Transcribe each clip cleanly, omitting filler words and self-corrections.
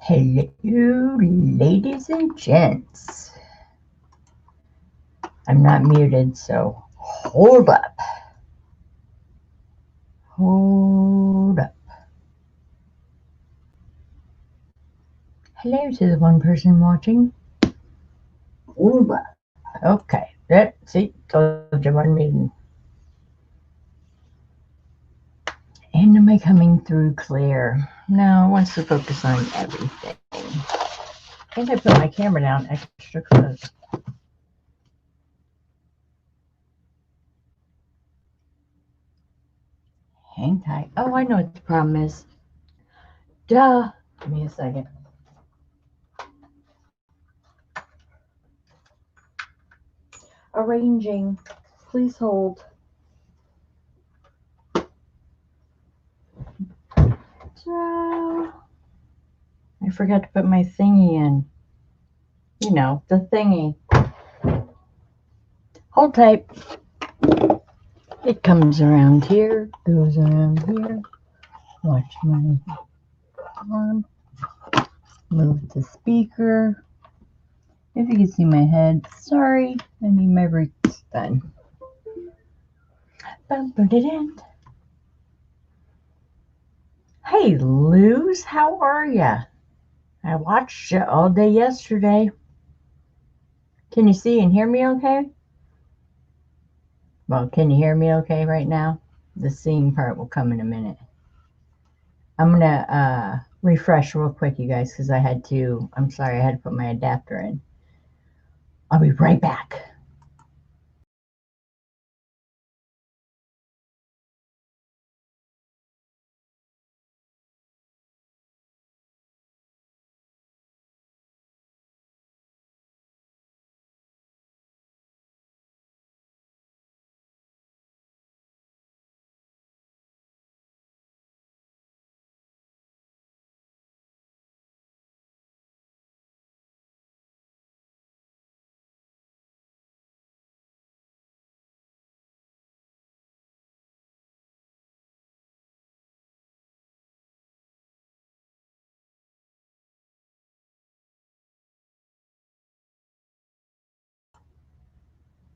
Hello, ladies and gents. I'm not muted, so hold up. Hold up. Hello to the one person watching. Hold up. Okay, see, told you one meeting. And am I coming through clear? No, it wants to focus on everything. And I put my camera down extra close. Hang tight. Oh, I know what the problem is. Duh. Give me a second. Arranging. Please hold. So, I forgot to put my thingy in. You know, the thingy. Hold tight. It comes around here, goes around here. Watch my arm. Move the speaker. If you can see my head, sorry, I need my brakes done. Hey, Luz, how are ya? I watched you all day yesterday. Can you see and hear me okay? Well, can you hear me okay right now? The seeing part will come in a minute. I'm going to refresh real quick, you guys, because I'm sorry, I had to put my adapter in. I'll be right back.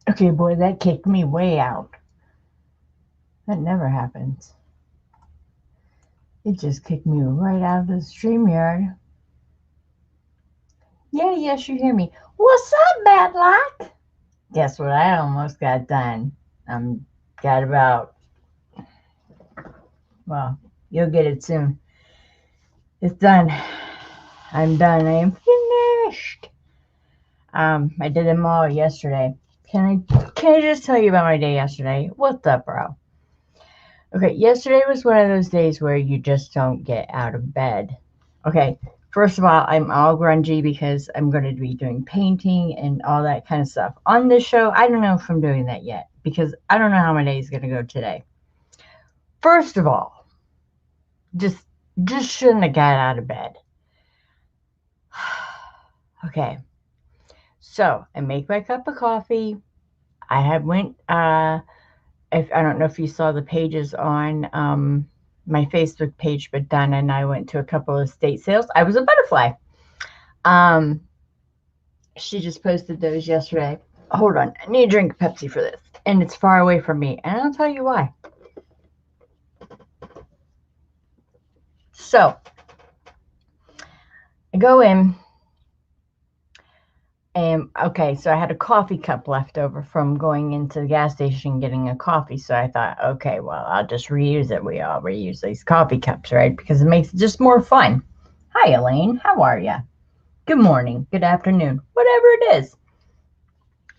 Okay, boy, that kicked me way out. That never happens. It just kicked me right out of the StreamYard. Yeah, yes, you hear me. What's up, bad luck? Guess what? I almost got done. Got about, well, you'll get it soon. It's done. I'm done. I am finished. I did them all yesterday. Can I just tell you about my day yesterday? What's up, bro? Okay, yesterday was one of those days where you just don't get out of bed. Okay, first of all, I'm all grungy because I'm going to be doing painting and all that kind of stuff. On this show, I don't know if I'm doing that yet because I don't know how my day is going to go today. First of all, just shouldn't have got out of bed. Okay, so I make my cup of coffee. I had went, I don't know if you saw the pages on my Facebook page, but Donna and I went to a couple of estate sales. I was a butterfly. She just posted those yesterday. Hold on, I need to drink Pepsi for this, and it's far away from me, and I'll tell you why. So I go in, and okay, so I had a coffee cup left over from going into the gas station and getting a coffee. So I thought, okay, well, I'll just reuse it. We all reuse these coffee cups, right? Because it makes it just more fun. Hi, Elaine. How are you? Good morning. Good afternoon. Whatever it is.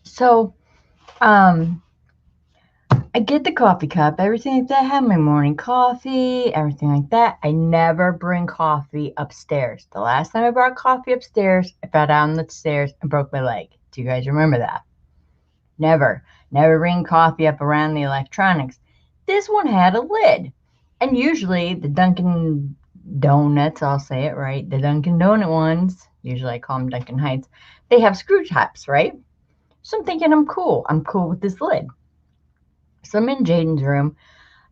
So, I get the coffee cup, everything like that. I have my morning coffee, everything like that. I never bring coffee upstairs. The last time I brought coffee upstairs, I fell down the stairs and broke my leg. Do you guys remember that? Never bring coffee up around the electronics. This one had a lid. And usually the Dunkin' Donuts, I'll say it right, the Dunkin' Donut ones, usually I call them Dunkin' Heights, they have screw tops, right? So I'm thinking I'm cool. I'm cool with this lid. So I'm in Jaden's room,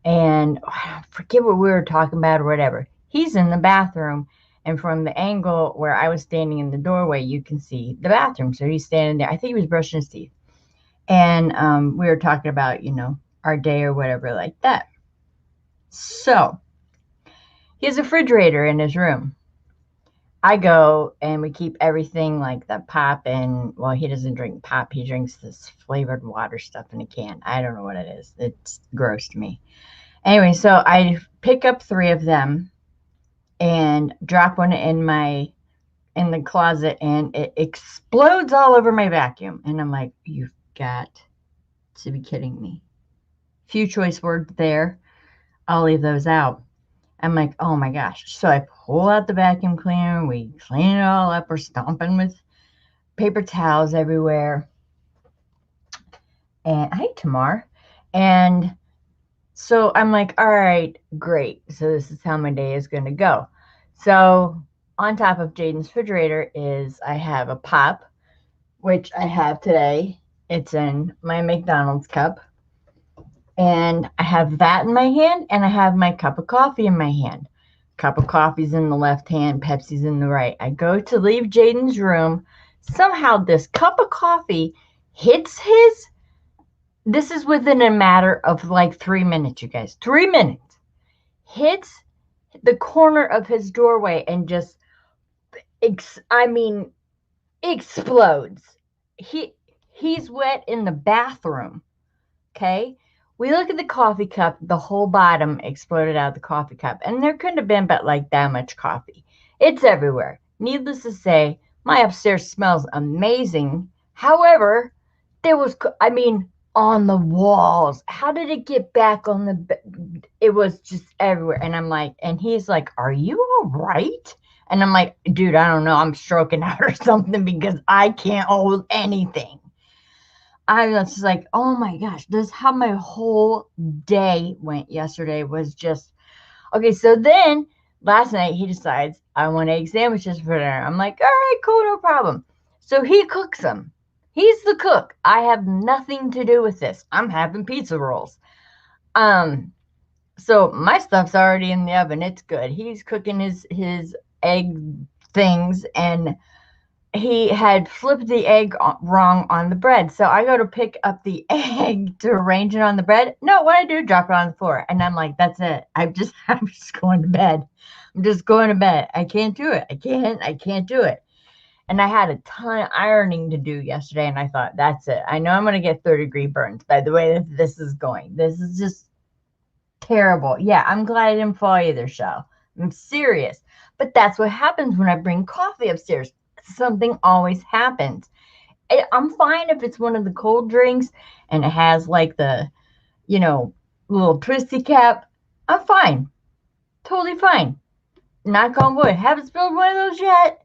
and I forget what we were talking about or whatever. He's in the bathroom, And from the angle where I was standing in the doorway, you can see the bathroom. So he's standing there. I think he was brushing his teeth. And we were talking about, you know, our day or whatever like that. So he has a refrigerator in his room. I go and we keep everything like the pop and, well, he doesn't drink pop. He drinks this flavored water stuff in a can. I don't know what it is. It's gross to me. Anyway, so I pick up 3 of them and drop one in the closet, and it explodes all over my vacuum. And I'm like, you've got to be kidding me. Few choice words there. I'll leave those out. I'm like, oh my gosh. So I pull out the vacuum cleaner. We clean it all up. We're stomping with paper towels everywhere. And hi, Tamar. And so I'm like, all right, great. So this is how my day is going to go. So on top of Jaden's refrigerator is I have a pop, which I have today. It's in my McDonald's cup. And I have that in my hand, and I have my cup of coffee in my hand. Cup of coffee's in the left hand, Pepsi's in the right. I go to leave Jaden's room. Somehow this cup of coffee hits his. This is within a matter of like 3 minutes, you guys. 3 minutes. Hits the corner of his doorway and just, explodes. He's wet in the bathroom. Okay? We look at the coffee cup, the whole bottom exploded out of the coffee cup. And there couldn't have been but like that much coffee. It's everywhere. Needless to say, my upstairs smells amazing. However, there was, on the walls. How did it get back on the, it was just everywhere. And I'm like, and he's like, are you all right? And I'm like, dude, I don't know. I'm stroking out or something because I can't hold anything. I was just like, oh my gosh, this is how my whole day went yesterday was just, okay. So then last night he decides I want egg sandwiches for dinner. I'm like, all right, cool, no problem. So he cooks them. He's the cook. I have nothing to do with this. I'm having pizza rolls. So my stuff's already in the oven. It's good. He's cooking his egg things, and he had flipped the egg wrong on the bread. So I go to pick up the egg to arrange it on the bread. No, what I do, drop it on the floor. And I'm like, that's it. I'm just going to bed. I'm just going to bed. I can't do it. I can't do it. And I had a ton of ironing to do yesterday. And I thought, that's it. I know I'm going to get 3rd-degree burns by the way that this is going. This is just terrible. Yeah, I'm glad I didn't fall either, Shell. I'm serious. But that's what happens when I bring coffee upstairs. Something always happens. I'm fine if it's one of the cold drinks and it has like the, little twisty cap. I'm fine. Totally fine. Knock on wood. Haven't spilled one of those yet.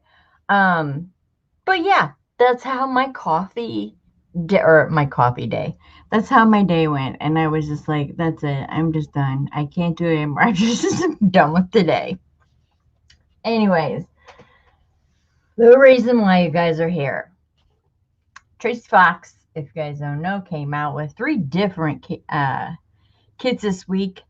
But yeah, that's how my coffee day. That's how my day went. And I was just like, that's it. I'm just done. I can't do it anymore. I'm just done with the day. Anyways. The reason why you guys are here. Tracie Fox, if you guys don't know, came out with 3 different kits this week.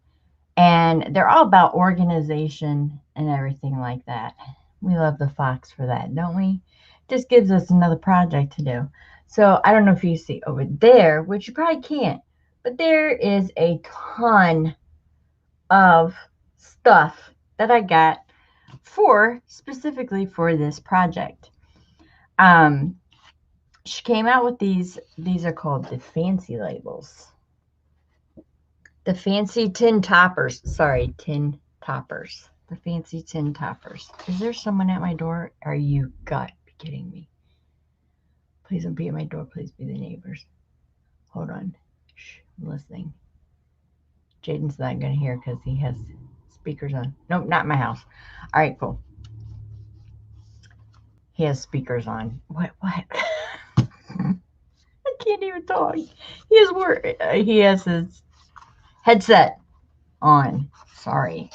And they're all about organization and everything like that. We love the Fox for that, don't we? Just gives us another project to do. So I don't know if you see over there, which you probably can't. But there is a ton of stuff that I got specifically for this project. She came out with these are called the fancy labels. The fancy tin toppers. Sorry, tin toppers. The fancy tin toppers. Is there someone at my door? Are you got to be kidding me? Please don't be at my door. Please be the neighbors. Hold on. Shh, I'm listening. Jaden's not going to hear because he has speakers on. Nope, not my house. All right, cool. He has speakers on. What? I can't even talk. He has his headset on. Sorry.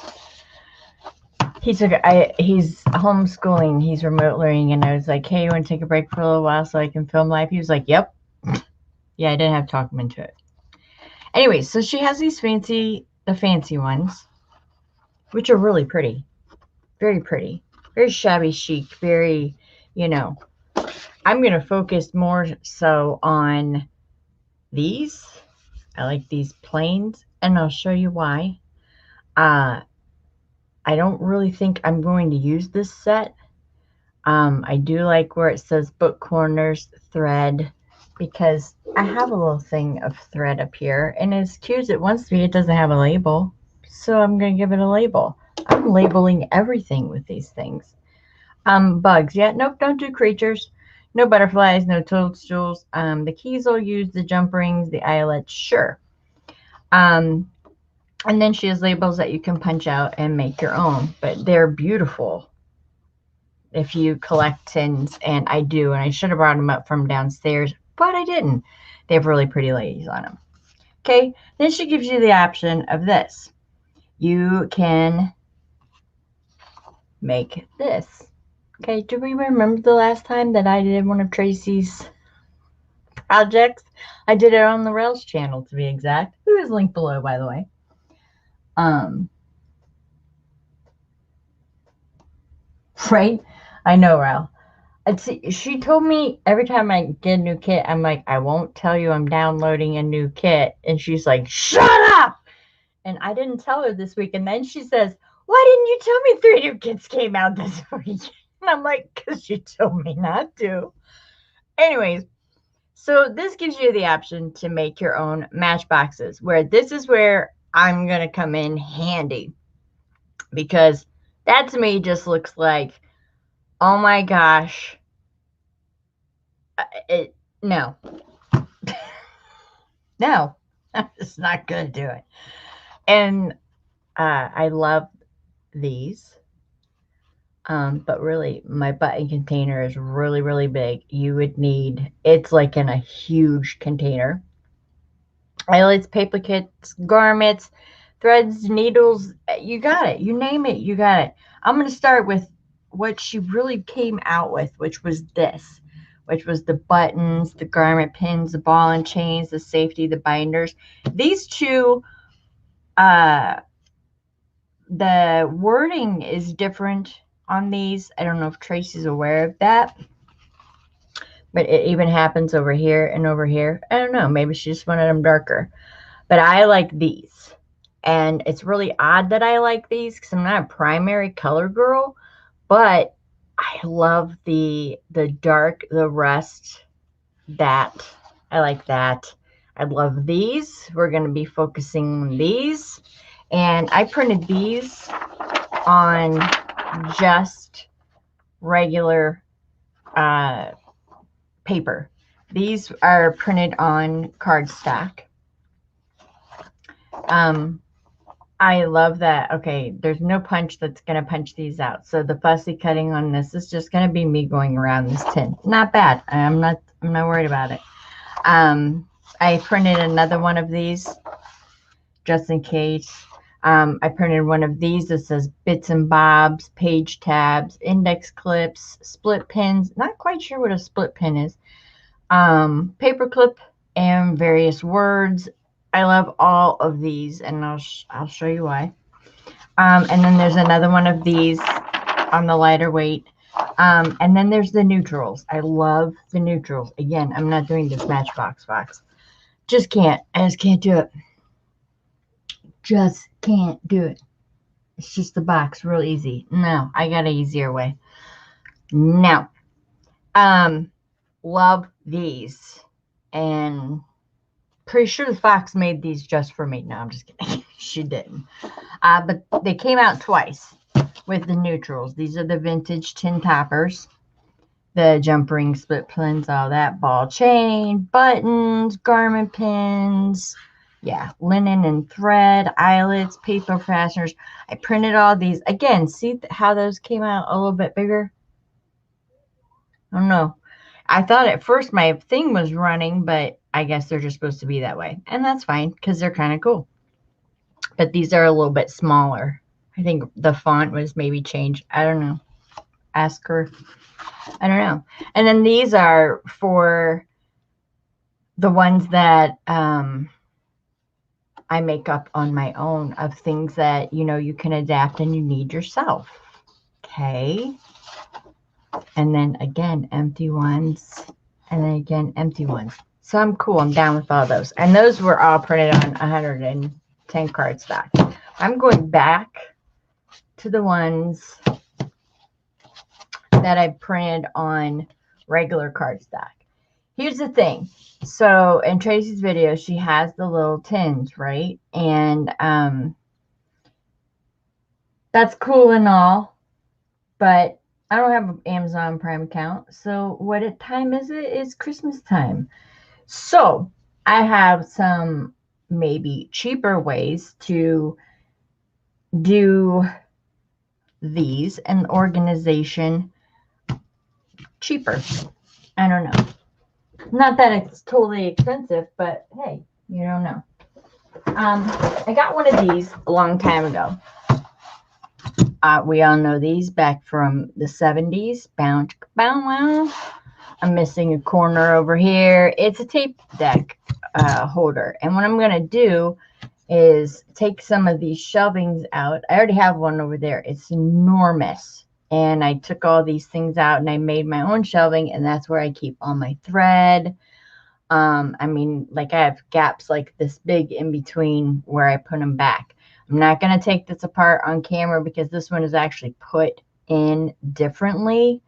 He's homeschooling. He's remote learning, and I was like, "Hey, you want to take a break for a little while so I can film live?" He was like, "Yep." Yeah, I didn't have to talk him into it. Anyway, so she has the fancy ones, which are really pretty, very pretty. very shabby chic, very, you know. I'm going to focus more so on these. I like these plains, and I'll show you why. I don't really think I'm going to use this set. I do like where it says book corners thread, because I have a little thing of thread up here, and as cute as it wants to be, it doesn't have a label. So I'm going to give it a label. I'm labeling everything with these things. Bugs. Yeah, nope, don't do creatures. No butterflies, no toadstools. The keys will use the jump rings, the eyelets, sure. And then she has labels that you can punch out and make your own, but they're beautiful if you collect tins, and I do, and I should have brought them up from downstairs, but I didn't. They have really pretty ladies on them. Okay, then she gives you the option of this. You can make this. Okay, do we remember the last time that I did one of Tracy's projects? I did it on the Rails channel, to be exact. Who is linked below, by the way. Right? I know, Rail. She told me every time I get a new kit, I'm like, I won't tell you I'm downloading a new kit. And she's like, shut up! And I didn't tell her this week. And then she says, why didn't you tell me 3 new kits came out this week? And I'm like, because you told me not to. Anyways, so this gives you the option to make your own matchboxes, where this is where I'm going to come in handy, because that to me just looks like, oh my gosh, no, no, I'm just not going to do it. And I love these. But really, my button container is really, really big. You would need, it's like in a huge container. Eyelets, paper kits, garments, threads, needles, you got it. You name it, you got it. I'm going to start with what she really came out with, which was this, which was the buttons, the garment pins, the ball and chains, the safety, the binders. These two, the wording is different on these. I don't know if Tracy's aware of that, but it even happens over here and over here. I don't know, maybe she just wanted them darker, but I like these. And it's really odd that I like these because I'm not a primary color girl, but I love the dark, the rust, that I like that. I love these. We're going to be focusing on these, and I printed these on just regular paper. These are printed on cardstock. I love that. Okay, there's no punch that's going to punch these out. So the fussy cutting on this is just going to be me going around this tin. Not bad. I'm not worried about it. I printed another one of these just in case. I printed one of these that says bits and bobs, page tabs, index clips, split pins. Not quite sure what a split pin is. Paper clip and various words. I love all of these, and I'll show you why. And then there's another one of these on the lighter weight. And then there's the neutrals. I love the neutrals. Again, I'm not doing this Matchbox box. Just can't. I just can't do it. Just can't do it. It's just the box, real easy. No, I got an easier way. No. Love these. And pretty sure the Fox made these just for me. No, I'm just kidding. She didn't. But they came out twice with the neutrals. These are the vintage tin toppers. The jump ring, split pins, all that. Ball chain, buttons, garment pins. Yeah, linen and thread, eyelets, paper fasteners. I printed all these. Again, see how those came out a little bit bigger? I don't know. I thought at first my thing was running, but I guess they're just supposed to be that way. And that's fine because they're kind of cool. But these are a little bit smaller. I think the font was maybe changed. I don't know. Ask her. I don't know. And then these are for the ones that I make up on my own, of things that, you know, you can adapt and you need yourself. Okay. And then again, empty ones. And then again, empty ones. So I'm cool. I'm down with all those. And those were all printed on 110 cardstock. I'm going back to the ones that I printed on regular cardstock. Here's the thing. So in Tracy's video, she has the little tins, right? And that's cool and all, but I don't have an Amazon Prime account. So what time is it? It's Christmas time. So I have some maybe cheaper ways to do these and organization cheaper. I don't know. Not that it's totally expensive, but hey, you don't know. I got one of these a long time ago. We all know these back from the 70s. Bow, wow. I'm missing a corner over here. It's a tape deck holder. And what I'm going to do is take some of these shelvings out. I already have one over there. It's enormous. And I took all these things out and I made my own shelving. And that's where I keep all my thread. I mean, like I have gaps like this big in between where I put them back. I'm not going to take this apart on camera because this one is actually put in differently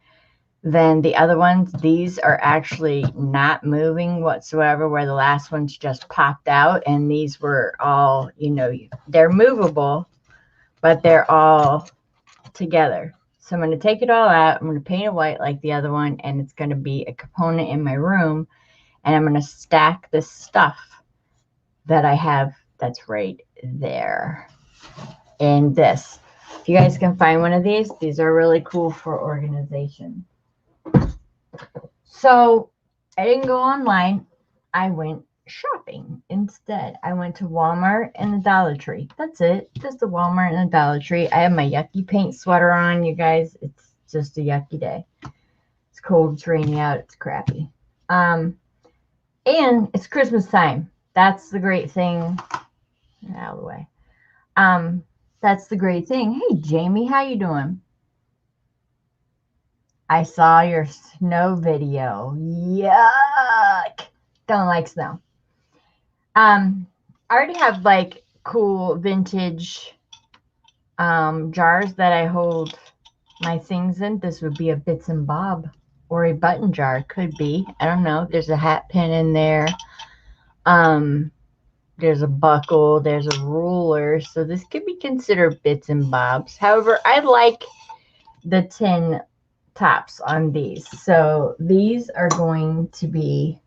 than the other ones. These are actually not moving whatsoever, where the last ones just popped out, and these were all, you know, they're movable, but they're all together. So I'm going to take it all out. I'm going to paint it white like the other one, and it's going to be a component in my room, and I'm going to stack this stuff that I have that's right there in this. If you guys can find one of these are really cool for organization. So I didn't go online. I went shopping instead. I went to Walmart and the Dollar Tree. That's it. Just the Walmart and the Dollar Tree. I have my yucky paint sweater on, you guys. It's just a yucky day. It's cold. It's rainy out. It's crappy. And it's Christmas time. That's the great thing. Get out of the way. That's the great thing. Hey, Jamie, how you doing? I saw your snow video. Yuck. Don't like snow. I already have like cool vintage jars that I hold my things in. This would be a bits and bob or a button jar. Could be. I don't know. There's a hat pin in there. There's a buckle. There's a ruler. So this could be considered bits and bobs. However, I like the tin tops on these. So these are going to be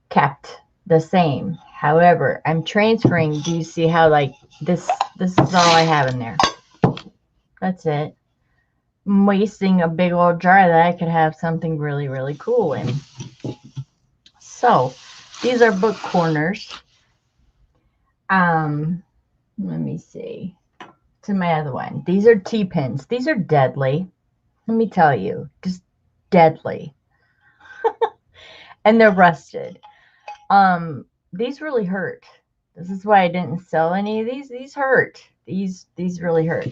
kept the same. However, I'm transferring. Do you see how like this is all I have in there? That's it. I'm wasting a big old jar that I could have something really, really cool in. So these are book corners. Let me see. To my other one. These are T-pins. These are deadly. Let me tell you, just deadly. And they're rusted. These really hurt. This is why I didn't sell any of these. These hurt. These really hurt.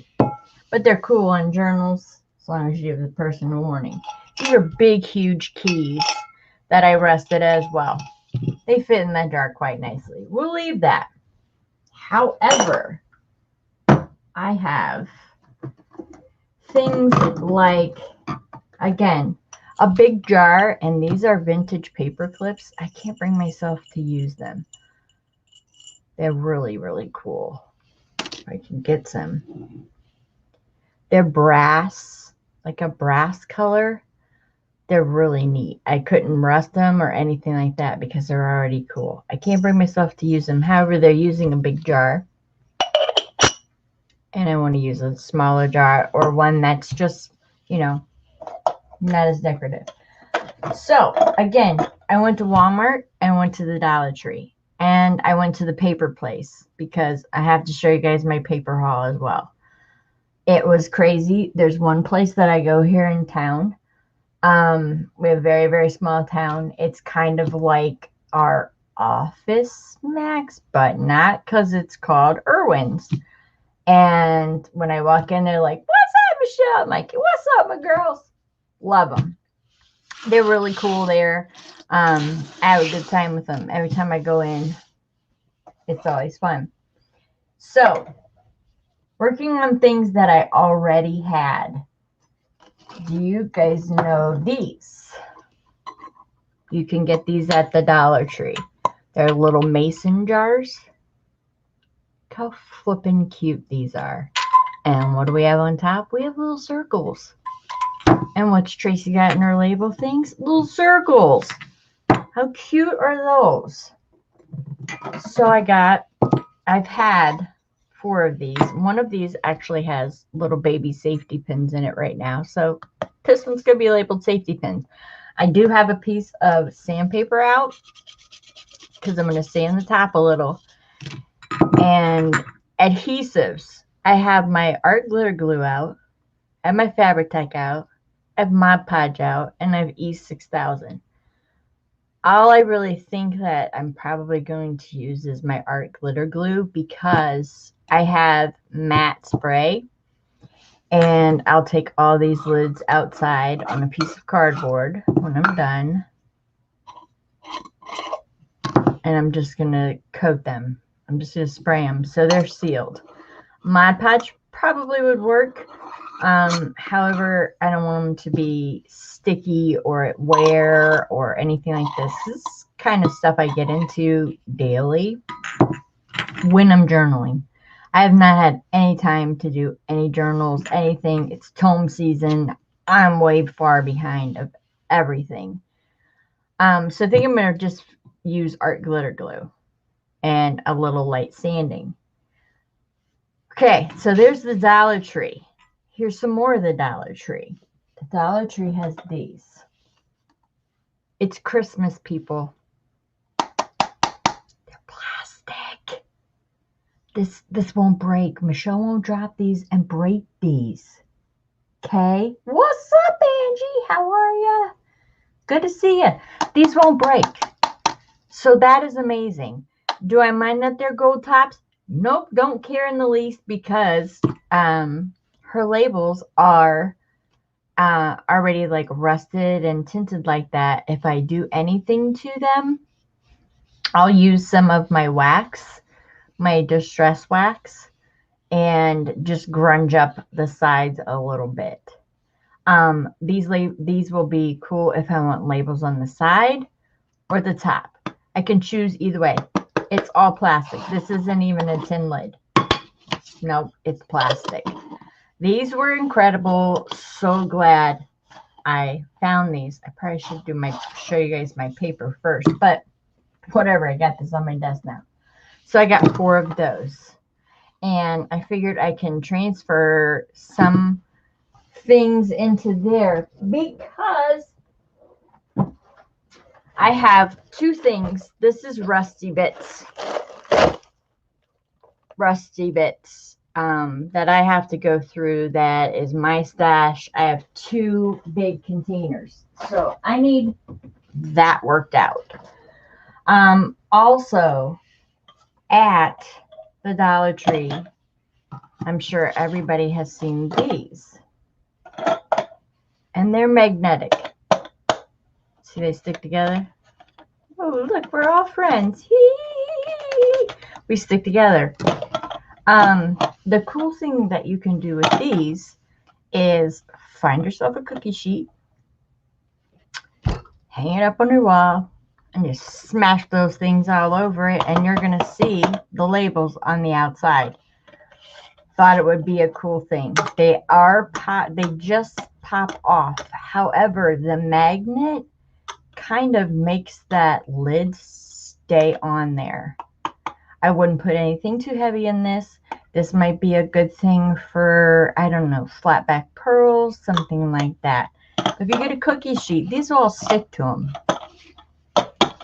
But they're cool on journals, as long as you give the person a warning. These are big, huge keys that I rusted as well. They fit in that jar quite nicely. We'll leave that. However, I have things like, again, a big jar, and these are vintage paper clips. I can't bring myself to use them. They're really, really cool. If I can get some. They're brass, like a brass color. They're really neat. I couldn't rust them or anything like that because they're already cool. I can't bring myself to use them. However, they're using a big jar. And I want to use a smaller jar or one that's just, you know, not as decorative. So, again, I went to Walmart and went to the Dollar Tree. And I went to the paper place because I have to show you guys my paper haul as well. It was crazy. There's one place that I go here in town. We have a very, very small town. It's kind of like our Office Max, but not because it's called Irwin's. And when I walk in, they're like, "What's up, Michelle. I'm like, what's up, my girls? Love them. They're really cool there. I have a good time with them. Every time I go in, it's always fun. So, working on things that I already had. Do you guys know these? You can get these at the Dollar Tree. They're little mason jars. Look how flippin' cute these are. And what do we have on top? We have little circles. And what's Tracy got in her label things? Little circles. How cute are those? So I've had 4 of these. One of these actually has little baby safety pins in it right now. So this one's going to be labeled safety pins. I do have a piece of sandpaper out because I'm going to sand the top a little. And adhesives. I have my art glitter glue out. I have my Fabri-Tac out. I have Mod Podge out. And I have E6000. All I really think that I'm probably going to use is my art glitter glue because I have matte spray. And I'll take all these lids outside on a piece of cardboard when I'm done. And I'm just going to coat them. I'm just going to spray them so they're sealed. Mod Podge probably would work. However, I don't want them to be sticky or wear or anything like this. This is kind of stuff I get into daily when I'm journaling. I have not had any time to do any journals, anything. It's tome season. I'm way far behind of everything. So I think I'm going to just use art glitter glue and a little light sanding. Okay, so there's the Dollar Tree. Here's some more of the Dollar Tree. The Dollar Tree has these. It's Christmas, people. They're plastic. This won't break. Michelle won't drop these and break these. Okay? What's up, Angie? How are you? Good to see you. These won't break. So that is amazing. Do I mind that they're gold tops? Nope, don't care in the least because her labels are already like rusted and tinted like that. If I do anything to them, I'll use some of my wax, my distress wax, and just grunge up the sides a little bit. These will be cool if I want labels on the side or the top. I can choose either way. It's all plastic. This isn't even a tin lid. Nope, it's plastic. These were incredible. So glad I found these. I probably should show you guys my paper first, but whatever. I got this on my desk now. So I got 4 of those. And I figured I can transfer some things into there because I have 2 things. This is Rusty Bits. That I have to go through. That is my stash. I have 2 big containers. So I need that worked out. Also, at the Dollar Tree, I'm sure everybody has seen these. And they're magnetic. See, they stick together. Oh, look, we're all friends. We stick together. The cool thing that you can do with these is find yourself a cookie sheet, hang it up on your wall, and just smash those things all over it, and you're going to see the labels on the outside. Thought it would be a cool thing. They just pop off. However, the magnet kind of makes that lid stay on there. I wouldn't put anything too heavy in this. This might be a good thing for, I don't know, flat back pearls, something like that. If you get a cookie sheet, these will all stick to them.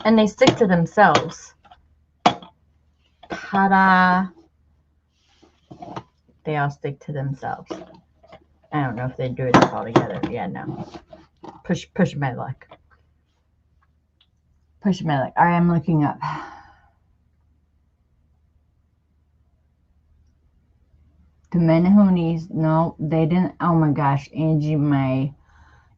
And they stick to themselves. Ta-da! They all stick to themselves. I don't know if they do it all together. Yeah, no. Push my luck. Push my luck. All right, I'm looking up. Pimenhoonies. No, they didn't. Oh my gosh, Angie,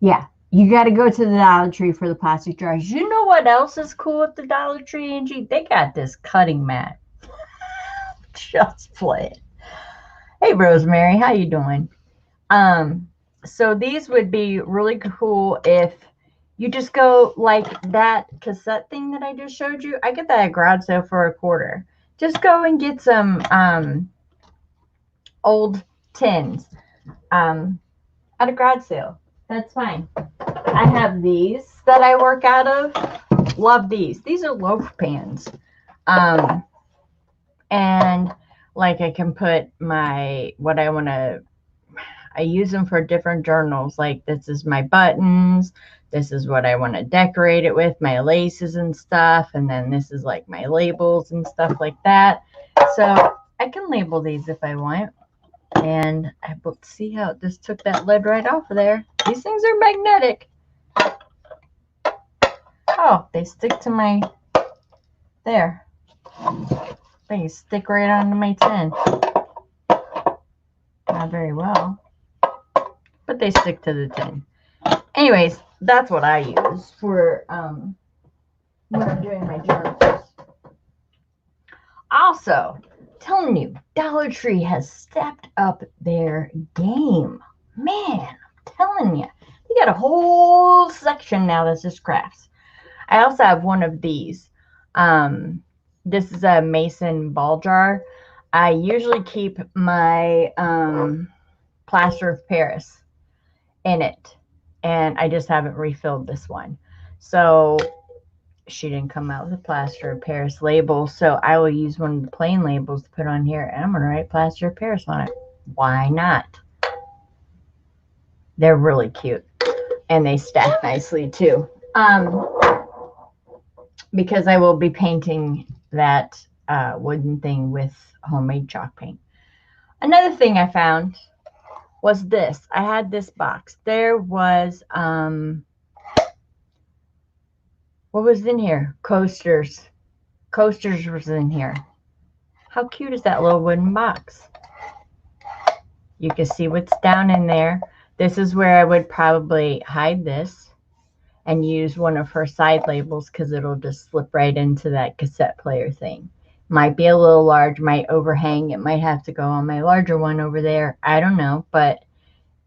yeah, you got to go to the Dollar Tree for the plastic jars. You know what else is cool at the Dollar Tree, Angie? They got this cutting mat. Just play it. Hey, Rosemary, how you doing? So these would be really cool if you just go like that cassette thing that I just showed you. I get that at garage sale for $1. Just go and get some old tins at a garage sale. That's fine. I have these that I work out of. Love these. These are loaf pans. And like I can put what I want to, I use them for different journals. Like this is my buttons. This is what I want to decorate it with, my laces and stuff. And then this is like my labels and stuff like that. So I can label these if I want. And I will see how it just took that lid right off of there. These things are magnetic. Oh, they stick to my, there. They stick right onto my tin. Not very well, but they stick to the tin. Anyways, that's what I use for when I'm doing my journals. Also, telling you, Dollar Tree has stepped up their game. Man, I'm telling you, they got a whole section now that's just crafts. I also have one of these. This is a mason ball jar. I usually keep my plaster of Paris in it, and I just haven't refilled this one. So she didn't come out with a plaster of Paris label, so I will use one of the plain labels to put on here, and I'm going to write plaster of Paris on it. Why not? They're really cute, and they stack nicely too. Because I will be painting that wooden thing with homemade chalk paint. Another thing I found was this. I had this box. There was, what was in here? Coasters. Coasters was in here. How cute is that little wooden box? You can see what's down in there. This is where I would probably hide this and use one of her side labels because it'll just slip right into that cassette player thing. Might be a little large, might overhang. It might have to go on my larger one over there. I don't know, but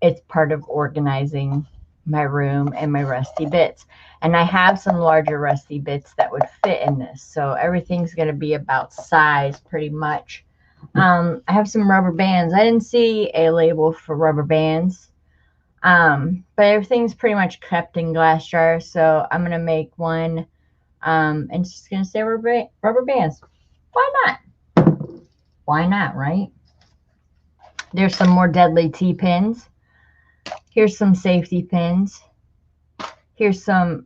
it's part of organizing my room and my rusty bits. And I have some larger rusty bits that would fit in this. So everything's going to be about size pretty much. I have some rubber bands. I didn't see a label for rubber bands. But everything's pretty much kept in glass jars, so I'm gonna make one, and it's just gonna say rubber bands. Why not? Why not, right? There's some more Deadly T pins. Here's some safety pins. Here's some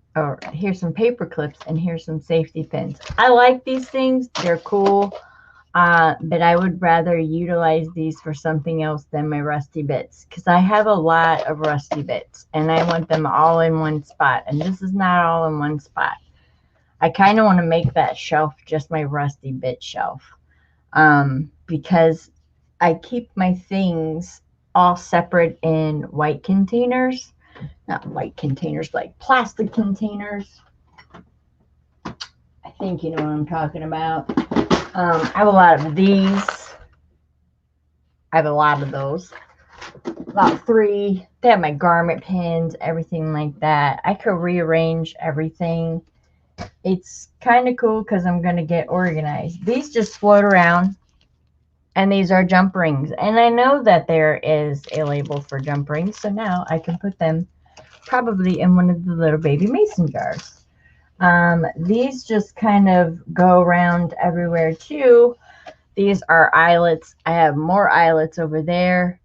paper clips, and here's some safety pins. I like these things. They're cool. But I would rather utilize these for something else than my rusty bits, because I have a lot of rusty bits and I want them all in one spot, and this is not all in one spot. I kind of want to make that shelf just my rusty bit shelf, because I keep my things all separate in white containers, not white containers, like plastic containers. I think you know what I'm talking about. I have a lot of these. I have a lot of those. About 3. They have my garment pins, everything like that. I could rearrange everything. It's kind of cool because I'm going to get organized. These just float around, and these are jump rings. And I know that there is a label for jump rings, so now I can put them probably in one of the little baby mason jars. These just kind of go around everywhere too. These are eyelets. I have more eyelets over there.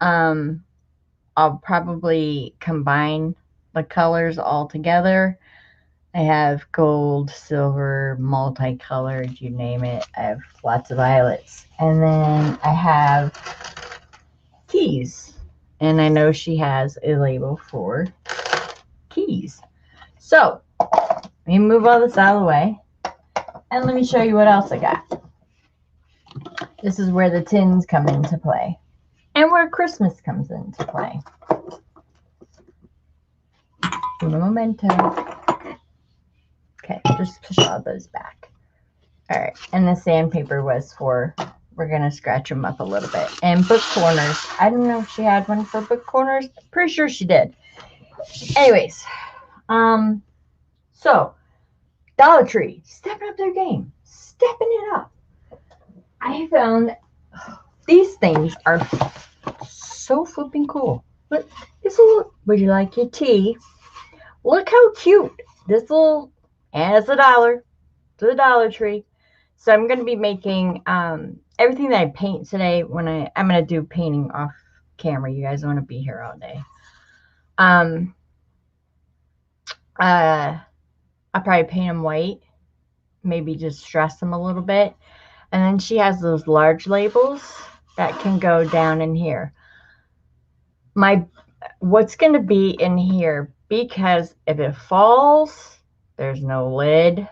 I'll probably combine the colors all together. I have gold, silver, multicolored, you name it. I have lots of eyelets. And then I have keys. And I know she has a label for keys. So let me move all this out of the way, and let me show you what else I got. This is where the tins come into play. and where Christmas comes into play. Uno momento. Okay, just push all those back. All right, and the sandpaper was for, we're going to scratch them up a little bit. And book corners. I don't know if she had one for book corners. Pretty sure she did. Anyways, so Dollar Tree, stepping up their game. Stepping it up. I found these things are so flipping cool. Look, this little, would you like your tea? Look how cute. This little, and it's $1 to the Dollar Tree. So I'm going to be making everything that I paint today. When I'm going to do painting off camera. You guys want to be here all day. I'll probably paint them white. Maybe just stress them a little bit. And then she has those large labels that can go down in here. What's going to be in here, because if it falls, there's no lid.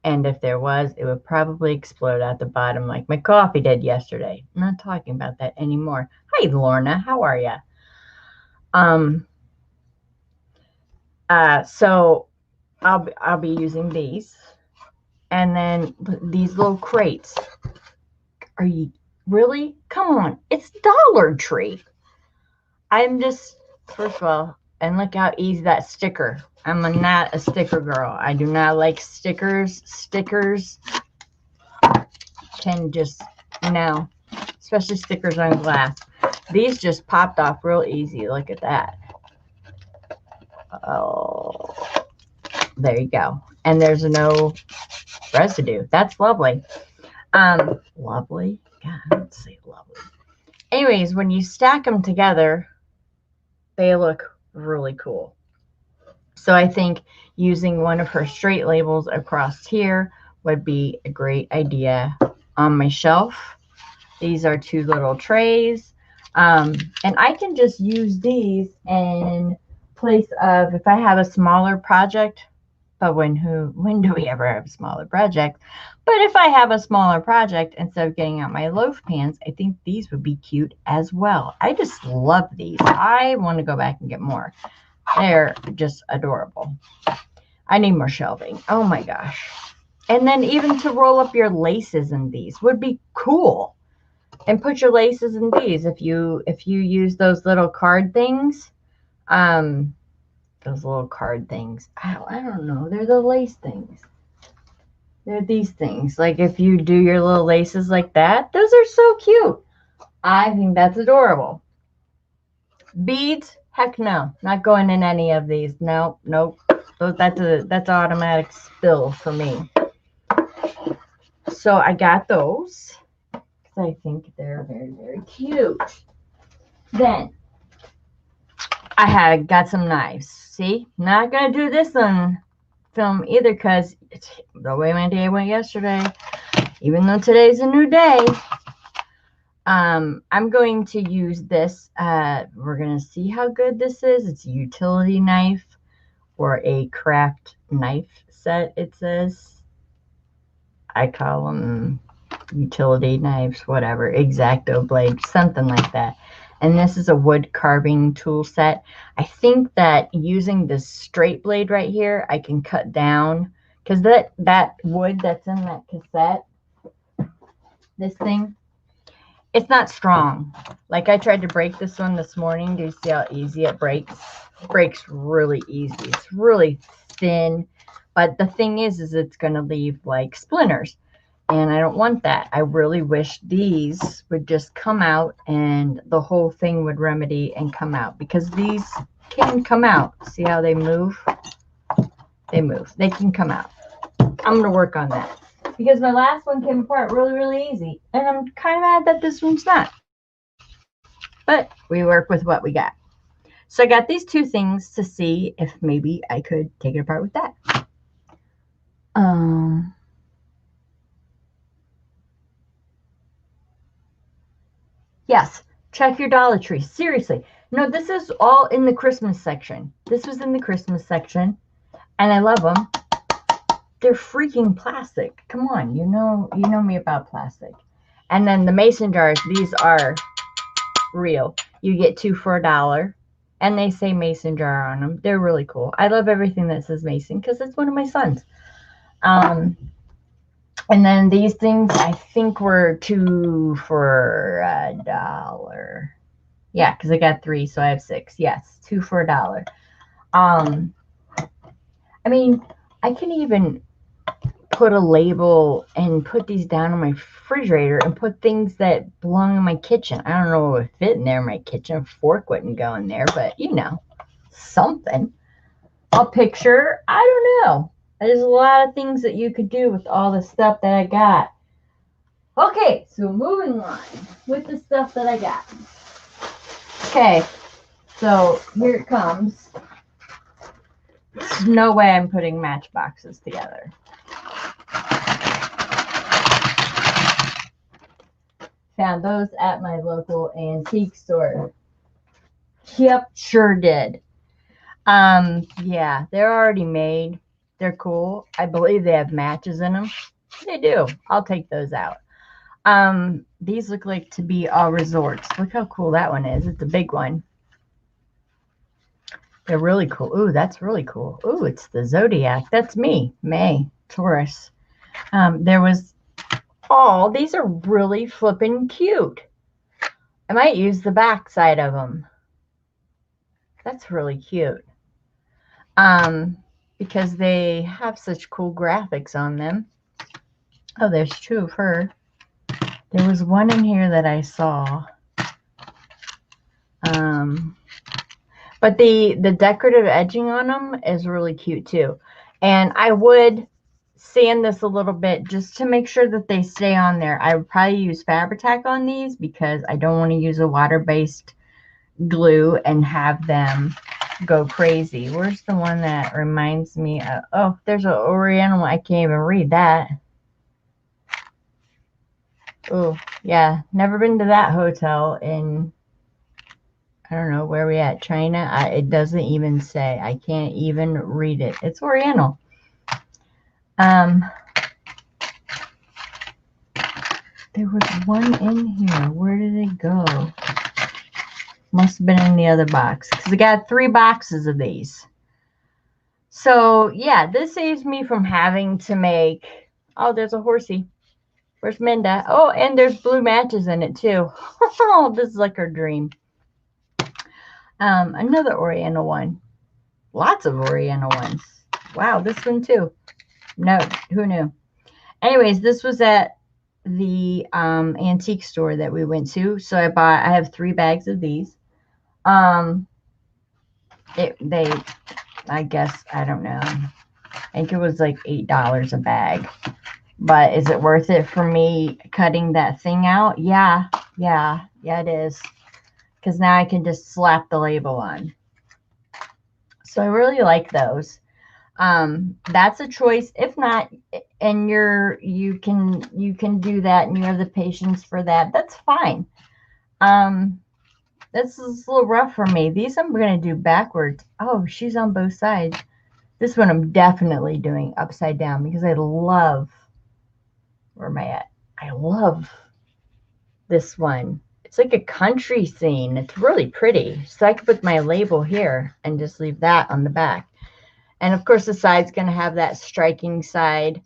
And if there was, it would probably explode at the bottom like my coffee did yesterday. I'm not talking about that anymore. Hi, Lorna. How are you? So I'll be using these. And then these little crates. Are you really? Come on. It's Dollar Tree. I'm just, first of all, and look how easy that sticker. I'm not a sticker girl. I do not like stickers. Stickers can just, no, especially stickers on glass. These just popped off real easy. Look at that. Oh, there you go. And there's no residue. That's lovely. Lovely. God, I don't say lovely. Anyways, when you stack them together, they look really cool. So I think using one of her straight labels across here would be a great idea on my shelf. These are 2 little trays. And I can just use these in place of, if I have a smaller project, but when do we ever have a smaller project? But if I have a smaller project, instead of getting out my loaf pans, I think these would be cute as well. I just love these. I want to go back and get more. They're just adorable. I need more shelving. Oh my gosh. And then even to roll up your laces in these would be cool. And put your laces in these. If you use those little card things, those little card things. I don't know. They're the lace things. They're these things. Like if you do your little laces like that, those are so cute. I think that's adorable. Beads, heck no. Not going in any of these. Nope. That's automatic spill for me. So I got those because I think they're very, very cute. Then I got some knives. See, not going to do this on film either because the way my day went yesterday, even though today's a new day, I'm going to use this. We're going to see how good this is. It's a utility knife or a craft knife set, it says. I call them utility knives, whatever, X-Acto blade, something like that. And this is a wood carving tool set. I think that using this straight blade right here, I can cut down, because that wood that's in that cassette, this thing, it's not strong. Like I tried to break this one this morning. Do you see how easy it breaks? It breaks really easy. It's really thin. But the thing is it's going to leave like splinters. And I don't want that. I really wish these would just come out and the whole thing would remedy and come out. Because these can come out. See how they move? They move. They can come out. I'm going to work on that. Because my last one came apart really, really easy. And I'm kind of mad that this one's not. But we work with what we got. So I got these 2 things to see if maybe I could take it apart with that. Yes, check your Dollar Tree. Seriously. No, this is all in the Christmas section. This was in the Christmas section. And I love them. They're freaking plastic. Come on, you know me about plastic. And then the mason jars, these are real. You get 2 for $1. And they say mason jar on them. They're really cool. I love everything that says mason because it's one of my sons. And then these things, I think, were 2 for $1. Yeah, because I got 3, so I have 6. Yes, 2 for $1. I mean, I can even put a label and put these down on my refrigerator and put things that belong in my kitchen. I don't know what would fit in there in my kitchen. A fork wouldn't go in there, but you know, something. A picture. I don't know. There's a lot of things that you could do with all the stuff that I got. Okay, so moving on with the stuff that I got. Okay, so here it comes. There's no way I'm putting matchboxes together. Found those at my local antique store. Yep, sure did. Yeah, they're already made. They're cool. I believe they have matches in them. They do. I'll take those out. These look like to be all resorts. Look how cool that one is. It's a big one. They're really cool. Ooh, that's really cool. Ooh, it's the Zodiac. That's me, May, Taurus. There was, oh, these are really flippin' cute. I might use the back side of them. That's really cute. Because they have such cool graphics on them. Oh, there's 2 of her. There was one in here that I saw. But the decorative edging on them is really cute too. And I would sand this a little bit just to make sure that they stay on there. I would probably use Fabri-Tac on these because I don't want to use a water-based glue and have them go crazy. Where's the one that reminds me of, oh, there's an Oriental. I can't even read that. Oh, yeah. Never been to that hotel in, I don't know, where we at? China? It doesn't even say. I can't even read it. It's Oriental. There was one in here. Where did it go? Must have been in the other box. Because I got 3 boxes of these. So, yeah, this saves me from having to make... Oh, there's a horsey. Where's Minda? Oh, and there's blue matches in it, too. Oh, this is like her dream. Another Oriental one. Lots of Oriental ones. Wow, this one too. No, who knew? Anyways, this was at the antique store that we went to. So I have 3 bags of these. I guess, I don't know. I think it was like $8 a bag. But is it worth it for me cutting that thing out? Yeah, it is. Because now I can just slap the label on. So I really like those. That's a choice. If not, and you can do that and you have the patience for that, that's fine. This is a little rough for me. These I'm going to do backwards. Oh, she's on both sides. This one I'm definitely doing upside down because I love, where am I at? I love this one. It's like a country scene. It's really pretty. So I could put my label here and just leave that on the back. And of course, the side's going to have that striking side.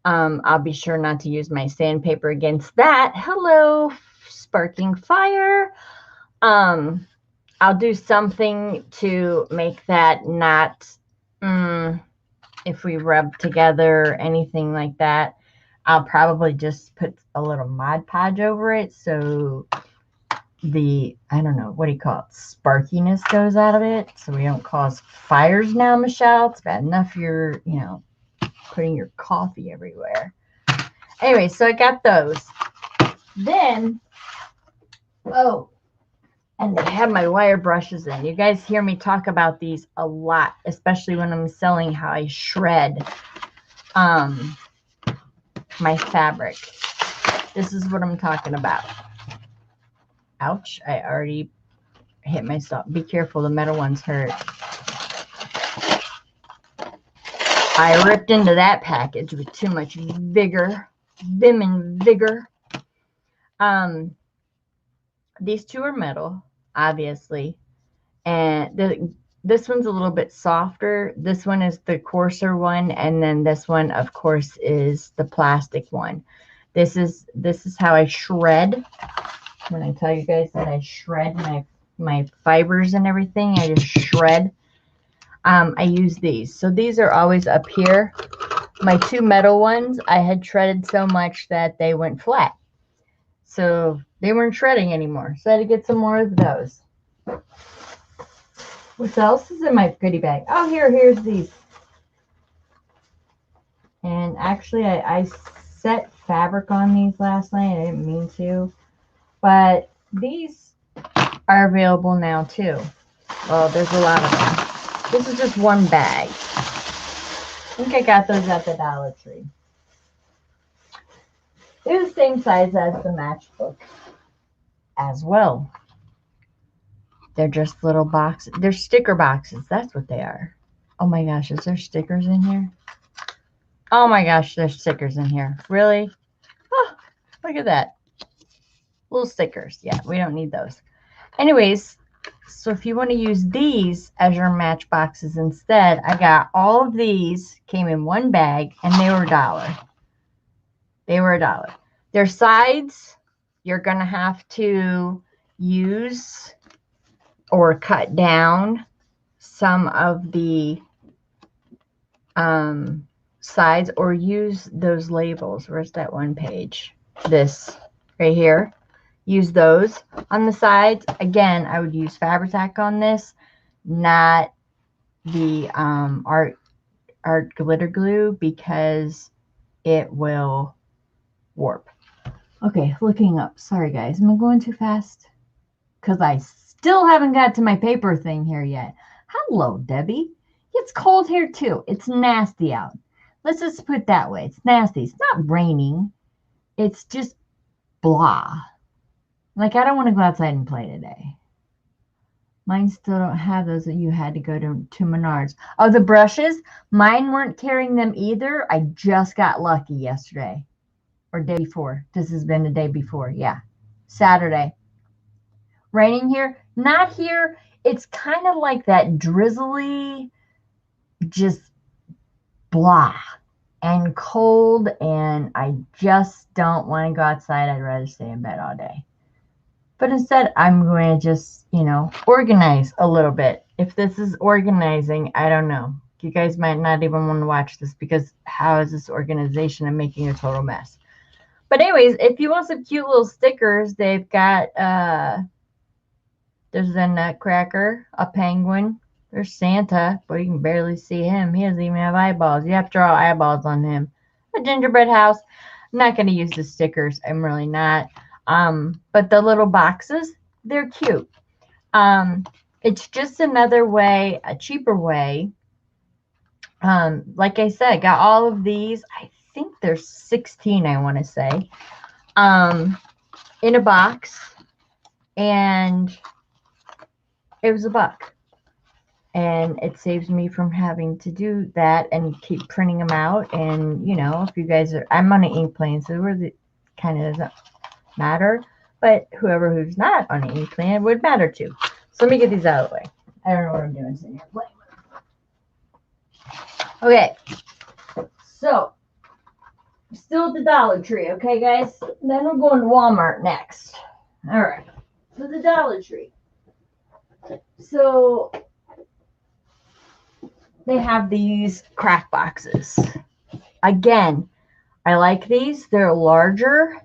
I'll be sure not to use my sandpaper against that. Hello, sparking fire. I'll do something to make that not, if we rub together, anything like that. I'll probably just put a little Mod Podge over it so the, I don't know, what do you call it, sparkiness goes out of it so we don't cause fires now, Michelle. It's bad enough you're, you know, putting your coffee everywhere. Anyway, so I got those. Then, oh, and I have my wire brushes in. You guys hear me talk about these a lot, especially when I'm selling how I shred my fabric. This is what I'm talking about. Ouch, I already hit myself. Be careful, the metal ones hurt. I ripped into that package with too much vigor, vim and vigor. These two are metal, obviously. And this one's a little bit softer. This one is the coarser one. And then this one, of course, is the plastic one. This is how I shred. When I tell you guys that I shred my fibers and everything, I just shred. I use these. So these are always up here. My two metal ones, I had shredded so much that they went flat. So they weren't shredding anymore. So I had to get some more of those. What else is in my goodie bag? Oh, here's these. And actually, I set fabric on these last night. I didn't mean to. But these are available now, too. Well, there's a lot of them. This is just one bag. I think I got those at the Dollar Tree. They're the same size as the matchbook as well. They're just little boxes. They're sticker boxes. That's what they are. Oh my gosh, is there stickers in here? Oh my gosh, there's stickers in here. Really? Oh, look at that. Little stickers. Yeah, we don't need those. Anyways, so if you want to use these as your match boxes instead, I got all of these, came in one bag, and they were $1. They were $1. Their sides, you're going to have to use or cut down some of the sides, or use those labels. Where's that one page? This right here. Use those on the sides. Again, I would use Fabri-Tac on this, not the art glitter glue, because it will warp. Okay, looking up. Sorry guys, am I going too fast? Because I still haven't got to my paper thing here yet. Hello, Debbie. It's cold here too. It's nasty out. Let's just put it that way. It's nasty. It's not raining. It's just blah. Like, I don't want to go outside and play today. Mine still don't have those that you had to go to Menards. Oh, the brushes? Mine weren't carrying them either. I just got lucky yesterday. Or day before. This has been the day before. Yeah. Saturday. Raining here? Not here. It's kind of like that drizzly, just blah. And cold. And I just don't want to go outside. I'd rather stay in bed all day. But instead, I'm going to just, organize a little bit. If this is organizing, I don't know. You guys might not even want to watch this, because how is this organization? I'm making a total mess. But anyways, if you want some cute little stickers, they've got, there's a nutcracker, a penguin. There's Santa, but you can barely see him. He doesn't even have eyeballs. You have to draw eyeballs on him. A gingerbread house. I'm not going to use the stickers. I'm really not. But the little boxes, they're cute. It's just another way, a cheaper way. Like I said, I got all of these. I think there's 16, I want to say, in a box, and it was $1. And it saves me from having to do that and keep printing them out. And, if you guys are, I'm on an ink plane, so it kind of doesn't matter, but who's not on an ink plan would matter too. So let me get these out of the way. I don't know what I'm doing sitting here playing with them. Okay, so still at the Dollar Tree, okay guys? Then we're going to Walmart next. All right, so the Dollar Tree. So they have these craft boxes. Again, I like these. They're larger.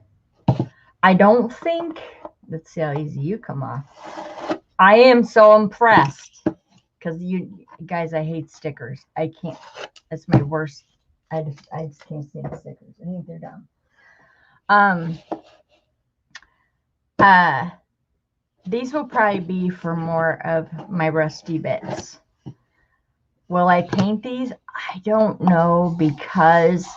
I don't think, let's see how easy you come off. I am so impressed, because you guys, I hate stickers. I can't, that's my worst. I just can't stand stickers. I think they're dumb. These will probably be for more of my rusty bits. Will I paint these? I don't know, because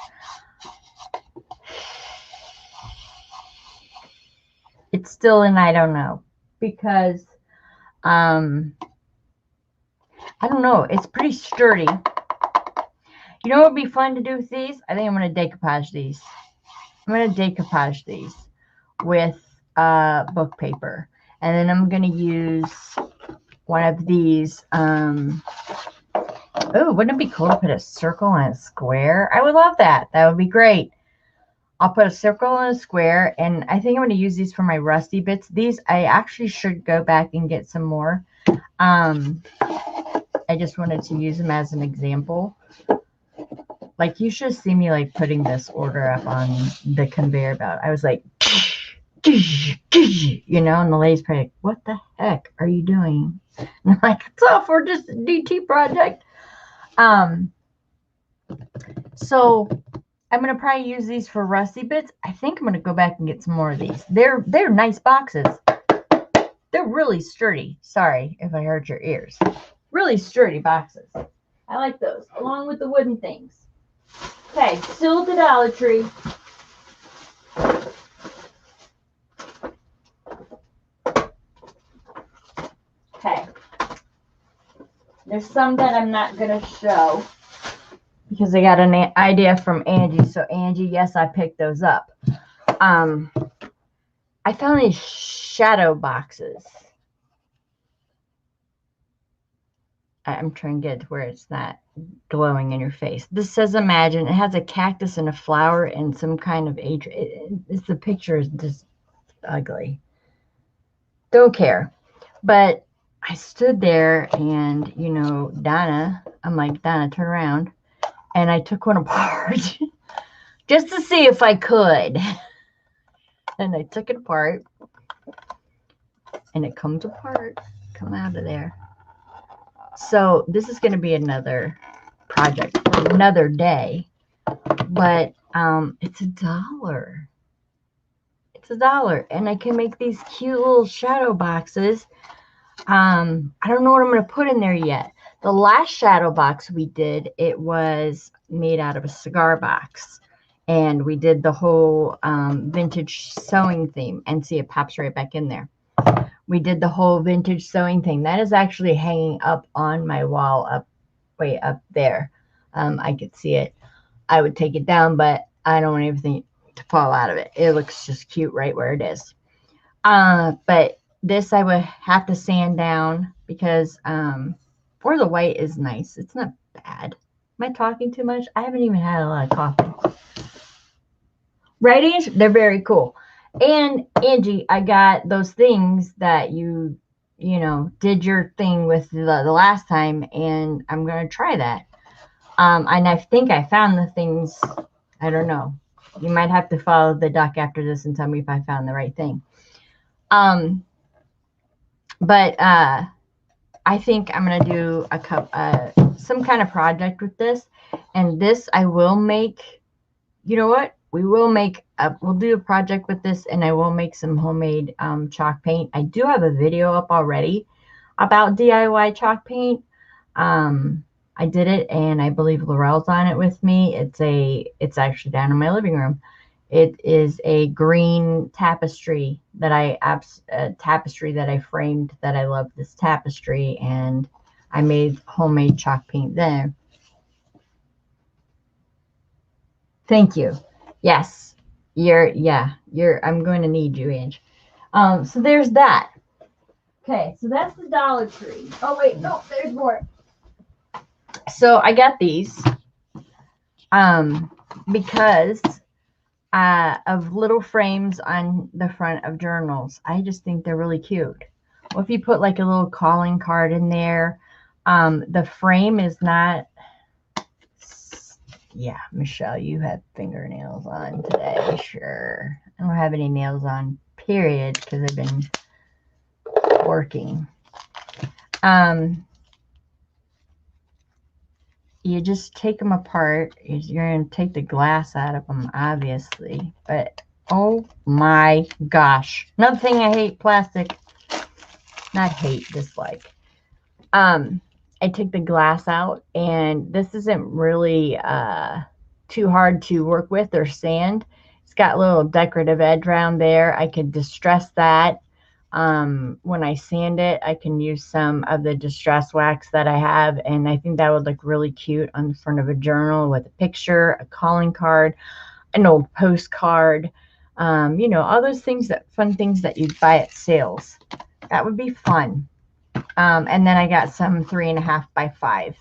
it's still an I don't know, because I don't know, it's pretty sturdy. You know what would be fun to do with these? I think I'm going to decoupage these. I'm going to decoupage these with book paper. And then I'm going to use one of these. Oh, wouldn't it be cool to put a circle and a square? I would love that. That would be great. I'll put a circle and a square, and I think I'm going to use these for my rusty bits. These, I actually should go back and get some more. I just wanted to use them as an example. Like, you should see me, like, putting this order up on the conveyor belt. I was like, you know, and the lady's probably like, what the heck are you doing? And I'm like, it's all for just a DT project. So I'm going to probably use these for rusty bits. I think I'm going to go back and get some more of these. They're nice boxes. They're really sturdy. Sorry if I hurt your ears. Really sturdy boxes. I like those, along with the wooden things. Okay, still at the Dollar Tree. Okay. There's some that I'm not going to show because I got an idea from Angie. So, Angie, yes, I picked those up. I found these shadow boxes. I'm trying to get to where it's not glowing in your face. This says imagine. It has a cactus and a flower and some kind of age. The picture is just ugly. Don't care. But I stood there and, you know, Donna, I'm like, Donna, turn around. And I took one apart just to see if I could. And I took it apart. And it comes apart. Come out of there. So this is going to be another project for another day. But it's $1. It's $1. And I can make these cute little shadow boxes. I don't know what I'm going to put in there yet. The last shadow box we did, it was made out of a cigar box. And we did the whole vintage sewing theme. And see, it pops right back in there. We did the whole vintage sewing thing. That is actually hanging up on my wall way up there. I could see it. I would take it down, but I don't want anything to fall out of it. It looks just cute right where it is. But this I would have to sand down because or the white is nice. It's not bad. Am I talking too much? I haven't even had a lot of coffee. Right, Angie? They're very cool. And Angie, I got those things that you did your thing with the last time, and I'm going to try that. And I think I found the things. I don't know. You might have to follow the duck after this and tell me if I found the right thing. But I think I'm going to do some kind of project with this. And this I will make, you know what? We'll do a project with this, and I will make some homemade chalk paint. I do have a video up already about DIY chalk paint. I did it, and I believe Laurel's on it with me. It's actually down in my living room. It is a green tapestry that I framed. That I love this tapestry, and I made homemade chalk paint there. Thank you. Yes, I'm going to need you, Ange. So there's that. Okay, so that's the Dollar Tree. Oh wait, no, there's more. So I got these because of little frames on the front of journals. I just think they're really cute. Well, if you put like a little calling card in there, the frame is not. Yeah, Michelle, you have fingernails on today. Sure. I don't have any nails on, period, because I've been working. You just take them apart. You're going to take the glass out of them, obviously. But, oh my gosh. Another thing I hate, plastic. Not hate, dislike. I took the glass out, and this isn't really too hard to work with or sand. It's got a little decorative edge around there. I could distress that. When I sand it, I can use some of the distress wax that I have, and I think that would look really cute on the front of a journal with a picture, a calling card, an old postcard, all those things, fun things that you'd buy at sales. That would be fun. And then I got some 3.5 by 5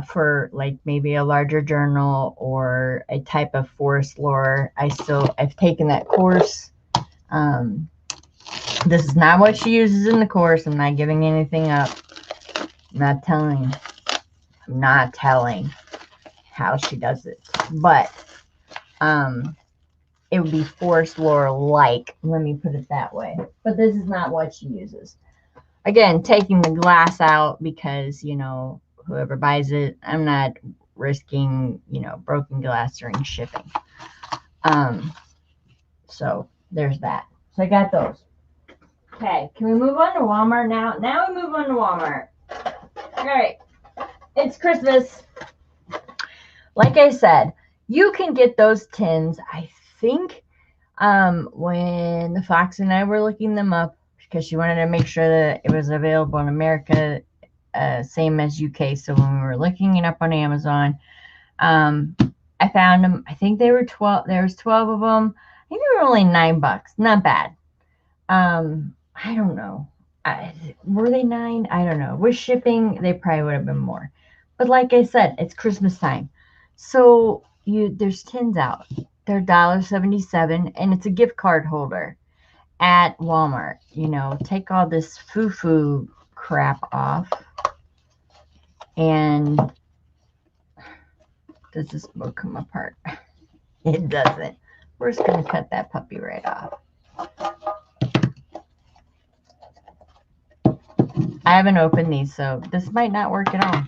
for like maybe a larger journal or a type of forest lore. I've taken that course. This is not what she uses in the course. I'm not giving anything up. I'm not telling how she does it. But it would be forest lore like, let me put it that way. But this is not what she uses. Again, taking the glass out because, you know, whoever buys it, I'm not risking, you know, broken glass during shipping. So there's that. So I got those. Okay, can we move on to Walmart now? Now we move on to Walmart. All right, it's Christmas. Like I said, you can get those tins, I think, when the Fox and I were looking them up, because she wanted to make sure that it was available in America, same as UK. So when we were looking it up on Amazon, I found them. I think they were 12. There was 12 of them. I think they were only $9. Not bad. I don't know. Were they 9? I don't know. With shipping, they probably would have been more. But like I said, it's Christmas time. So there's tins out. They're $1.77, and it's a gift card holder at Walmart. You know, take all this foo-foo crap off. And does this book come apart? It doesn't. We're just going to cut that puppy right off. I haven't opened these, so this might not work at all.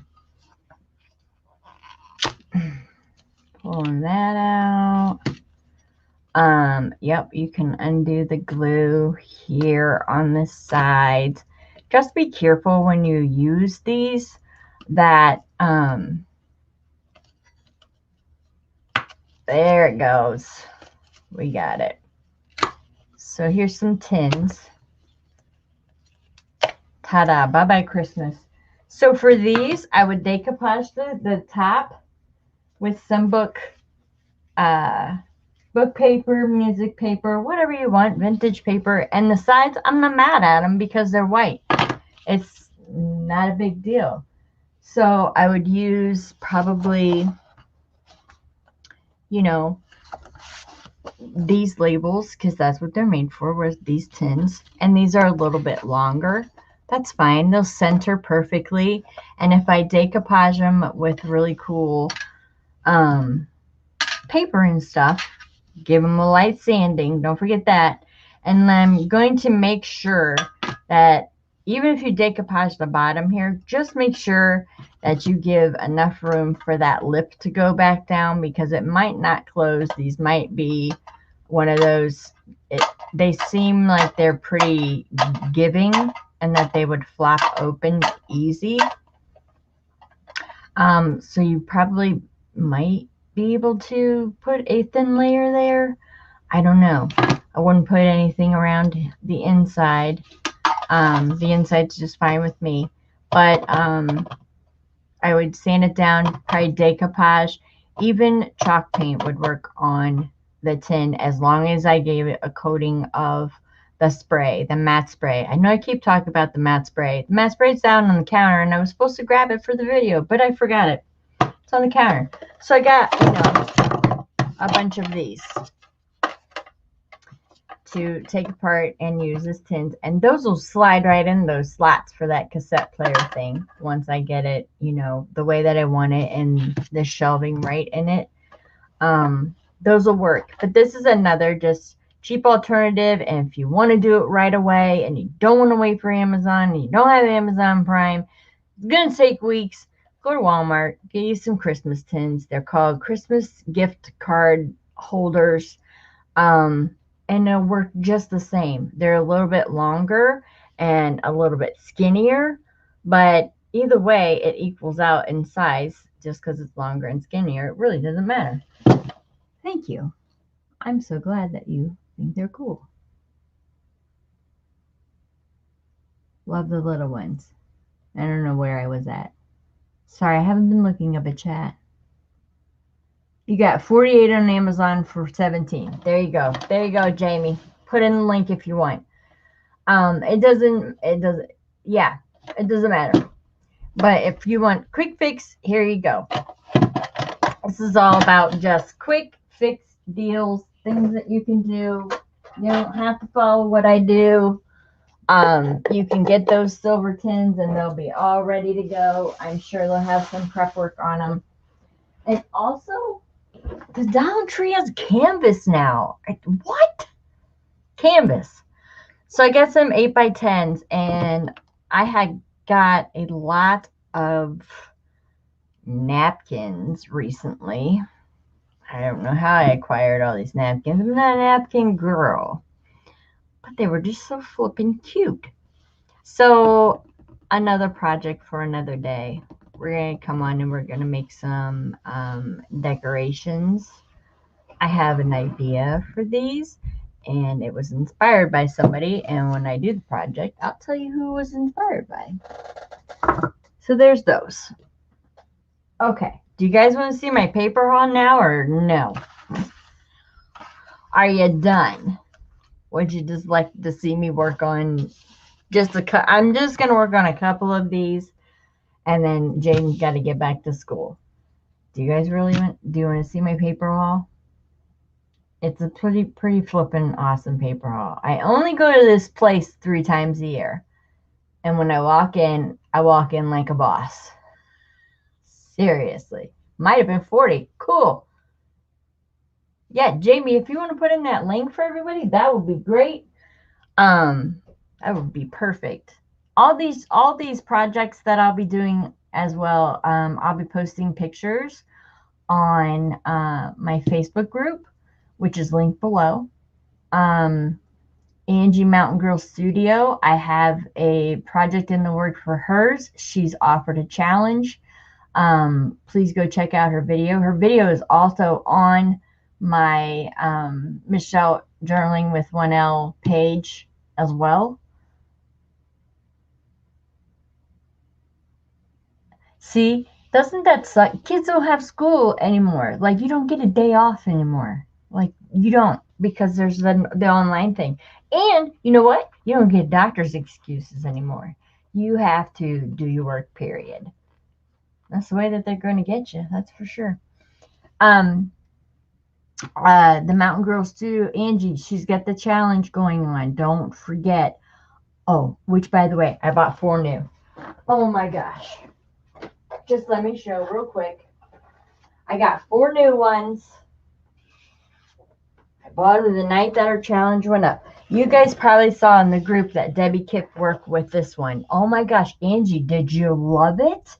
Pulling that out. Yep, you can undo the glue here on the sides. Just be careful when you use these that, there it goes. We got it. So here's some tins. Ta-da, bye-bye Christmas. So for these, I would decoupage the top with some book paper, music paper, whatever you want, vintage paper. And the sides, I'm not mad at them because they're white. It's not a big deal. So I would use probably, you know, these labels because that's what they're made for, whereas these tins. And these are a little bit longer. That's fine. They'll center perfectly. And if I decoupage them with really cool paper and stuff, give them a light sanding. Don't forget that. And I'm going to make sure that even if you decoupage the bottom here, just make sure that you give enough room for that lip to go back down because it might not close. These might be one of those, they seem like they're pretty giving and that they would flop open easy. So you probably might be able to put a thin layer there. I don't know. I wouldn't put anything around the inside. The inside's just fine with me. But I would sand it down, probably decoupage. Even chalk paint would work on the tin as long as I gave it a coating of the spray, the matte spray. I know I keep talking about the matte spray. The matte spray's down on the counter, and I was supposed to grab it for the video, but I forgot it. It's on the counter. So I got, you know, a bunch of these to take apart and use as tins. And those will slide right in those slots for that cassette player thing once I get it, you know, the way that I want it and the shelving right in it. Those will work. But this is another just cheap alternative. And if you want to do it right away and you don't want to wait for Amazon and you don't have Amazon Prime, it's going to take weeks. Go to Walmart, get you some Christmas tins. They're called Christmas gift card holders. And they'll work just the same. They're a little bit longer and a little bit skinnier, but either way, it equals out in size just because it's longer and skinnier. It really doesn't matter. Thank you. I'm so glad that you think they're cool. Love the little ones. I don't know where I was at. Sorry, I haven't been looking up a chat. You got 48 on Amazon for 17. There you go. There you go, Jamie. Put in the link if you want. Yeah, it doesn't matter. But if you want quick fix, here you go. This is all about just quick fix deals, things that you can do. You don't have to follow what I do. You can get those silver tins and they'll be all ready to go. I'm sure they'll have some prep work on them. And also, the Dollar Tree has canvas now. What? Canvas. So I got some 8x10s and I had got a lot of napkins recently. I don't know how I acquired all these napkins. I'm not a napkin girl. But they were just so flippin' cute. So another project for another day. We're going to come on and we're going to make some decorations. I have an idea for these. And it was inspired by somebody. And when I do the project, I'll tell you who it was inspired by. So there's those. Okay. Do you guys want to see my paper haul now or no? Are you done? Would you just like to see me work on I'm just going to work on a couple of these. And then Jaden's got to get back to school. Do you guys really do you want to see my paper haul? It's a pretty flippin' awesome paper haul. I only go to this place 3 times a year. And when I walk in like a boss. Seriously. Might have been 40. Cool. Yeah, Jamie, if you want to put in that link for everybody, that would be great. That would be perfect. All these projects that I'll be doing as well, I'll be posting pictures on my Facebook group, which is linked below. Angie Mountain Girl Studio, I have a project in the works for hers. She's offered a challenge. Please go check out her video. Her video is also on my Michelle Journaling with 1L page as well. See, doesn't that suck? Kids don't have school anymore. Like, you don't get a day off anymore. Like, you don't, because there's the online thing. And you know what? You don't get doctor's excuses anymore. You have to do your work, period. That's the way that they're going to get you. That's for sure. The Mountain Girl Studio, Angie, she's got the challenge going on. Don't forget. Oh, which, by the way, I bought 4 new. Oh my gosh. Just let me show real quick. I got 4 new ones. I bought them the night that our challenge went up. You guys probably saw in the group that Debbie Kipp worked with this one. Oh my gosh, Angie, did you love it?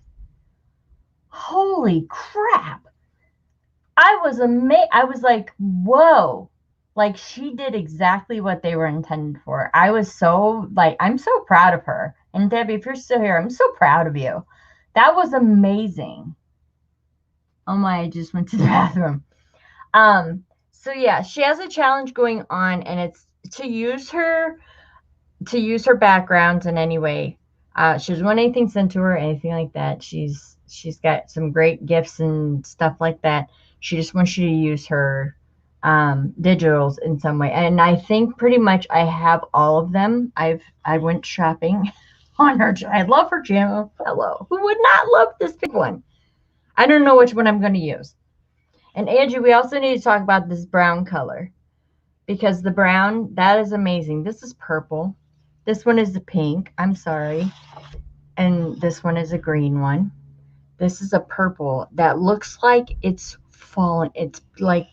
Holy crap. I was amazed. I was like, whoa. Like, she did exactly what they were intended for. I was so, I'm so proud of her. And Debbie, if you're still here, I'm so proud of you. That was amazing. Oh my, I just went to the bathroom. So yeah, she has a challenge going on, and it's to use her backgrounds in any way. She doesn't want anything sent to her, anything like that. She's got some great gifts and stuff like that. She just wants you to use her digitals in some way. And I think pretty much I have all of them. I went shopping on her. I love her channel. Hello. Who would not love this big one? I don't know which one I'm going to use. And Angie, we also need to talk about this brown color, because the brown, that is amazing. This is purple. This one is the pink. I'm sorry. And this one is a green one. This is a purple that looks like it's fallen. It's like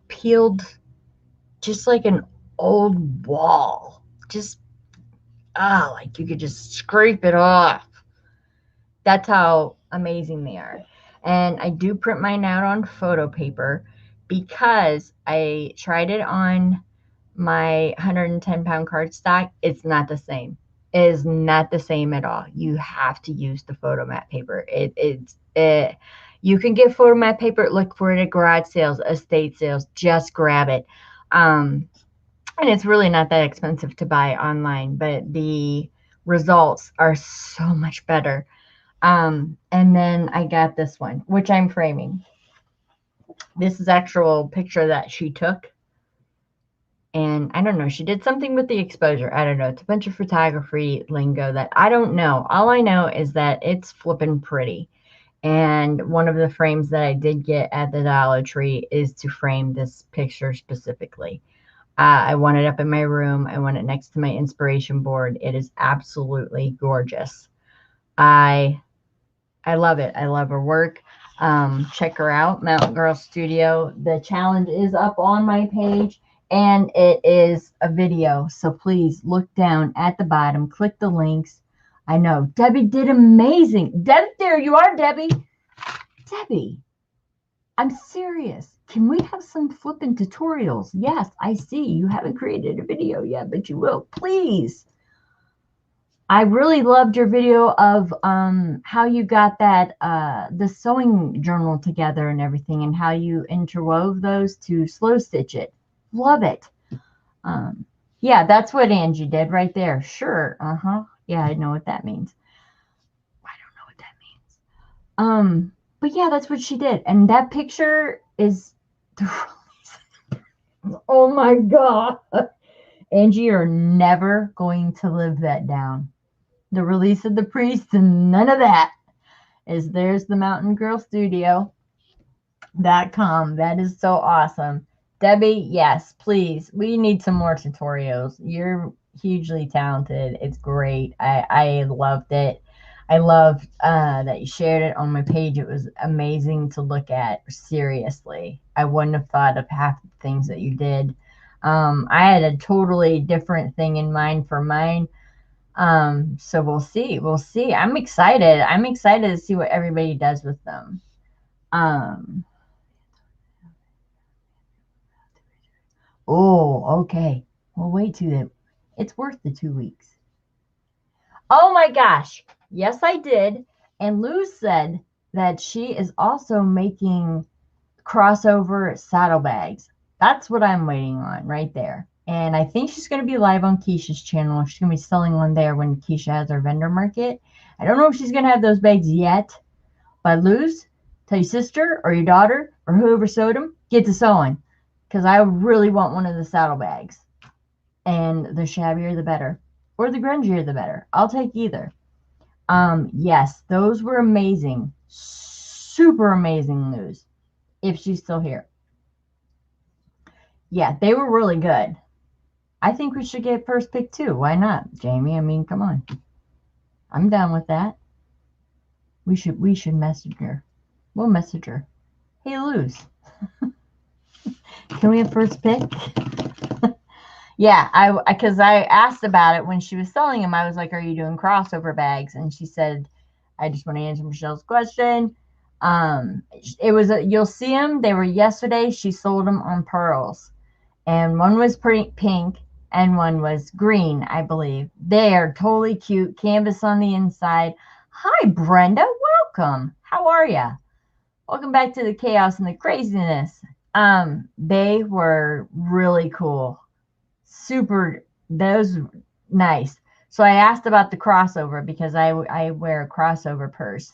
peeled, just like an old wall. Just, like you could just scrape it off. That's how amazing they are. And I do print mine out on photo paper because I tried it on my 110-pound cardstock. It's not the same. It is not the same at all. You have to use the photo mat paper. You can get photo mat paper. Look for it at garage sales, estate sales. Just grab it. And it's really not that expensive to buy online, but the results are so much better. And then I got this one, which I'm framing. This is actual picture that she took. And I don't know, she did something with the exposure. I don't know. It's a bunch of photography lingo that I don't know. All I know is that it's flipping pretty. And one of the frames that I did get at the Dollar Tree is to frame this picture specifically. I want it up in my room. I want it next to my inspiration board. It is absolutely gorgeous. I love it. I love her work. Check her out, Mountain Girl Studio. The challenge is up on my page, and it is a video. So please look down at the bottom, click the links. I know Debbie did amazing. There you are, Debbie. Debbie, I'm serious. Can we have some flipping tutorials? Yes, I see you haven't created a video yet, but you will. Please. I really loved your video of how you got that the sewing journal together and everything, and how you interwove those to slow stitch it. Love it. Yeah, that's what Angie did right there. Sure. Yeah, I know what that means. I don't know what that means. But yeah, that's what she did. And that picture is the release. Oh my God. Angie, you're never going to live that down. The release of the priest and none of that. There's the Mountain Girl Studio.com. That is so awesome. Debbie, yes, please. We need some more tutorials. You're hugely talented. It's great. I loved it. I loved that you shared it on my page. It was amazing to look at. Seriously. I wouldn't have thought of half the things that you did. I had a totally different thing in mind for mine. So we'll see. We'll see. I'm excited. I'm excited to see what everybody does with them. Oh, okay. Well, wait till it. It's worth the 2 weeks. Oh my gosh. Yes, I did. And Luz said that she is also making crossover saddlebags. That's what I'm waiting on right there. And I think she's going to be live on Keisha's channel. She's going to be selling one there when Keisha has her vendor market. I don't know if she's going to have those bags yet. But Luz, tell your sister or your daughter or whoever sewed them, get to sewing. Because I really want one of the saddlebags. And the shabbier the better. Or the grungier the better. I'll take either. Yes, those were amazing. Super amazing news. If she's still here. Yeah, they were really good. I think we should get first pick too. Why not, Jamie? I mean, come on. I'm down with that. We should message her. We'll message her. Hey, Luz. Can we have first pick? Yeah, because I asked about it when she was selling them. I was like, "Are you doing crossover bags?" And she said, "I just want to answer Michelle's question." It was you'll see them. They were yesterday. She sold them on pearls, and one was pink and one was green, I believe. They are totally cute. Canvas on the inside. Hi, Brenda. Welcome. How are you? Welcome back to the chaos and the craziness. They were really cool. Super, those nice. So I asked about the crossover because I wear a crossover purse.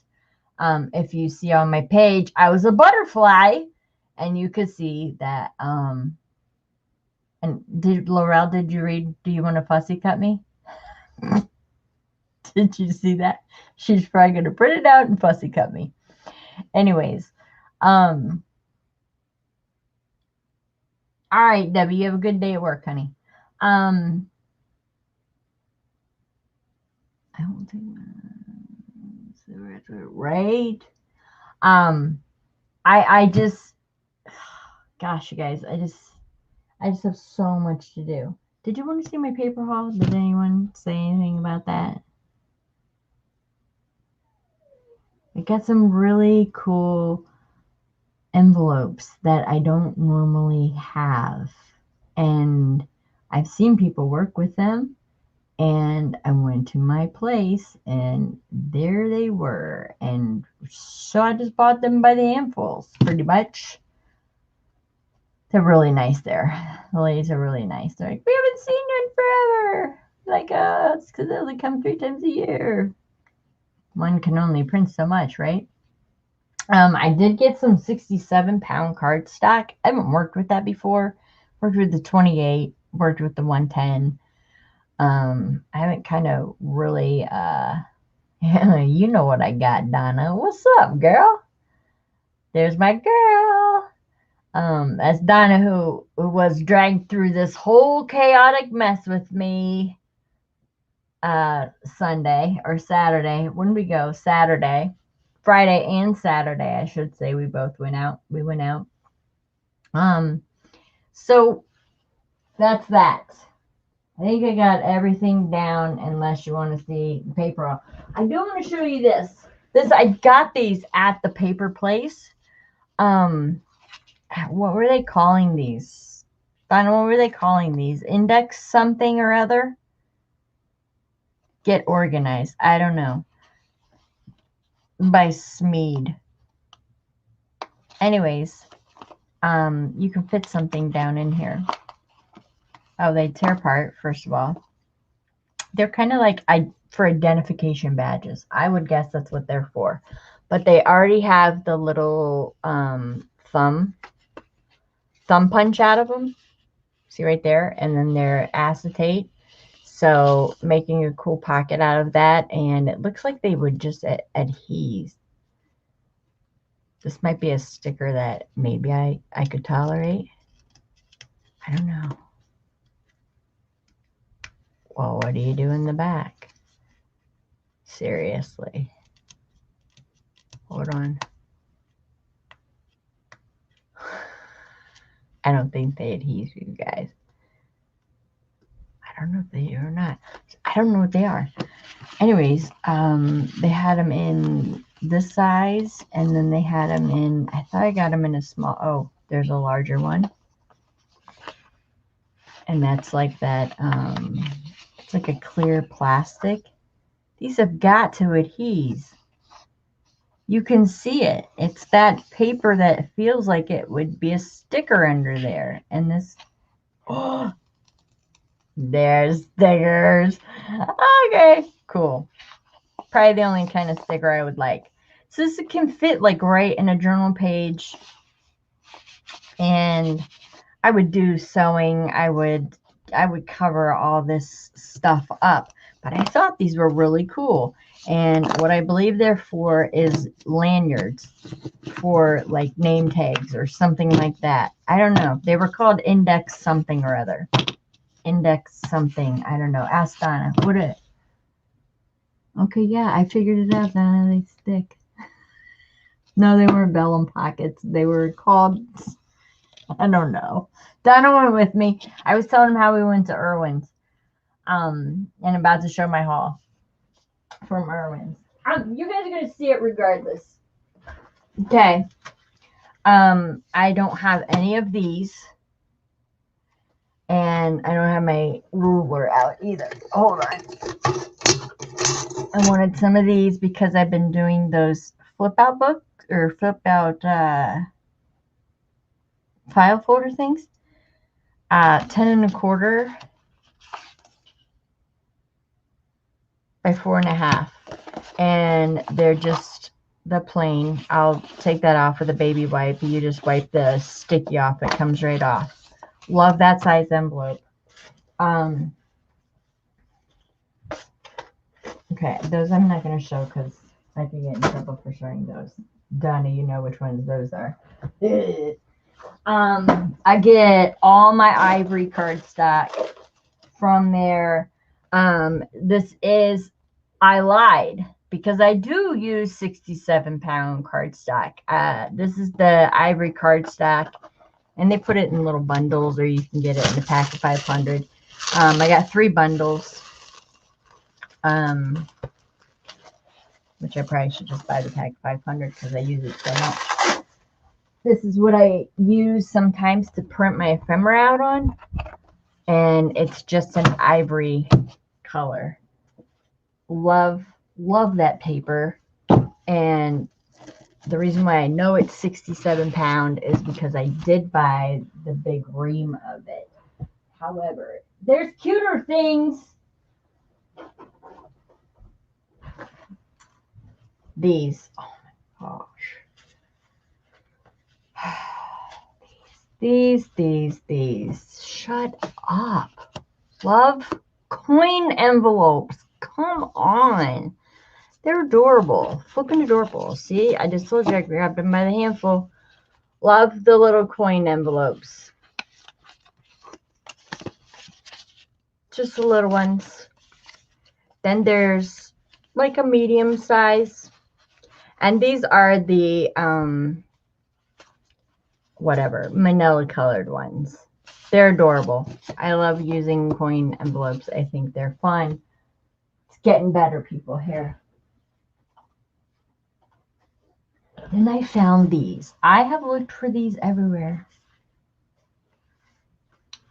If you see on my page, I was a butterfly, and you could see that. And Laurel, did you read? Do you want to fussy cut me? Did you see that? She's probably gonna print it out and fussy cut me. Anyways, all right, Debbie, you have a good day at work, honey. I don't think right. I just, gosh, you guys, I just have so much to do. Did you want to see my paper haul? Did anyone say anything about that? I got some really cool envelopes that I don't normally have. And I've seen people work with them. And I went to my place and there they were. And so I just bought them by the handfuls, pretty much. They're really nice there. The ladies are really nice. They're like, we haven't seen you in forever. Like, it's because they only come 3 times a year. One can only print so much, right? I did get some 67-pound cardstock. I haven't worked with that before. Worked with the 28. worked with the 110. I haven't kind of really, you know what I got, Donna. What's up, girl? There's my girl. That's Donna who was dragged through this whole chaotic mess with me Sunday or Saturday. When did we go? Saturday. Friday and Saturday, I should say. We both went out. We went out. So that's that. I think I got everything down unless you want to see the paper. I do want to show you this. I got these at the paper place. What were they calling these? Donna, what were they calling these? Index something or other? Get organized. I don't know. By Smeed. Anyways, you can fit something down in here. Oh, they tear apart, first of all. They're kind of like for identification badges. I would guess that's what they're for. But they already have the little thumb punch out of them. See right there? And then they're acetate. So making a cool pocket out of that. And it looks like they would just adhere. This might be a sticker that maybe I could tolerate. I don't know. Well, what do you do in the back? Seriously. Hold on. I don't think they adhere, you guys. I don't know if they do or not. I don't know what they are. Anyways, they had them in this size, and then they had them in, I thought I got them in a small, oh, there's a larger one. And that's like that, it's like a clear plastic. These have got to adhere. You can see it. It's that paper that feels like it would be a sticker under there. And this, oh, there's stickers. Okay, cool. Probably the only kind of sticker I would like. So this can fit like right in a journal page. And I would do sewing. I would cover all this stuff up. But I thought these were really cool. And what I believe they're for is lanyards for like name tags or something like that. I don't know. They were called index something or other. Index something. I don't know. Ask Donna. What it? Okay, yeah, I figured it out. Donna, they stick. No, they weren't vellum pockets. They were called, I don't know. Donna went with me. I was telling him how we went to Irwin's. And about to show my haul from Irwin's. You guys are going to see it regardless. Okay. I don't have any of these. And I don't have my ruler out either. Hold on. I wanted some of these because I've been doing those flip out books or flip out file folder things. 10 1/4 by 4 1/2. And they're just the plain. I'll take that off with a baby wipe. You just wipe the sticky off. It comes right off. Love that size envelope. Okay, those I'm not going to show because I could get in trouble for showing those. Donna, you know which ones those are. I get all my ivory cardstock from there. This is, I lied because I do use 67-pound cardstock. This is the ivory cardstock, and they put it in little bundles, or you can get it in a pack of 500. I got 3 bundles, which I probably should just buy the pack of 500 because I use it so much. This is what I use sometimes to print my ephemera out on, and it's just an ivory color. Love that paper. And the reason why I know it's 67-pound is because I did buy the big ream of it. However, there's cuter things. These, oh my gosh. These. Shut up. Love coin envelopes. Come on. They're adorable. Flipping adorable. See, I just told you I grabbed them by the handful. Love the little coin envelopes. Just the little ones. Then there's like a medium size. And these are the, whatever, manila colored ones. They're adorable. I love using coin envelopes. I think they're fun. It's getting better, people, here. Then I found these. I have looked for these everywhere.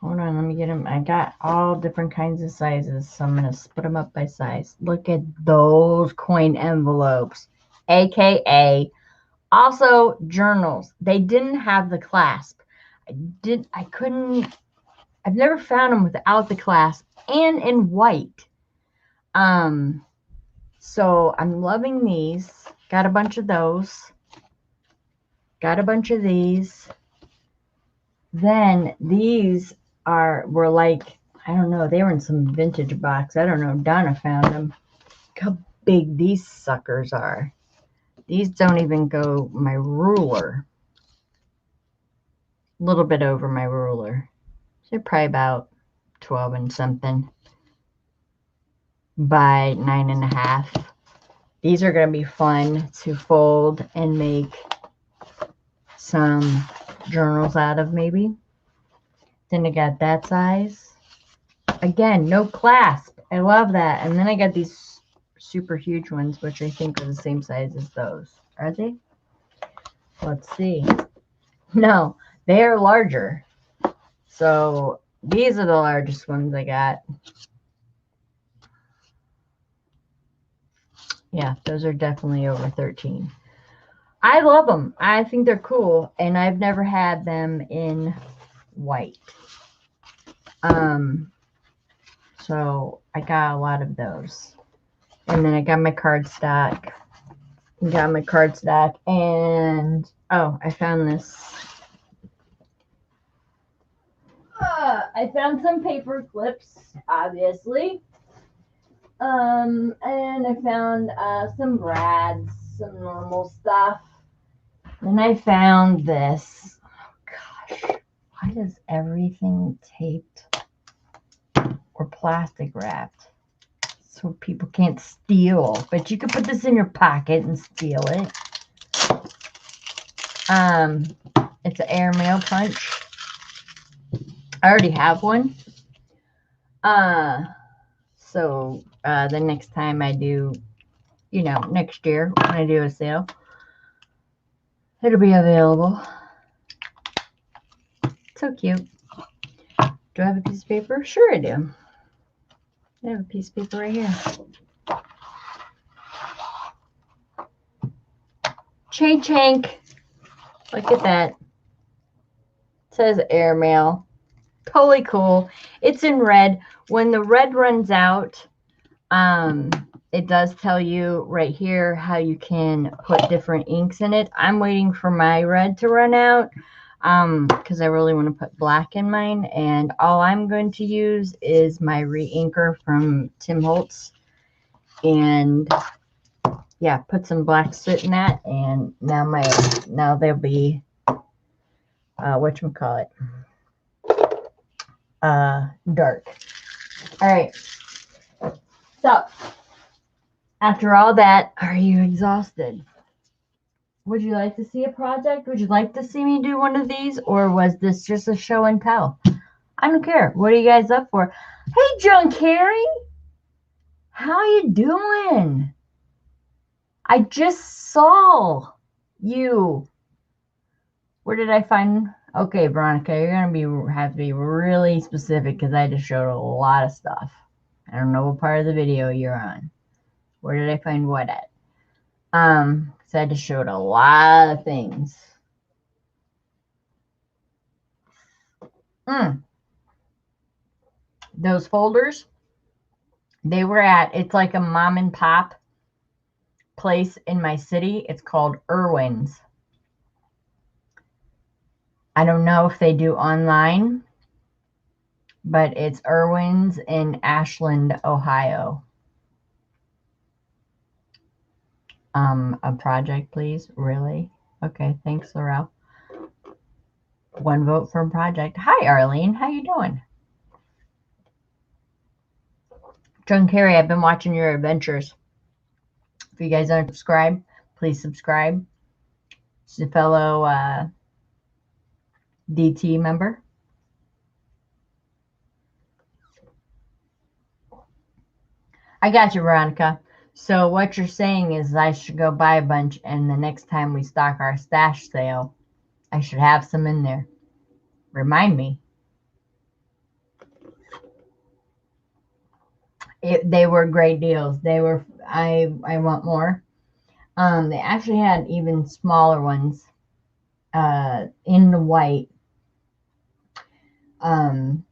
Hold on, let me get them. I got all different kinds of sizes, so I'm going to split them up by size. Look at those coin envelopes, aka also journals. They didn't have the clasp. I've never found them without the clasp and in white. So I'm loving these. Got a bunch of those. Got a bunch of these. Then these were like, I don't know, they were in some vintage box. I don't know. Donna found them. Look how big these suckers are. These don't even go my ruler. A little bit over my ruler. So they're probably about 12 and something by 9.5. These are going to be fun to fold and make some journals out of, maybe. Then I got that size. Again, no clasp. I love that. And then I got these super huge ones, which I think are the same size as those. Are they? Let's see. No, they are larger. So these are the largest ones I got. Yeah, those are definitely over 13. I love them. I think they're cool, and I've never had them in white. So I got a lot of those. And then I got my cardstock. And oh, I found this. I found some paper clips, obviously. And I found some brads, some normal stuff. Then I found this. Oh gosh, why is everything taped or plastic wrapped so people can't steal? But you could put this in your pocket and steal it. It's an airmail punch. I already have one. So the next time I do, next year when I do a sale, it'll be available. So cute. Do I have a piece of paper? Sure I do. I have a piece of paper right here. Chank. Look at that. It says airmail. Totally cool. It's in red. When the red runs out, it does tell you right here how you can put different inks in it. I'm waiting for my red to run out because I really want to put black in mine. And all I'm going to use is my re-inker from Tim Holtz. And yeah, put some black soot in that. And now they'll be, whatchamacallit, dark. All right. So, after all that, are you exhausted? Would you like to see a project? Would you like to see me do one of these? Or was this just a show and tell? I don't care. What are you guys up for? Hey, John Carey. How you doing? I just saw you. Where did I find? Okay, Veronica, you're going to have to be really specific because I just showed a lot of stuff. I don't know what part of the video you're on. Where did I find what at? So I just showed a lot of things. Those folders, it's like a mom and pop place in my city. It's called Irwin's. I don't know if they do online, but it's Irwin's in Ashland, Ohio. A project, please. Really? Okay, thanks, Laurel. 1 vote for a project. Hi, Arlene. How you doing? John Kerry, I've been watching your adventures. If you guys don't subscribe, please subscribe. She's a fellow DT member. I got you, Veronica. So what you're saying is I should go buy a bunch, and the next time we stock our stash sale, I should have some in there. Remind me. They were great deals. They were. I want more. They actually had even smaller ones. In the white. That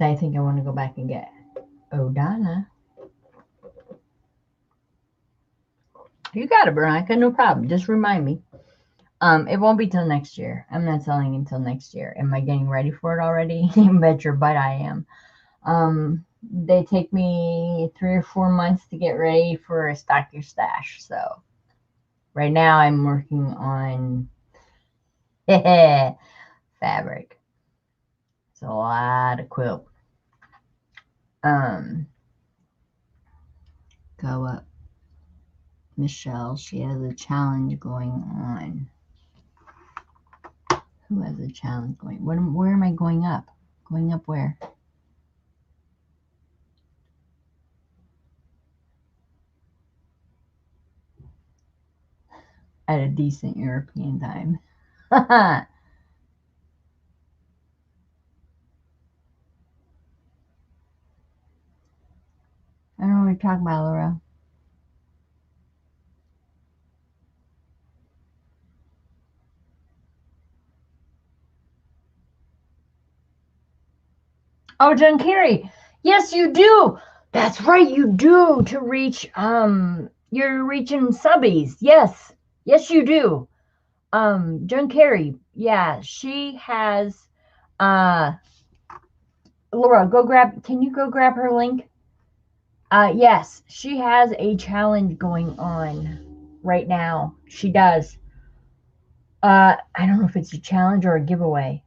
I think I want to go back and get. Oh, Donna. You got it, Veronica. No problem. Just remind me. It won't be till next year. I'm not selling until next year. Am I getting ready for it already? You bet your butt I am. They take me 3 or 4 months to get ready for a stock your stash. So right now I'm working on fabric. It's a lot of quilt. Go up. Michelle, she has a challenge going on. Who has a challenge going? Where am I going up? Going up where? At a decent European time. I don't know what you're talking about, Laura. Oh, John Kerry. Yes, you do. That's right, you do to reach you're reaching subbies. Yes. Yes, you do. John Kerry. Yeah, she has Laura, can you go grab her link? Yes, she has a challenge going on right now. She does. I don't know if it's a challenge or a giveaway.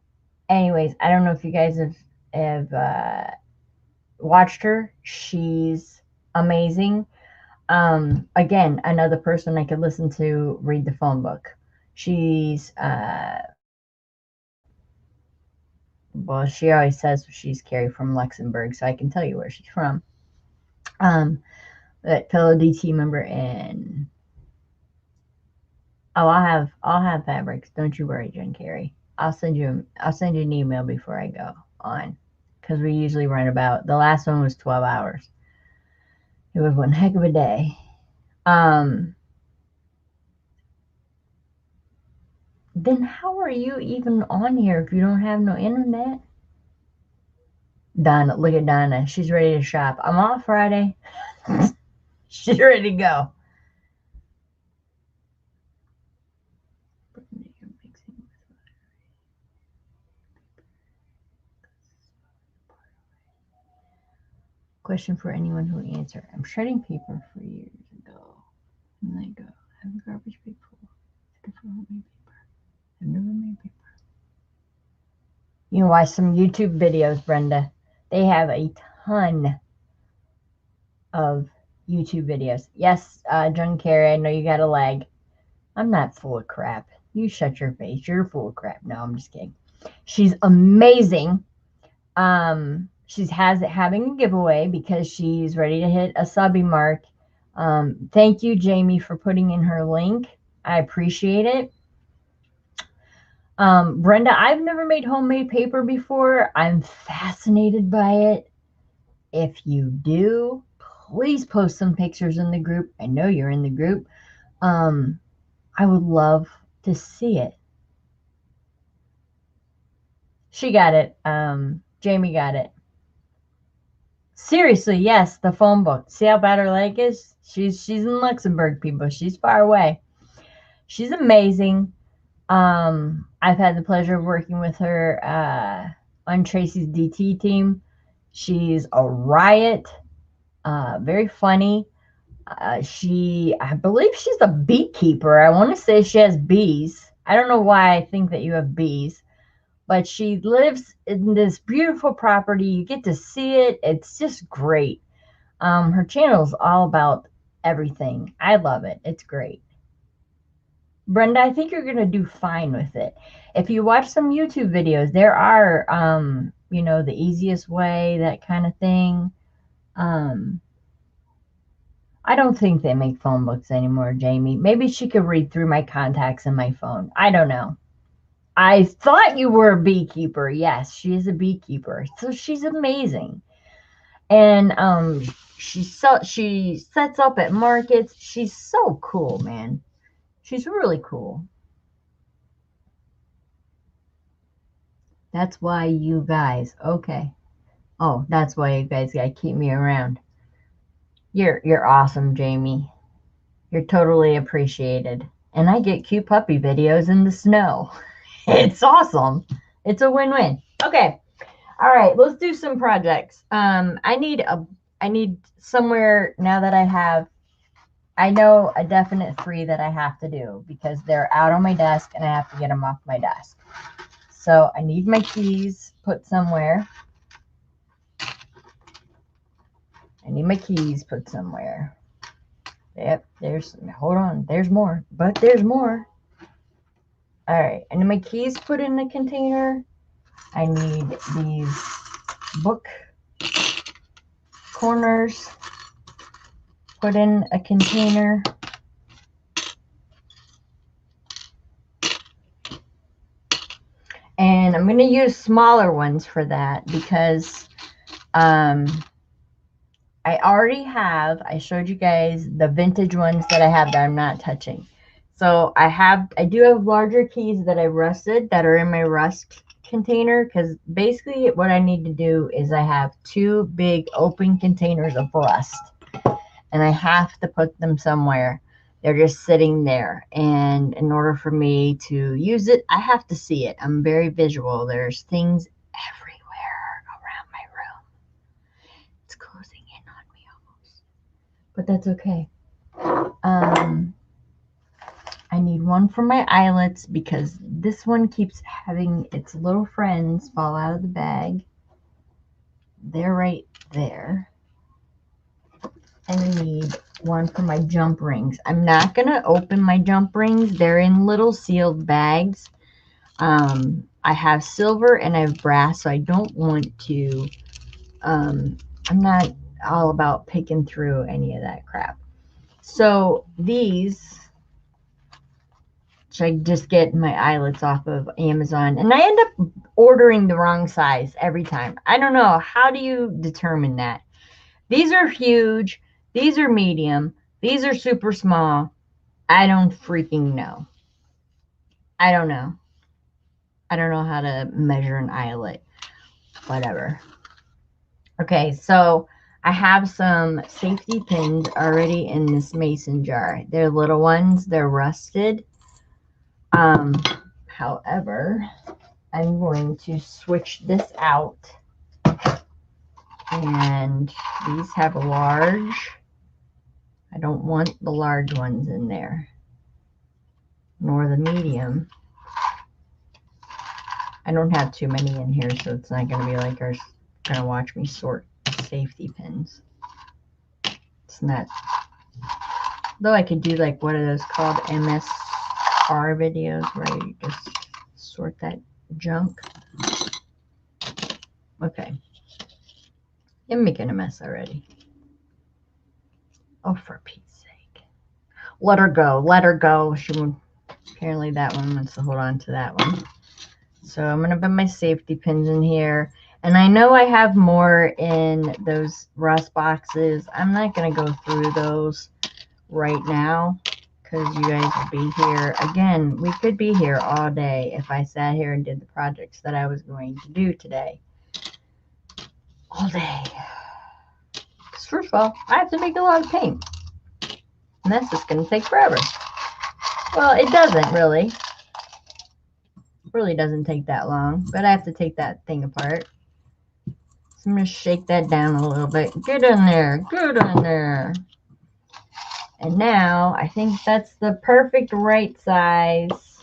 Anyways, I don't know if you guys have watched her. She's amazing. Again, another person I could listen to read the phone book. She's well, she always says she's Carrie from Luxembourg, so I can tell you where she's from. That fellow DT member, and oh, I'll have fabrics. Don't you worry, Jen Carey. I'll send you an email before I go on, because we usually run about. The last one was 12 hours. It was one heck of a day. Then how are you even on here if you don't have no internet? Donna, look at Donna. She's ready to shop. I'm off Friday. She's ready to go. Question for anyone who will answer. I'm shredding paper for years ago. And I go, I have a garbage bag full. It's for homemade paper. I've never made paper. You watch some YouTube videos, Brenda. They have a ton of YouTube videos. Yes, John Kerry, I know you got a lag. I'm not full of crap. You shut your face. You're full of crap. No, I'm just kidding. She's amazing. She's having a giveaway because she's ready to hit a subby mark. Thank you, Jamie, for putting in her link. I appreciate it. Brenda, I've never made homemade paper before. I'm fascinated by it. If you do, please post some pictures in the group. I know you're in the group. I would love to see it. She got it. Jamie got it. Seriously, yes, the phone book. See how bad her leg is? She's in Luxembourg, people. She's far away. She's amazing. I I've had the pleasure of working with her on Tracy's DT team. She's a riot, very funny. I believe she's a beekeeper. I want to say she has bees. I don't know why I think that you have bees, but she lives in this beautiful property. You get to see it. It's just great. Her channel is all about everything. I love it. It's great. Brenda, I think you're going to do fine with it. If you watch some YouTube videos, there are, you know, the easiest way, that kind of thing. I don't think they make phone books anymore, Jamie. Maybe she could read through my contacts in my phone. I don't know. I thought you were a beekeeper. Yes, she is a beekeeper. So she's amazing. And she sets up at markets. She's so cool, man. She's really cool. That's why you guys, okay. Oh, that's why you guys gotta keep me around. You're awesome, Jamie. You're totally appreciated. And I get cute puppy videos in the snow. It's awesome. It's a win-win. Okay. All right, let's do some projects. I need somewhere now that I know a definite 3 that I have to do because they're out on my desk and I have to get them off my desk. So I need my keys put somewhere. I need my keys put somewhere. Yep, hold on, there's more, but there's more. All right, I need my keys put in the container. I need these book corners put in a container. And I'm going to use smaller ones for that because I already have, I showed you guys the vintage ones that I have that I'm not touching. So I do have larger keys that I rusted that are in my rust container because basically what I need to do is I have 2 big open containers of rust and I have to put them somewhere. They're just sitting there. And in order for me to use it, I have to see it. I'm very visual. There's things everywhere around my room. It's closing in on me almost. But that's okay. I need one for my eyelets because this one keeps having its little friends fall out of the bag. They're right there. And I need one for my jump rings. I'm not going to open my jump rings. They're in little sealed bags. I have silver and I have brass, so I don't want to, I'm not all about picking through any of that crap. So these, I just get my eyelets off of Amazon, and I end up ordering the wrong size every time. I don't know. How do you determine that? These are huge. These are medium. These are super small. I don't freaking know. I don't know. I don't know how to measure an eyelet. Whatever. Okay, so I have some safety pins already in this mason jar. They're little ones. They're rusted. However, I'm going to switch this out. And these have a large. I don't want the large ones in there, nor the medium. I don't have too many in here, so it's not going to be like you're going to watch me sort safety pins. It's not. Though I could do like what are those called, MSR videos, where you just sort that junk. Okay. I'm making a mess already. Oh, for Pete's sake. Let her go. Let her go. Apparently that one wants to hold on to that one. So I'm going to put my safety pins in here. And I know I have more in those rust boxes. I'm not going to go through those right now because you guys will be here. Again, we could be here all day if I sat here and did the projects that I was going to do today. All day. Because first of all, I have to make a lot of paint. And that's just going to take forever. Well, it doesn't really. really doesn't take that long, but I have to take that thing apart. So I'm going to shake that down a little bit. Get in there. Get in there. And now I think that's the perfect right size.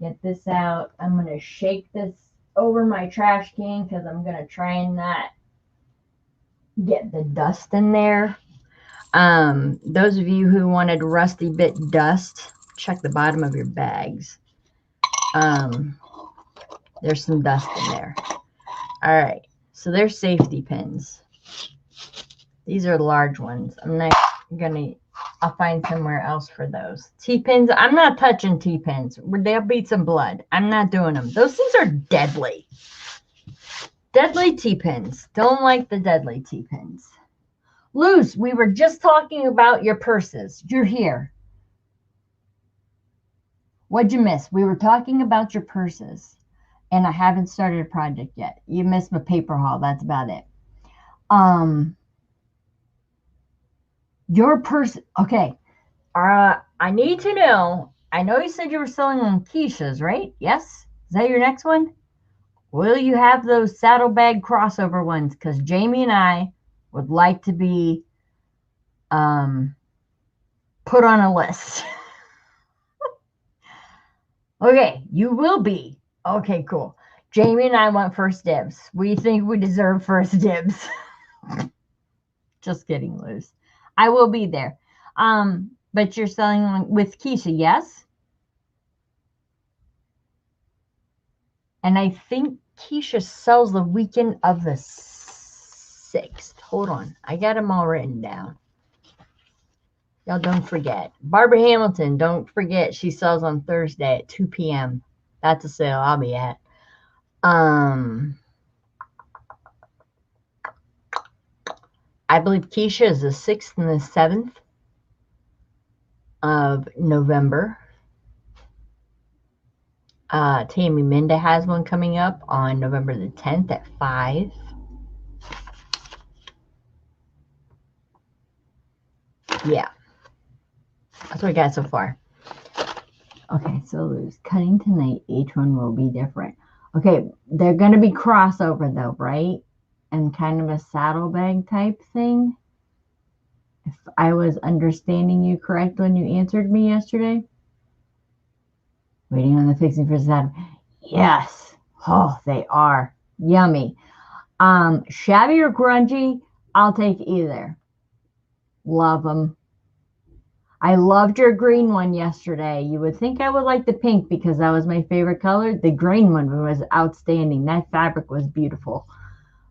Get this out. I'm going to shake this over my trash can because I'm going to try and not get the dust in there. Those of you who wanted rusty bit dust, check the bottom of your bags. There's some dust in there. All right, so there's safety pins. These are large ones. I'm not gonna, I'll find somewhere else for those. T-pins, I'm not touching T-pins. They'll beat some blood. I'm not doing them. Those things are deadly. Deadly T-pins. Don't like the deadly T-pins. Luz, we were just talking about your purses. You're here. What'd you miss? We were talking about your purses. And I haven't started a project yet. You missed my paper haul. That's about it. Your purse. Okay. I need to know. I know you said you were selling on Keisha's, right? Yes? Is that your next one? Will you have those saddlebag crossover ones? Because Jamie and I would like to be put on a list. Okay, you will be. Okay, cool. Jamie and I want first dibs. We think we deserve first dibs. Just kidding, Luz. I will be there. But you're selling with Keisha, yes? And I think Keisha sells the weekend of the 6th. Hold on. I got them all written down. Y'all don't forget. Barbara Hamilton, don't forget, she sells on Thursday at 2 p.m. That's a sale I'll be at. I believe Keisha is the 6th and the 7th of November. Tammy Minda has one coming up on November the 10th at 5. Yeah. That's what I got so far. Okay, so Luz, cutting tonight, each one will be different. Okay, they're going to be crossover though, right? And kind of a saddlebag type thing. If I was understanding you correct when you answered me yesterday. Waiting on the fixing for the saddle. Yes. Oh, they are. Yummy. Shabby or grungy, I'll take either. Love them. I loved your green one yesterday. You would think I would like the pink because that was my favorite color. The green one was outstanding. That fabric was beautiful.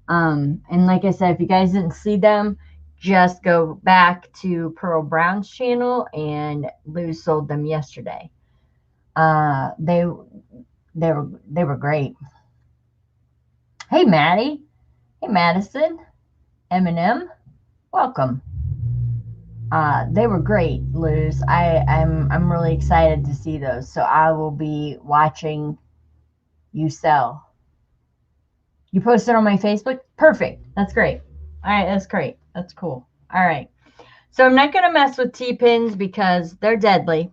And like I said, if you guys didn't see them, just go back to Pearl Brown's channel, and Luz sold them yesterday. They were great. Hey, Maddie. Hey, Madison. M&M. Welcome. They were great, Luz. I'm really excited to see those. So I will be watching you sell. You posted on my Facebook? Perfect. That's great. All right, that's great. That's cool. All right. So I'm not going to mess with T-pins because they're deadly.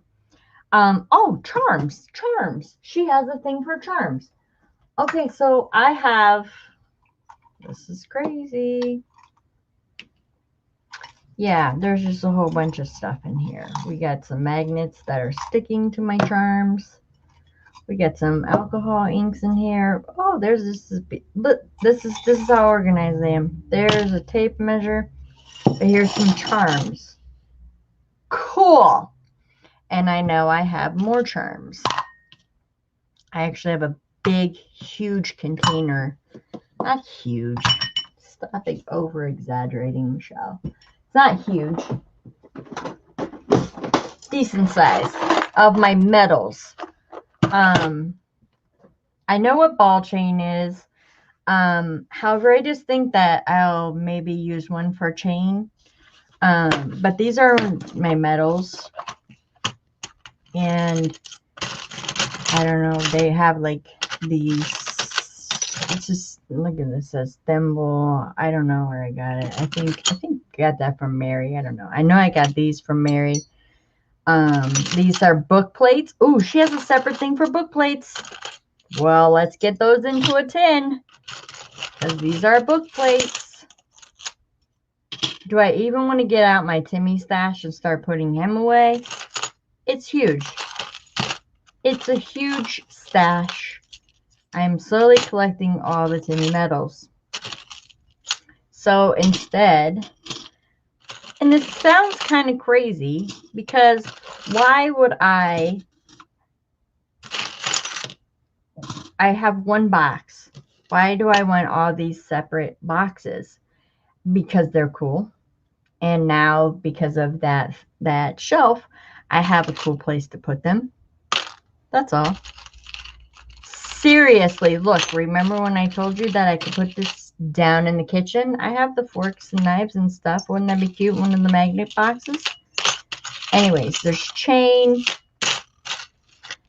Oh, charms. Charms. She has a thing for charms. Okay, so I have, this is crazy. Yeah, there's just a whole bunch of stuff in here. We got some magnets that are sticking to my charms. We got some alcohol inks in here. Oh, there's this. Look, this is how organized I am. There's a tape measure. But here's some charms. Cool. And I know I have more charms. I actually have a big, huge container. Not huge. Stop over-exaggerating, Michelle. It's not huge. Decent size of my metals. I know what ball chain is. However, I just think that I'll maybe use one for chain. But these are my metals. And I don't know, they have like these. It's just, look at this, it says thimble. I don't know where I got it. I think I got that from Mary. I don't know. I know I got these from Mary. These are book plates. Ooh, she has a separate thing for book plates. Well, let's get those into a tin, because these are book plates. Do I even want to get out my Timmy stash and start putting him away? It's huge. It's a huge stash. I am slowly collecting all the Timmy medals. So instead, and this sounds kind of crazy, because why would I have one box. Why do I want all these separate boxes? Because they're cool. And now, because of that shelf, I have a cool place to put them. That's all. Seriously, look, remember when I told you that I could put this down in the kitchen? I have the forks and knives and stuff. Wouldn't that be cute? One of the magnet boxes. Anyways, there's chain,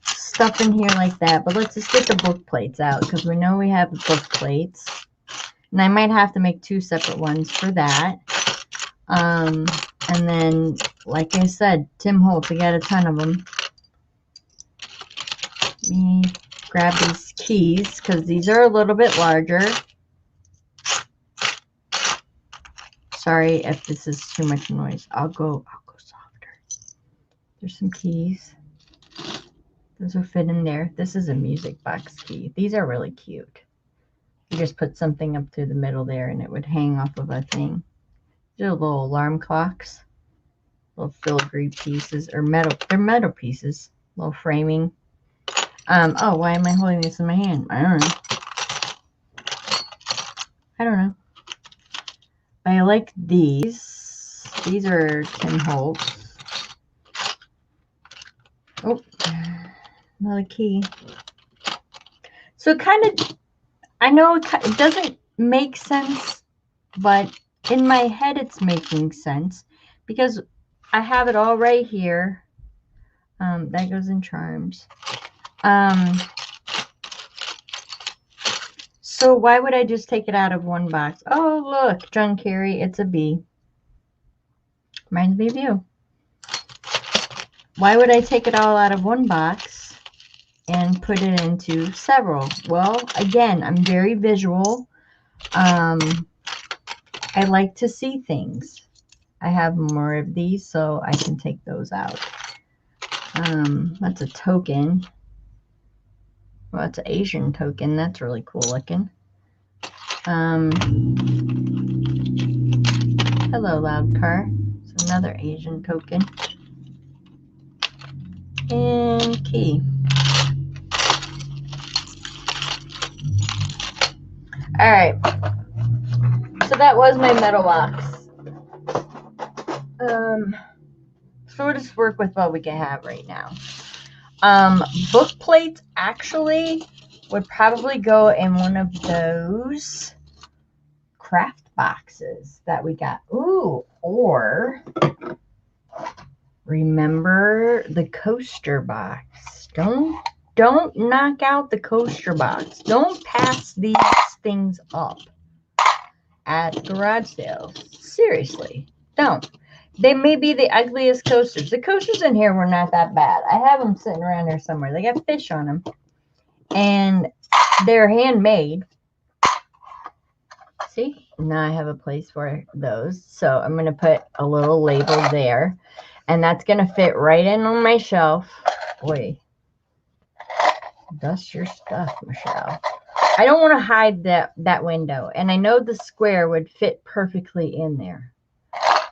stuff in here like that. But let's just get the book plates out, because we know we have the book plates. And I might have to make 2 separate ones for that. And then, like I said, Tim Holtz, I got a ton of them. Let me grab these keys, because these are a little bit larger. Sorry if this is too much noise. I'll go softer. There's some keys. Those will fit in there. This is a music box key. These are really cute. You just put something up through the middle there and it would hang off of a thing. These are little alarm clocks. Little filigree pieces, or metal. They're metal pieces. Little framing. Oh, why am I holding this in my hand? I don't know. I like these. These are Tim Holtz. Oh, another key. So kind of, I know it doesn't make sense, but in my head it's making sense, because I have it all right here. That goes in charms. So why would I just take it out of one box? Oh, look, John Kerry, it's a bee. Reminds me of you. Why would I take it all out of one box and put it into several? Well, again, I'm very visual. I like to see things. I have more of these, so I can take those out. That's a token. Well, it's an Asian token. That's really cool looking. Hello, loud car. It's another Asian token. And key. Alright. So that was my metal box. So we'll just work with what we can have right now. Book plates actually would probably go in one of those craft boxes that we got. Ooh, or remember the coaster box. Don't knock out the coaster box. Don't pass these things up at garage sales. Seriously, don't. They may be the ugliest coasters. The coasters in here were not that bad. I have them sitting around here somewhere. They got fish on them. And they're handmade. See? Now I have a place for those. So I'm going to put a little label there. And that's going to fit right in on my shelf. Boy. Dust your stuff, Michelle. I don't want to hide that window. And I know the square would fit perfectly in there.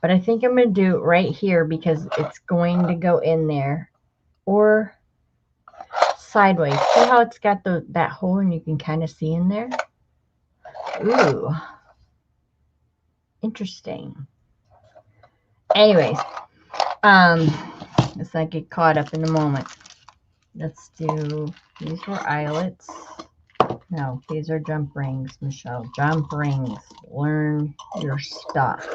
But I think I'm going to do it right here, because it's going to go in there. Or sideways. See how it's got that hole and you can kind of see in there? Ooh. Interesting. Anyways. Let's not get caught up in the moment. Let's do, these were eyelets. No, these are jump rings, Michelle. Jump rings. Learn your stuff.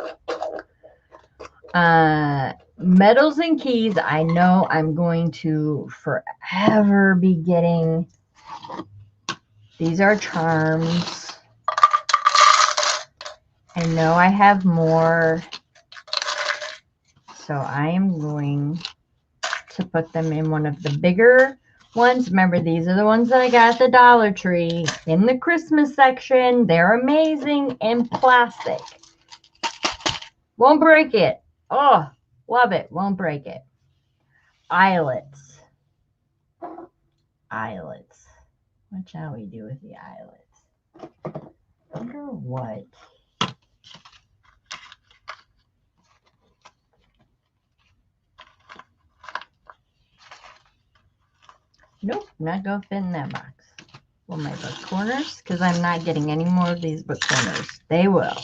Medals and keys. I know I'm going to forever be getting. These are charms. I know I have more. So I am going to put them in one of the bigger ones. Remember, these are the ones that I got at the Dollar Tree in the Christmas section. They're amazing in plastic. Won't break it. Oh, love it. Won't break it. Eyelets. Eyelets. What shall we do with the eyelets? I wonder what. Nope, not going to fit in that box. Well, my book corners, because I'm not getting any more of these book corners. They will.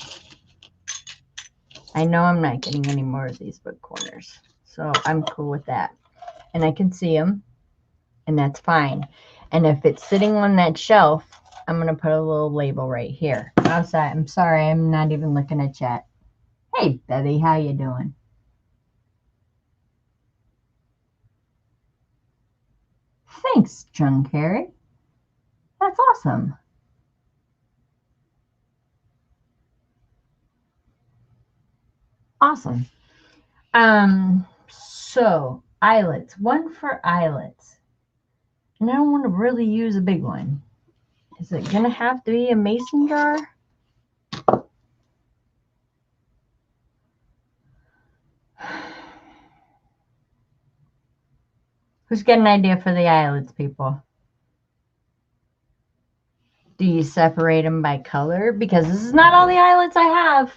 I know I'm not getting any more of these book corners. So I'm cool with that. And I can see them. And that's fine. And if it's sitting on that shelf, I'm going to put a little label right here. Outside. I'm sorry, I'm not even looking at chat. Hey, Betty, how you doing? Thanks, John Carey. That's awesome. Awesome. So eyelets. One for eyelets. And I don't want to really use a big one. Is it gonna have to be a mason jar? Who's got an idea for the eyelets, people? Do you separate them by color? Because this is not all the eyelets I have.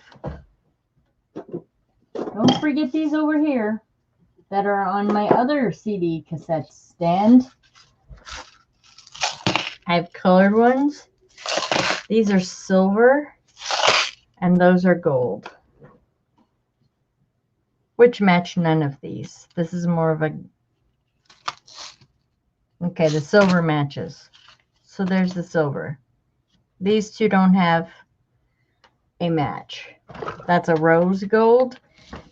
Don't forget these over here that are on my other CD cassette stand. I have colored ones. These are silver and those are gold, which match none of these. This is more of a, okay, the silver matches. So there's the silver. These two don't have a match. That's a rose gold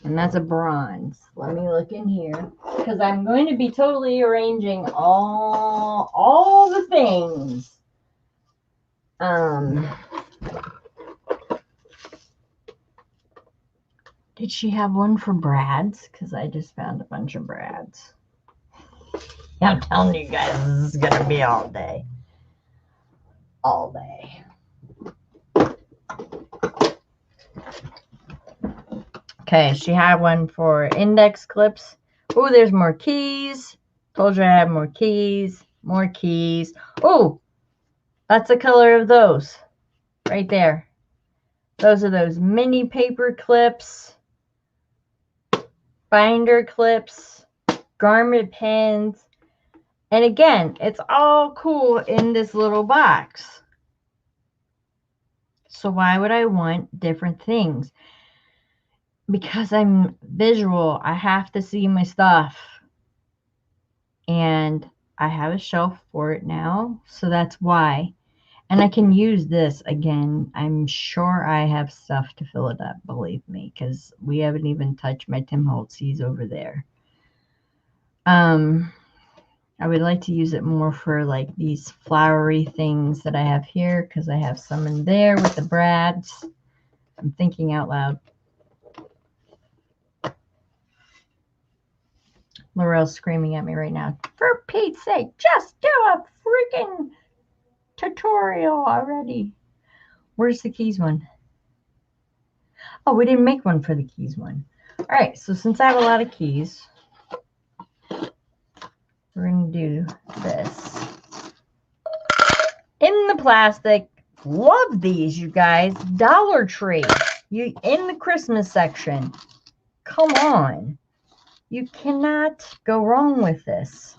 and that's a bronze. Let me look in here because I'm going to be totally arranging all the things. Did she have one for Brad's? Because I just found a bunch of Brad's. I'm telling you guys, this is going to be all day. All day. Okay, she had one for index clips. Oh, there's more keys. Told you I had more keys. More keys. Oh, that's the color of those. Right there. Those are those mini paper clips. Binder clips. Garment pins. And again, it's all cool in this little box. So why would I want different things? Because I'm visual, I have to see my stuff. And I have a shelf for it now, so that's why. And I can use this again. I'm sure I have stuff to fill it up, believe me, because we haven't even touched my Tim Holtz over there. I would like to use it more for like these flowery things that I have here, because I have some in there with the Brads. I'm thinking out loud. Laurel's screaming at me right now. For Pete's sake, just do a freaking tutorial already. Where's the keys one? Oh, we didn't make one for the keys one. All right, so since I have a lot of keys, we're going to do this. In the plastic. Love these, you guys. Dollar Tree. You in the Christmas section. Come on. You cannot go wrong with this.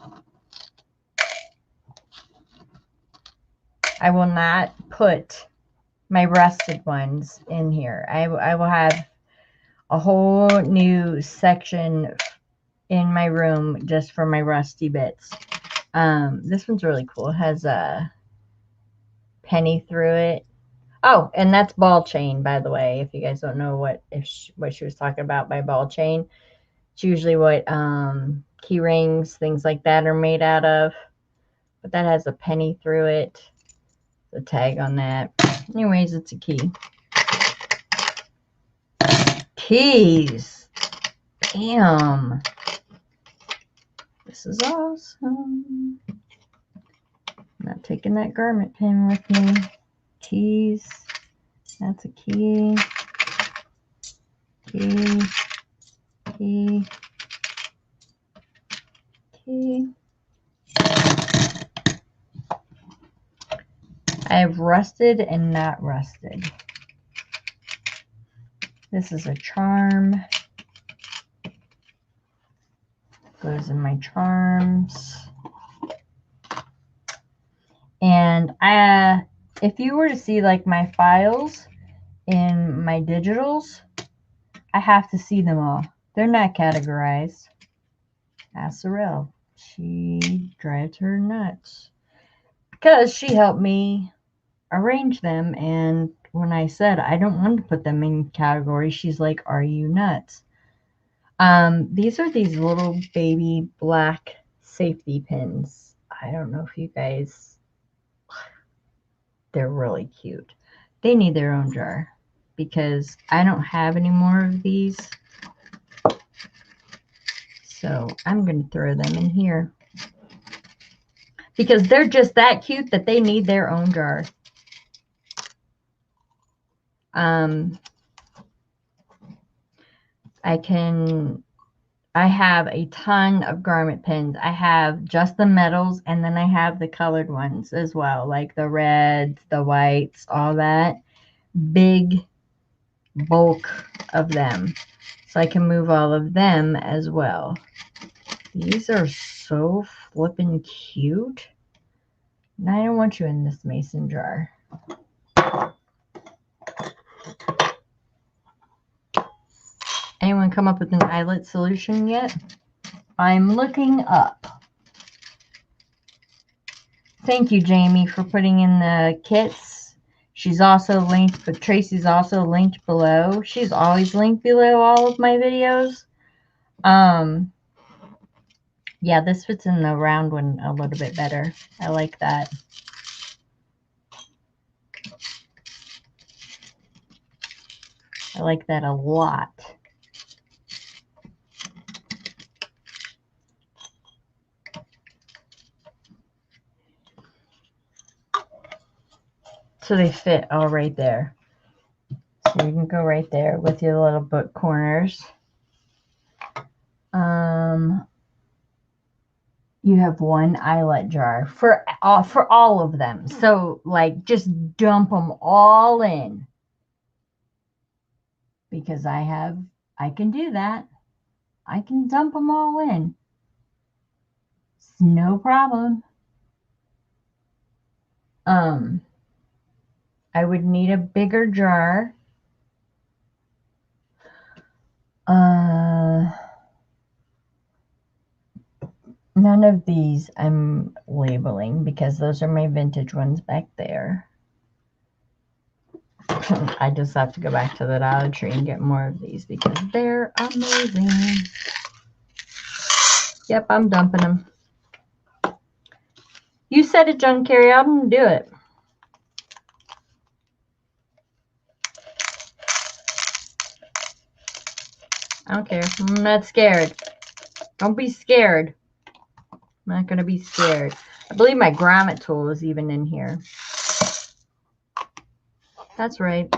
I will not put my rusted ones in here. I will have a whole new section in my room just for my rusty bits. This one's really cool. It has a penny through it. Oh, and that's ball chain, by the way. If you guys don't know what she was talking about by ball chain. It's usually what key rings, things like that are made out of. But that has a penny through it. The tag on that. Anyways, it's a key. Keys. Bam. This is awesome. Not taking that garment pin with me. Keys. That's a key. Key. Key. Key. I have rusted and not rusted. This is a charm. Goes in my charms. And if you were to see like my files in my digitals, I have to see them all. They're not categorized. Ask Sorrel. She drives her nuts. Because she helped me arrange them, and when I said I don't want to put them in categories, she's like, are you nuts? These are these little baby black safety pins. I don't know if you guys, they're really cute. They need their own jar because I don't have any more of these. So I'm going to throw them in here because they're just that cute that they need their own jar. I have a ton of garment pins. I have just the metals, and then I have the colored ones as well, like the reds, the whites, all that. Big bulk of them. So I can move all of them as well. These are so flippin' cute. And I don't want you in this mason jar. Anyone come up with an eyelet solution yet? I'm looking up. Thank you, Jamie, for putting in the kits. She's also linked, but Tracy's also linked below. She's always linked below all of my videos. Yeah, this fits in the round one a little bit better. I like that. I like that a lot. So they fit all right there. So you can go right there with your little book corners. You have one eyelet jar for all of them. So like just dump them all in. Because I can do that. I can dump them all in. It's no problem. I would need a bigger jar. None of these I'm labeling because those are my vintage ones back there. I just have to go back to the Dollar Tree and get more of these because they're amazing. Yep, I'm dumping them. You said it, John Carey. I'm going to do it. I don't care. I'm not scared. Don't be scared. I'm not going to be scared. I believe my grommet tool is even in here. That's right.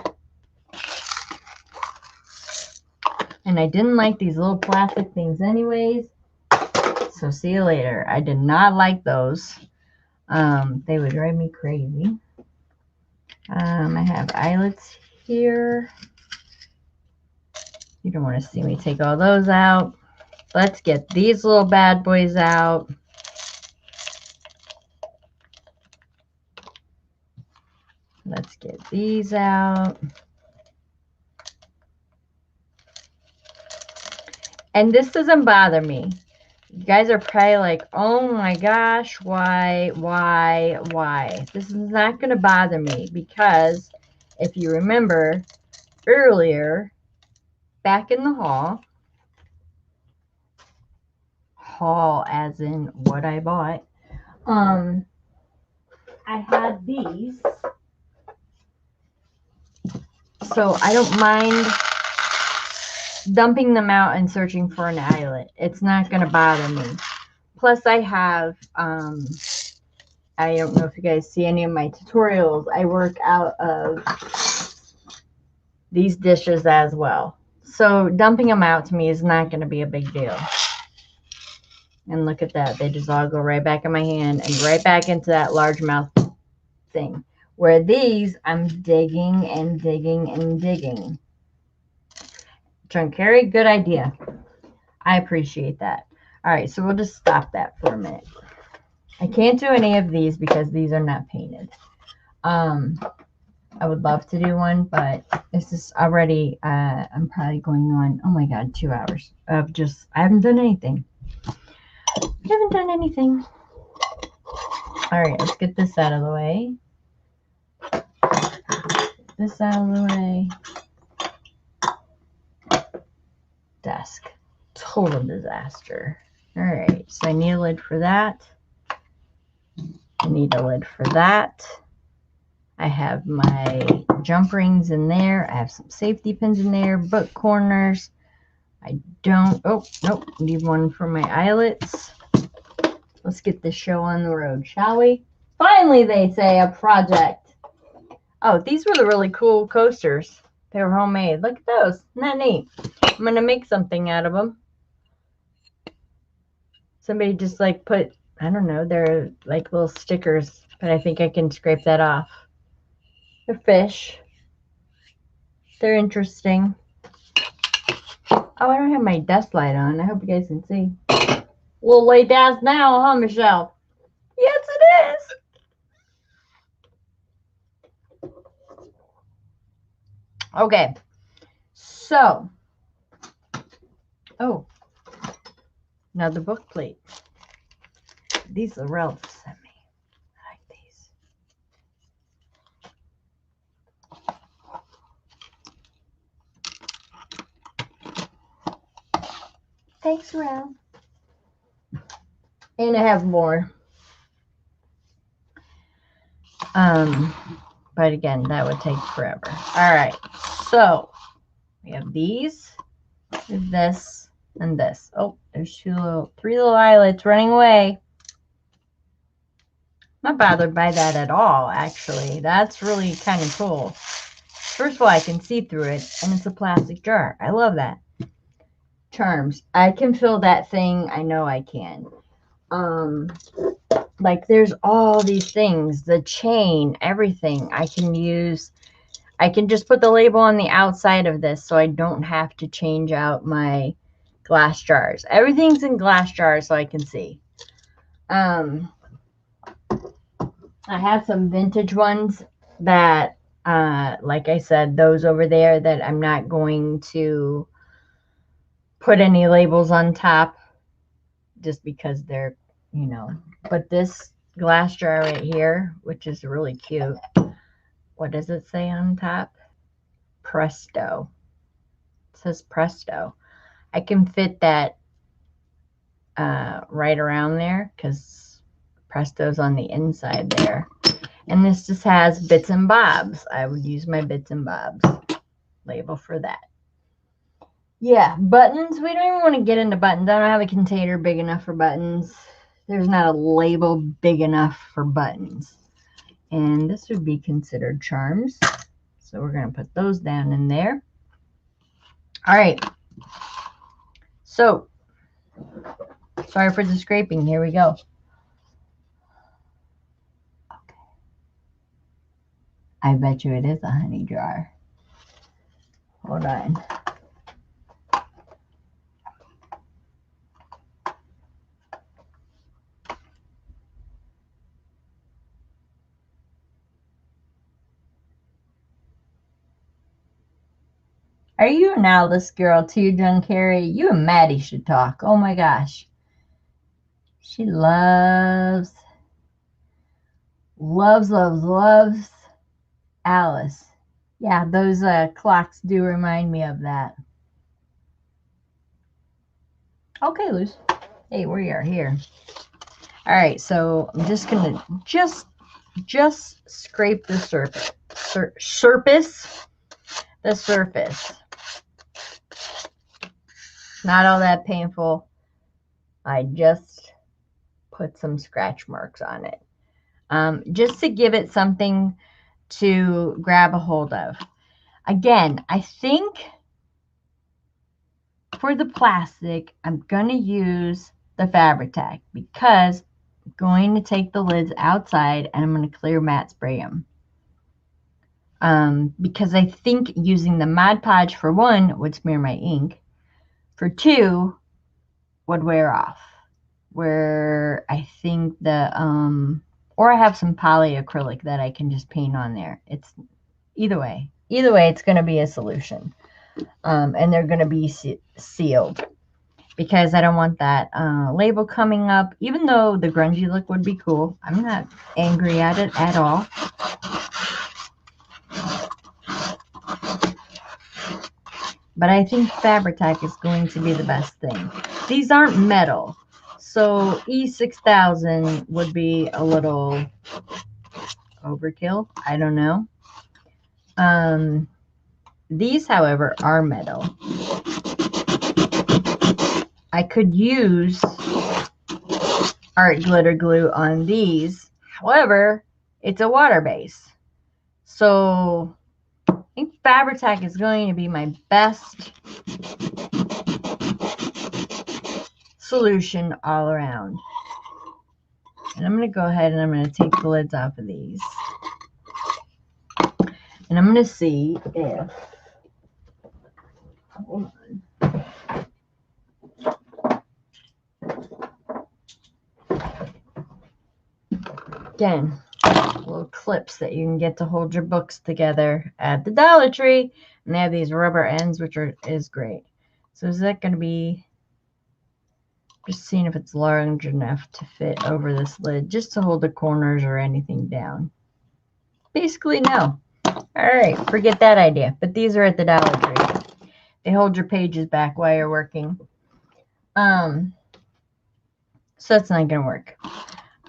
And I didn't like these little plastic things anyways. So see you later. I did not like those. They would drive me crazy. I have eyelets here. You don't want to see me take all those out. Let's get these little bad boys out. Let's get these out. And this doesn't bother me. You guys are probably like, oh my gosh, why? This is not going to bother me because if you remember earlier, back in the haul as in what I bought, I had these. So I don't mind dumping them out and searching for an eyelet. It's not going to bother me. plus I have, I don't know if you guys see any of my tutorials. I work out of these dishes as well. So dumping them out to me is not going to be a big deal. And look at that. They just all go right back in my hand and right back into that largemouth thing. Where these, I'm digging and digging and digging. Chunk carry, good idea. I appreciate that. All right, so we'll just stop that for a minute. I can't do any of these because these are not painted. I would love to do one, but this is already, I'm probably going on, oh my God, 2 hours of just, I haven't done anything. I haven't done anything. All right, let's get this out of the way. This out of the way. Desk. Total disaster. All right, so I need a lid for that. I need a lid for that. I have my jump rings in there. I have some safety pins in there, book corners. I don't, oh, nope, need one for my eyelets. Let's get this show on the road, shall we? Finally, they say, a project. Oh, these were the really cool coasters. They were homemade. Look at those. Isn't that neat? I'm going to make something out of them. Somebody just like put, I don't know, they're like little stickers, but I think I can scrape that off. They're fish. They're interesting. Oh, I don't have my desk light on. I hope you guys can see. We'll lay down now, huh, Michelle? Yes, it is. Okay. So, oh, another book plate. These are relatives sent me. I like these. Thanks, Ralph. And I have more. But again, that would take forever. All right. So we have these, this, and this. Oh, there's three little eyelets running away. Not bothered by that at all, actually. That's really kind of cool. First of all, I can see through it, and it's a plastic jar. I love that. Charms. I can fill that thing. I know I can. Like there's all these things, the chain, everything I can use. I can just put the label on the outside of this so I don't have to change out my glass jars. Everything's in glass jars so I can see. I have some vintage ones that, like I said, those over there that I'm not going to put any labels on top just because they're, you know, but this glass jar right here, which is really cute. What does it say on top? Presto. It says Presto. I can fit that right around there because Presto's on the inside there. And this just has bits and bobs. I would use my bits and bobs label for that. Yeah, buttons. We don't even want to get into buttons. I don't have a container big enough for buttons. There's not a label big enough for buttons. And this would be considered charms. So we're going to put those down in there. All right. So, sorry for the scraping. Here we go. Okay. I bet you it is a honey jar. Hold on. Are you an Alice girl too, John Carey? You and Maddie should talk. Oh my gosh. She loves Alice. Yeah, those clocks do remind me of that. Okay, Luz. Hey, we are here. All right, so I'm just gonna just scrape the surface. The surface. Not all that painful. I just put some scratch marks on it. Just to give it something to grab a hold of. Again, I think for the plastic, I'm going to use the Fabri-Tac because I'm going to take the lids outside and I'm going to clear matte spray them. Because I think using the Mod Podge for one would smear my ink. For two, would wear off. Where I think the, or I have some polyacrylic that I can just paint on there. It's either way, it's going to be a solution. And they're going to be sealed because I don't want that label coming up. Even though the grungy look would be cool, I'm not angry at it at all. But I think Fabri-Tac is going to be the best thing. These aren't metal, so E6000 would be a little overkill. I don't know. These, however, are metal. I could use art glitter glue on these. However, it's a water base. So I think Fabri-Tac is going to be my best solution all around. And I'm going to go ahead and I'm going to take the lids off of these. And I'm going to see if, hold on. Again, little clips that you can get to hold your books together at the Dollar Tree. And they have these rubber ends, which is great. So is that going to be, just seeing if it's large enough to fit over this lid, just to hold the corners or anything down. Basically, no. All right, forget that idea. But these are at the Dollar Tree. They hold your pages back while you're working. So that's not going to work.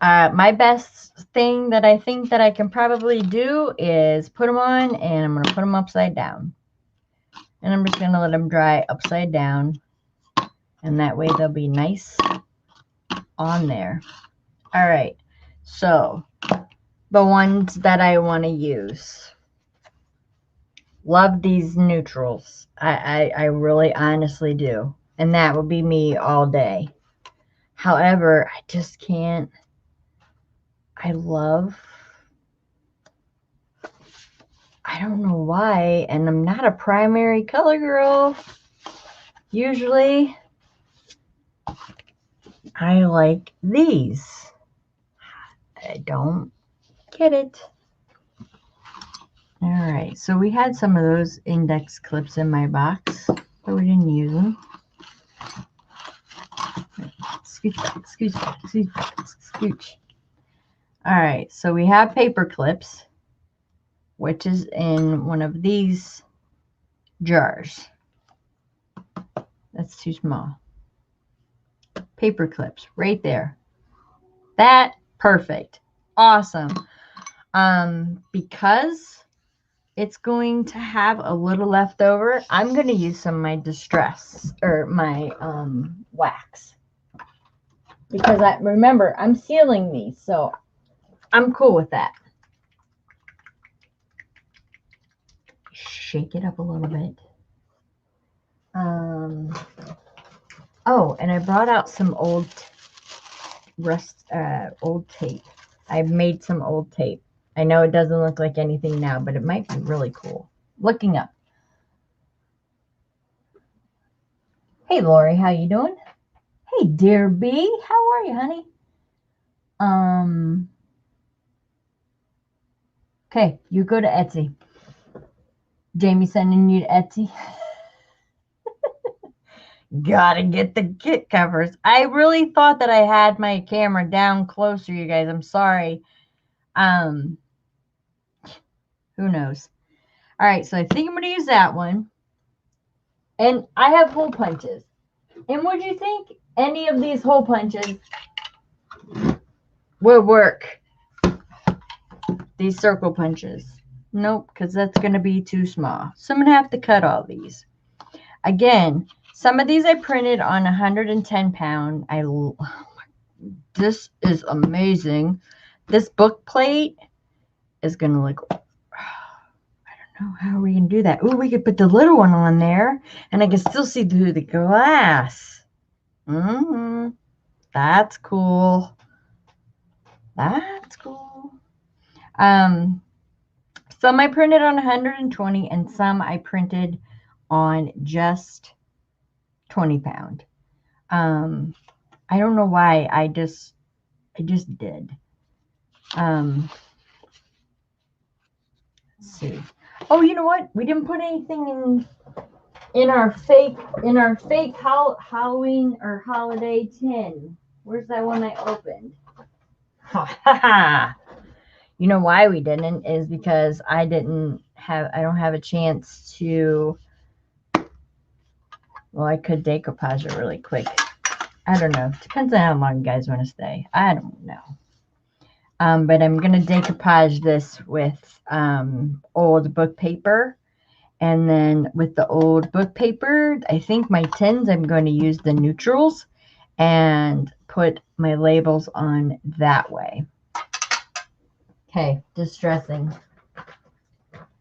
My best thing that I think that I can probably do is put them on, and I'm going to put them upside down. And I'm just going to let them dry upside down. And that way they'll be nice on there. All right. So the ones that I want to use. Love these neutrals. I really honestly do. And that would be me all day. However, I just can't. I don't know why. And I'm not a primary color girl. Usually, I like these. I don't get it. All right, so we had some of those index clips in my box, but we didn't use them. Scooch back, scooch back, scooch back, scooch. All right, so we have paper clips, which is in one of these jars. That's too small. Paper clips right there. That, perfect. Awesome. Because it's going to have a little left over, I'm going to use some of my distress or my wax. Because remember, I'm sealing these, so I'm cool with that. Shake it up a little bit. Oh, and I brought out some old tape. I've made some old tape. I know it doesn't look like anything now, but it might be really cool. Looking up. Hey, Lori, how you doing? Hey, dear B, how are you, honey? Okay, you go to Etsy. Jamie sending you to Etsy. Gotta get the kit covers. I really thought that I had my camera down closer, you guys. I'm sorry. Who knows? All right, so I think I'm going to use that one. And I have hole punches. And what do you think? Any of these hole punches will work. These circle punches. Nope, because that's going to be too small. So I'm going to have to cut all these. Again, some of these I printed on 110 pound. I This is amazing. This book plate is going to look, I don't know, how are we going to do that? Oh, we could put the little one on there, and I can still see through the glass. That's cool. That's cool. Some I printed on 120, and some I printed on just 20 pound. I don't know why. I just did. Let's see. Oh, you know what? We didn't put anything in our fake Halloween or holiday tin. Where's that one I opened? You know why we didn't is because I don't have a chance to. Well, I could decoupage it really quick. I don't know. Depends on how long you guys want to stay. I don't know. But I'm going to decoupage this with old book paper. And then with the old book paper, I think my tins, I'm going to use the neutrals and put my labels on that way. Okay, distressing.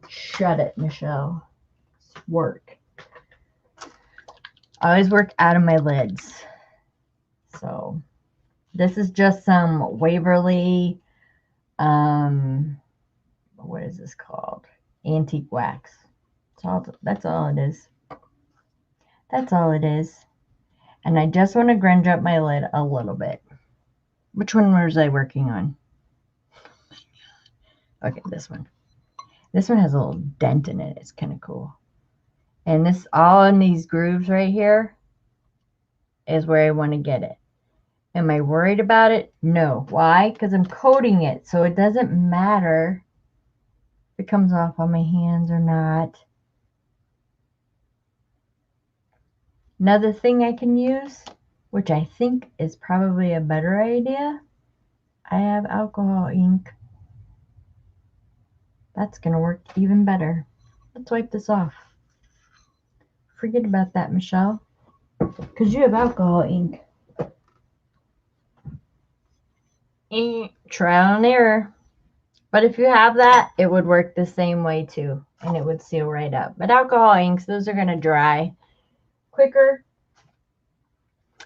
Shut it, Michelle. Work. I always work out of my lids. So this is just some Waverly, what is this called? Antique wax. That's all it is. That's all it is. And I just want to grunge up my lid a little bit. Which one was I working on? Okay, this one. This one has a little dent in it. It's kind of cool. And this, all in these grooves right here, is where I want to get it. Am I worried about it? No. Why? Because I'm coating it. So it doesn't matter if it comes off on my hands or not. Another thing I can use, which I think is probably a better idea, I have alcohol ink. That's going to work even better. Let's wipe this off. Forget about that, Michelle, because you have alcohol ink. Trial and error. But if you have that, it would work the same way too, and it would seal right up. But alcohol inks, those are going to dry quicker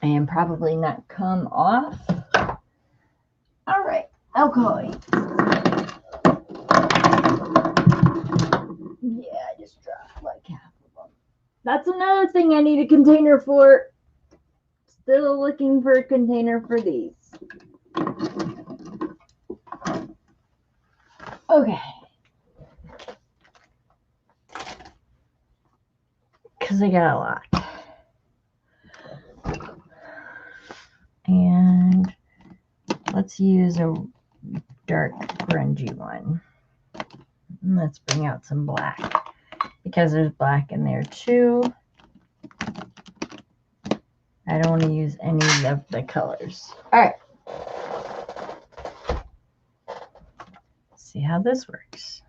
and probably not come off. All right, alcohol ink. Yeah, I just dropped like half of them. That's another thing I need a container for. Still looking for a container for these. Okay. Because I got a lot. And let's use a dark grungy one. And let's bring out some black, because there's black in there too. I don't want to use any of the colors. All right. Let's see how this works.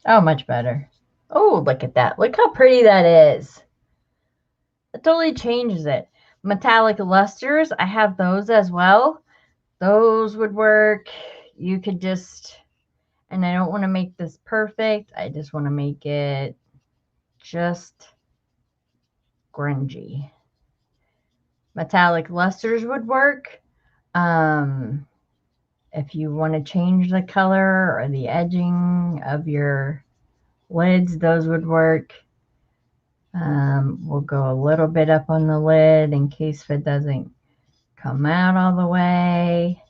Oh, much better. Oh, look at that. Look how pretty that is. It totally changes it. Metallic lusters, I have those as well. Those would work. You could just, and I don't want to make this perfect. I just want to make it just grungy. Metallic lusters would work. If you want to change the color or the edging of your lids, those would work. We'll go a little bit up on the lid in case if it doesn't come out all the way.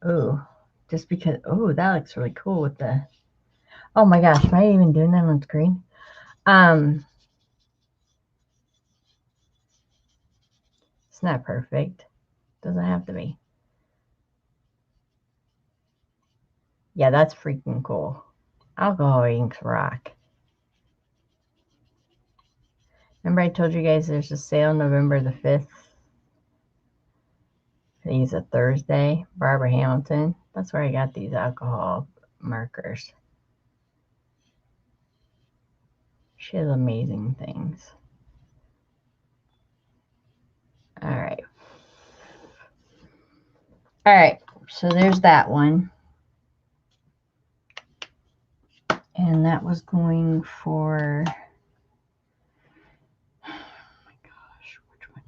Ooh, just because, oh, that looks really cool with the, oh my gosh, am I even doing that on screen? It's not perfect. Doesn't have to be. Yeah, that's freaking cool. Alcohol inks rock. Remember I told you guys there's a sale November the 5th? I think it's a Thursday. Barbara Hamilton. That's where I got these alcohol markers. She has amazing things. All right, so there's that one. And that was going for, oh my gosh, which one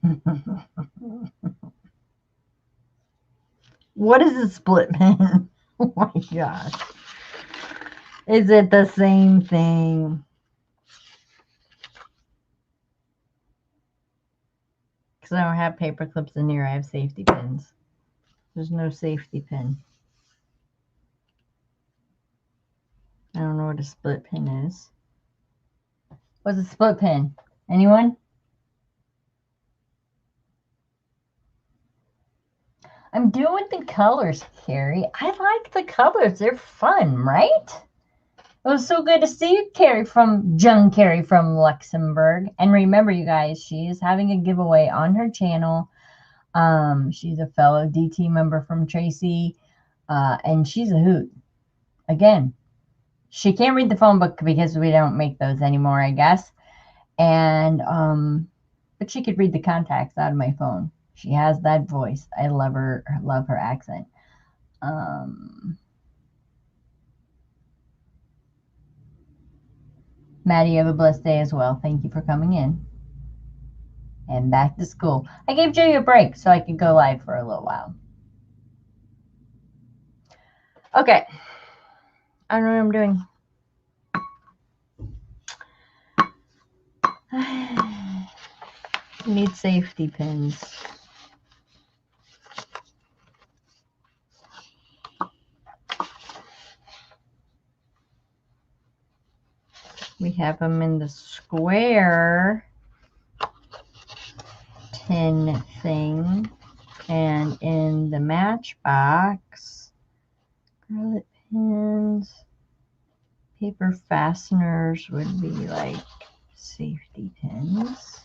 were we on? What is a split pen? Oh my gosh. Is it the same thing? Because I don't have paper clips in here, I have safety pins. There's no safety pin. I don't know what a split pin is. What's a split pin? Anyone? I'm doing the colors, Carrie. I like the colors. They're fun, right? It was so good to see you, Carrie from Luxembourg. And remember, you guys, she is having a giveaway on her channel. She's a fellow DT member from Tracy, and she's a hoot. Again, she can't read the phone book because we don't make those anymore, I guess. And but she could read the contacts out of my phone. She has that voice. I love her. Love her accent. Maddie, you have a blessed day as well. Thank you for coming in. And back to school. I gave Jay a break so I could go live for a little while. Okay. I don't know what I'm doing. I need safety pins. We have them in the square tin thing and in the matchbox. Acrylic pins. Paper fasteners would be like safety pins.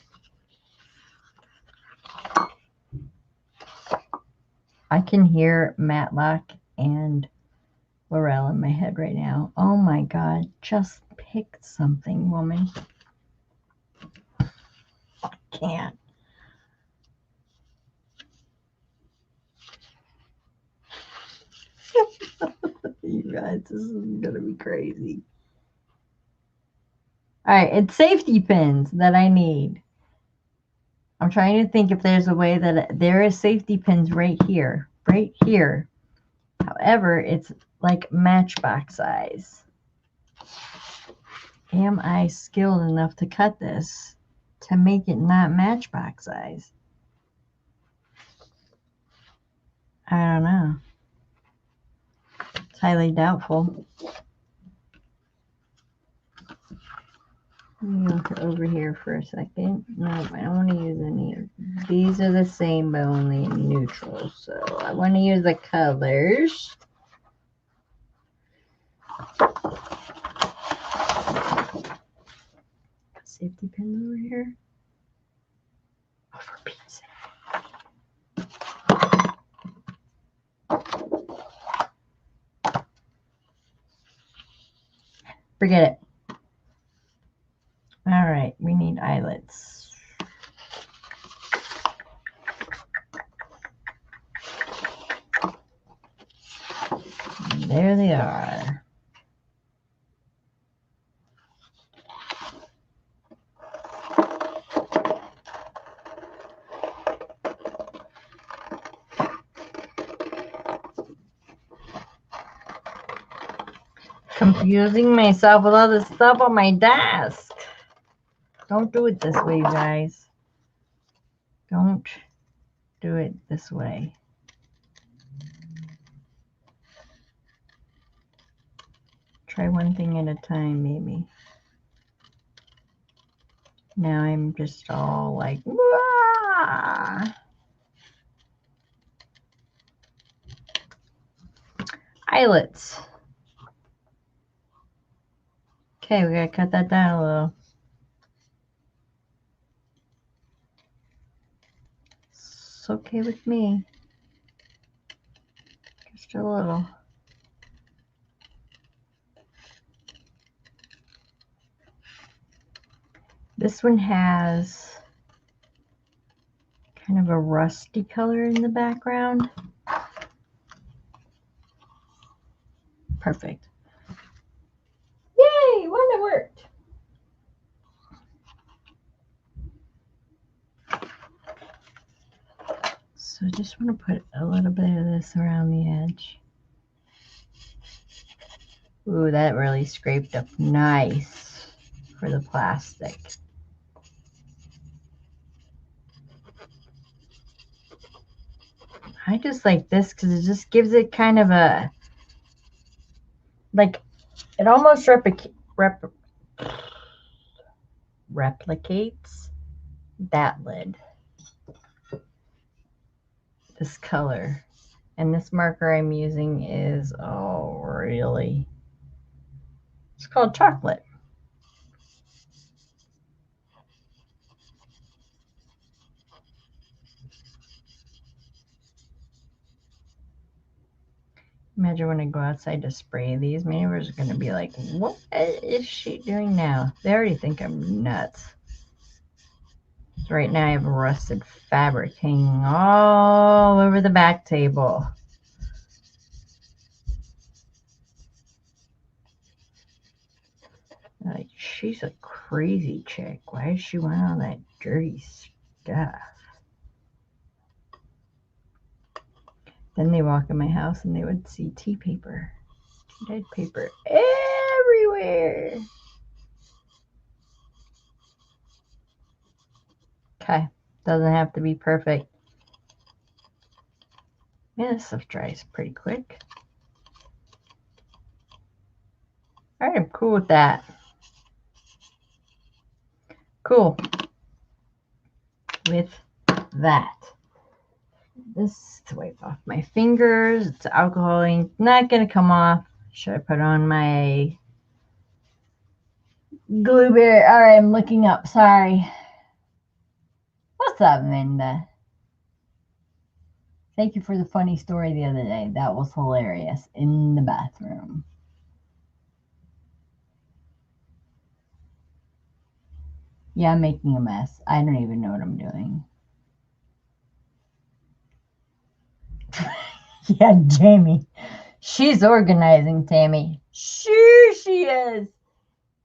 I can hear Matlock and Laurel in my head right now. Oh my God, just pick something, woman. I can't. You guys, this is gonna be crazy. All right, it's safety pins that I need. I'm trying to think if there's a way that there is safety pins right here. Right here. However, it's like matchbox size. Am I skilled enough to cut this to make it not matchbox size? I don't know. It's highly doubtful. Let me look over here for a second. No, I don't want to use any of these. Are the same but only in neutral. So I want to use the colors. Safety pins over here. Oh, for Pete's sake. Forget it. All right, we need eyelets. And there they are. Confusing myself with all this stuff on my desk. Don't do it this way, you guys. Don't do it this way. Try one thing at a time, maybe. Now I'm just all like, wah! Eyelets. Okay, we gotta cut that down a little. It's okay with me. Just a little. This one has kind of a rusty color in the background. Perfect. Yay! One that worked. So I just want to put a little bit of this around the edge. Ooh, that really scraped up nice for the plastic. I just like this because it just gives it kind of a, like, it almost replicates that lid. This color. And this marker I'm using is, oh, really? It's called chocolate. Imagine when I go outside to spray these, my neighbors are going to be like, what is she doing now? They already think I'm nuts. So right now I have rusted fabric hanging all over the back table. Like, she's a crazy chick. Why does she want all that dirty stuff? Then they walk in my house and they would see tea paper, dead paper everywhere. Okay, doesn't have to be perfect. Yeah, this stuff dries pretty quick. All right, I'm cool with that. Cool with that. This to wipe off my fingers. It's alcohol ink. Not gonna come off. Should I put on my glue bear? All right, I'm looking up. Sorry. What's up, Linda? Thank you for the funny story the other day. That was hilarious in the bathroom. Yeah, I'm making a mess. I don't even know what I'm doing. Yeah, Jamie. She's organizing, Tammy. Sure she is.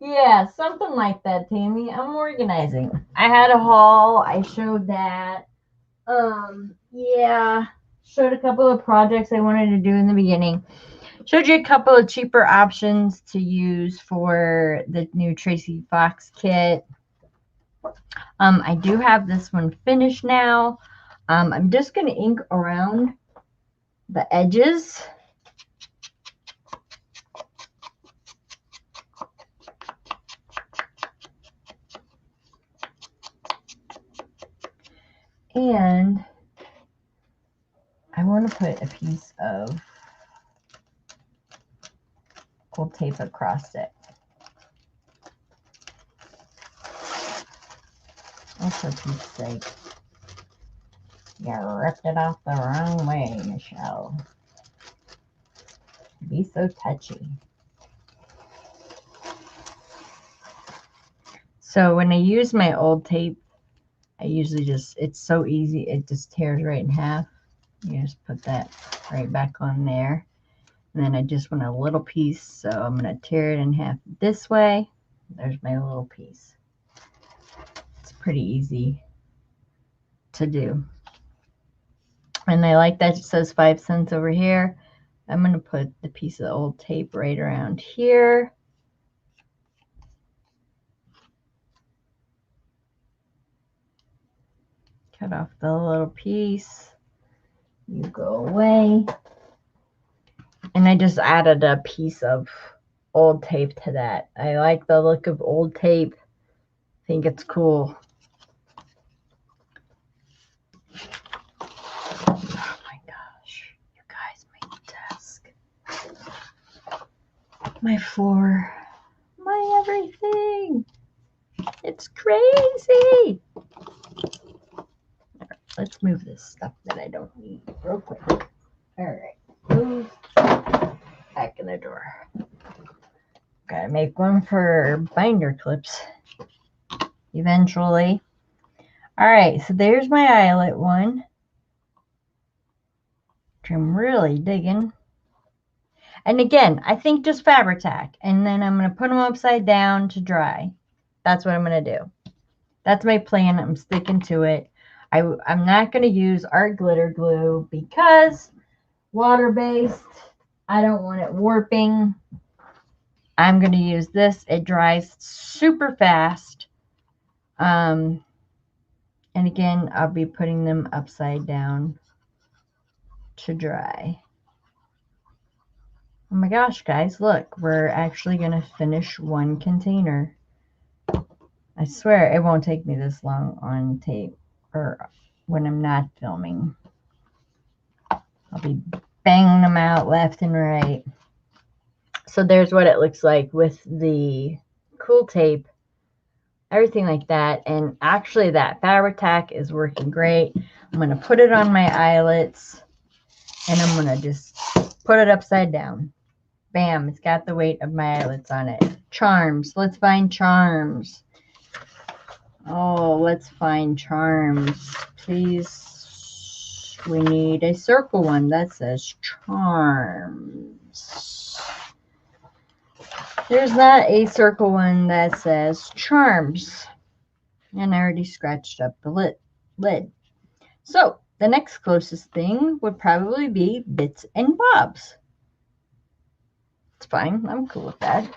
Yeah, something like that, Tammy. I'm organizing. I had a haul. I showed that. Yeah. Showed a couple of projects I wanted to do in the beginning. Showed you a couple of cheaper options to use for the new Tracie Fox kit. I do have this one finished now. I'm just going to ink around the edges. And I want to put a piece of gold tape across it. Oh, for Pete's sake. You ripped it off the wrong way, Michelle. Be so touchy. So when I use my old tape, I usually just, it's so easy, it just tears right in half. You just put that right back on there. And then I just want a little piece, so I'm going to tear it in half this way. There's my little piece. It's pretty easy to do. And I like that it says 5 cents over here. I'm going to put the piece of the old tape right around here. Cut off the little piece. You go away. And I just added a piece of old tape to that. I like the look of old tape. I think it's cool. Oh my gosh. You guys, my desk. My floor. My everything. It's crazy. Right, let's move this stuff that I don't need real quick. All right. Move back in the drawer. Gotta make one for binder clips eventually. All right, so there's my eyelet one, which I'm really digging. And again, I think just fabric tack, and then I'm going to put them upside down to dry. That's what I'm going to do. That's my plan. I'm sticking to it. I'm not going to use art glitter glue because water-based. I don't want it warping. I'm going to use this. It dries super fast. And again, I'll be putting them upside down to dry. Oh my gosh, guys, look. We're actually going to finish one container. I swear it won't take me this long on tape or when I'm not filming. I'll be banging them out left and right. So there's what it looks like with the cool tape, everything like that. And actually that fabric tack is working great. I'm going to put it on my eyelets and I'm going to just put it upside down. Bam, it's got the weight of my eyelets on it. Charms. Let's find charms. Oh, let's find charms. Please. We need a circle one that says charms. There's not a circle one that says charms. And I already scratched up the lid. So the next closest thing would probably be bits and bobs. It's fine. I'm cool with that.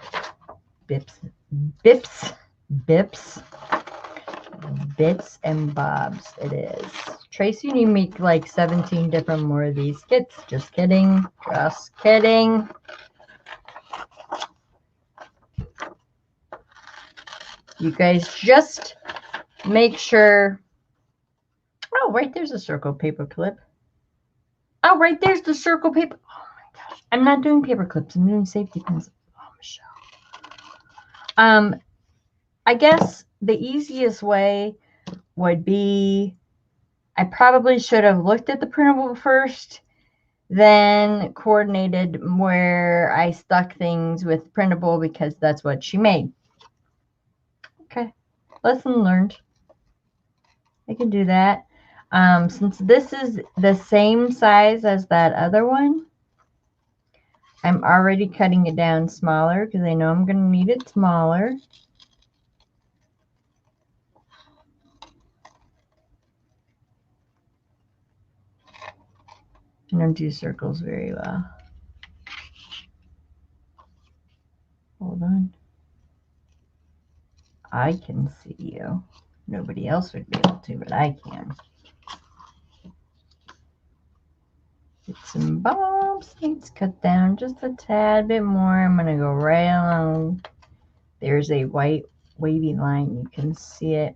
Bips, bits and bobs it is. Tracy, you need to make like 17 different more of these kits. Just kidding. Just kidding. You guys just make sure. Oh, right there's a circle paper clip. Oh, right there's the circle paper. Oh my gosh. I'm not doing paper clips. I'm doing safety pins. Oh, Michelle. I guess the easiest way would be, I probably should have looked at the printable first, then coordinated where I stuck things with printable because that's what she made. Okay, lesson learned. I can do that. Since this is the same size as that other one, I'm already cutting it down smaller because I know I'm going to need it smaller. I don't do circles very well. Hold on. I can see you. Nobody else would be able to, but I can. Bits and bobs needs cut down just a tad bit more. I'm going to go right along. There's a white wavy line. You can see it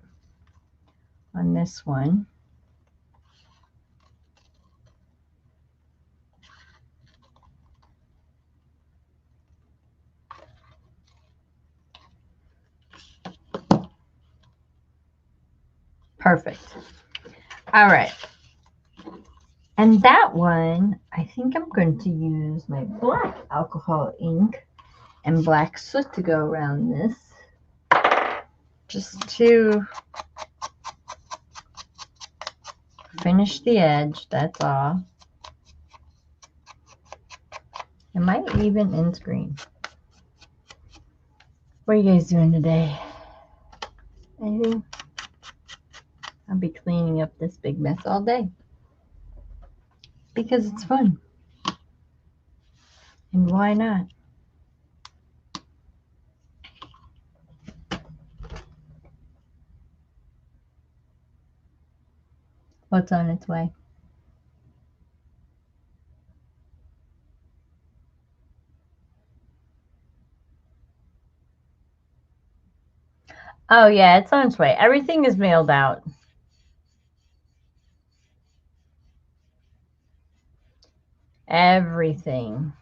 on this one. Perfect. All right. And that one, I think I'm going to use my black alcohol ink and black soot to go around this. Just to finish the edge, that's all. Am I even in screen? What are you guys doing today? Anything? I'll be cleaning up this big mess all day. Because it's fun. And why not? What's on its way? Oh yeah, it's on its way. Everything is mailed out. Everything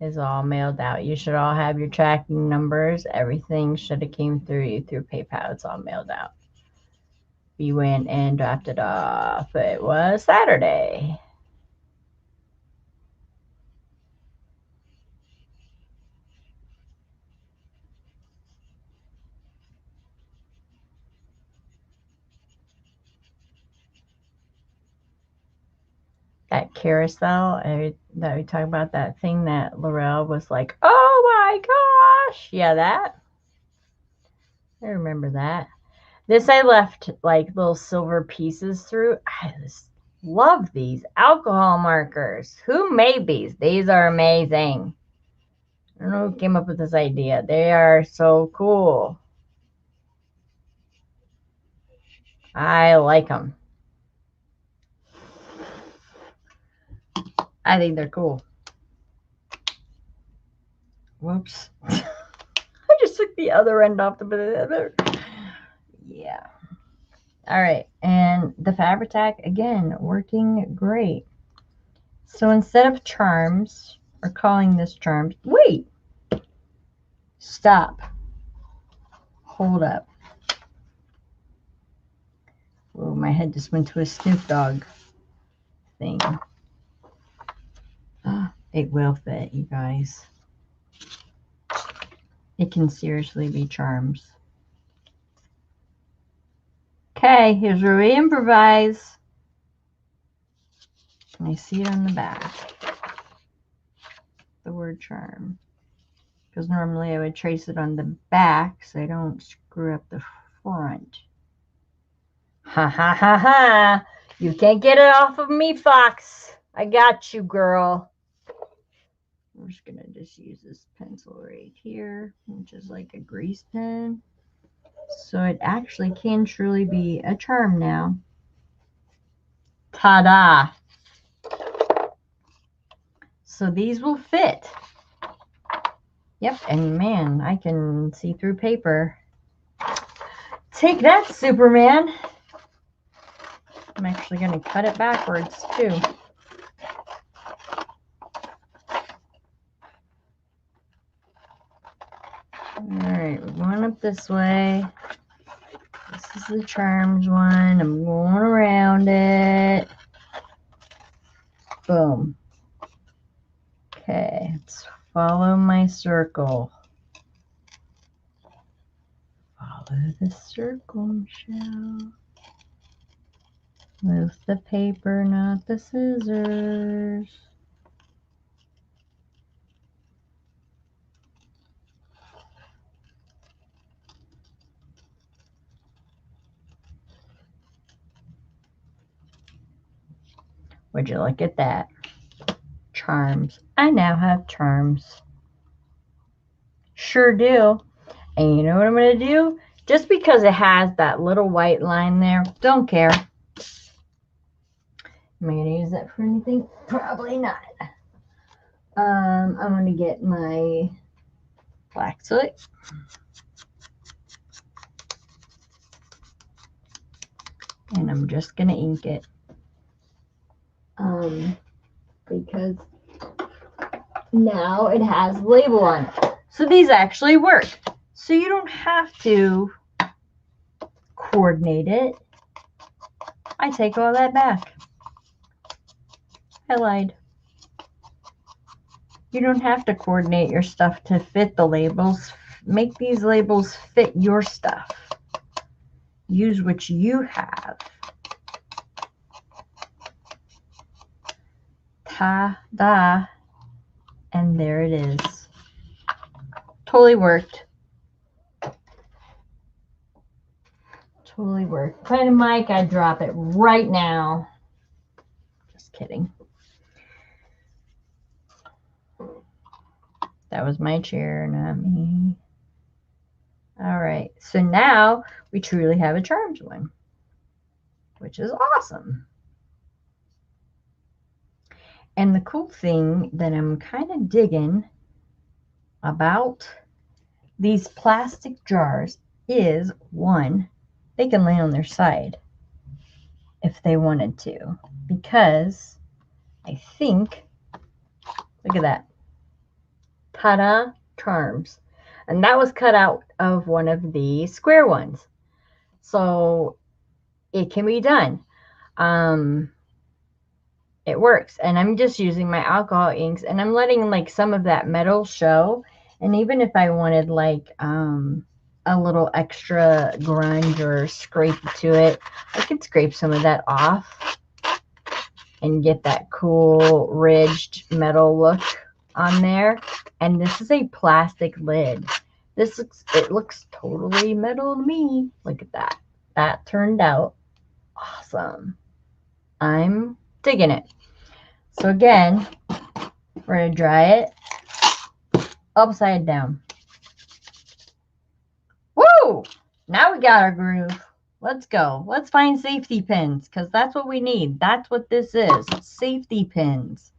is all mailed out. You should all have your tracking numbers. Everything should have came through you through PayPal. It's all mailed out. We went and dropped it off. It was Saturday. that carousel that we talked about, that thing that Laurel was like, oh my gosh. Yeah, that. I remember that. This I left like little silver pieces through. I just love these alcohol markers. Who made these? These are amazing. I don't know who came up with this idea. They are so cool. I like them. I think they're cool. Whoops. I just took the other end off the other. Yeah. All right. And the Fabri-Tac, again, working great. So instead of charms, or calling this charms, wait. Stop. Hold up. Oh, my head just went to a Snoop Dogg thing. It will fit, you guys. It can seriously be charms. Okay, here's where we improvise. Can I see it on the back? The word charm. Because normally I would trace it on the back so I don't screw up the front. Ha ha ha ha! You can't get it off of me, Fox. I got you, girl. I'm just going to just use this pencil right here, which is like a grease pen. So it actually can truly be a charm now. Ta-da! So these will fit. Yep, and man, I can see through paper. Take that, Superman. I'm actually going to cut it backwards, too. Alright, we're going up this way. This is the charms one. I'm going around it. Boom. Okay, let's follow my circle. Follow the circle, Michelle. Move the paper, not the scissors. Would you look at that? Charms. I now have charms. Sure do. And you know what I'm going to do? Just because it has that little white line there, don't care. Am I going to use that for anything? Probably not. I'm going to get my black soot. And I'm just going to ink it. Because now it has a label on it. So these actually work. So you don't have to coordinate it. I take all that back. I lied. You don't have to coordinate your stuff to fit the labels. Make these labels fit your stuff. Use what you have. Ta-da. And there it is. Totally worked. Totally worked. Find a mic, I'd drop it right now. Just kidding. That was my chair, not me. All right. So now we truly have a charms one, which is awesome. And the cool thing that I'm kind of digging about these plastic jars is, one, they can lay on their side if they wanted to, because I think, look at that, ta-da, charms. And that was cut out of one of the square ones. So it can be done. It works. And I'm just using my alcohol inks, and I'm letting like some of that metal show. And even if I wanted like a little extra grunge or scrape to it, I could scrape some of that off. and get that cool ridged metal look on there. And this is a plastic lid. It looks totally metal to me. Look at that. That turned out awesome. I'm digging it. So again, we're going to dry it upside down. Woo! Now we got our groove. Let's go. Let's find safety pins because that's what we need. That's what this is. Safety pins.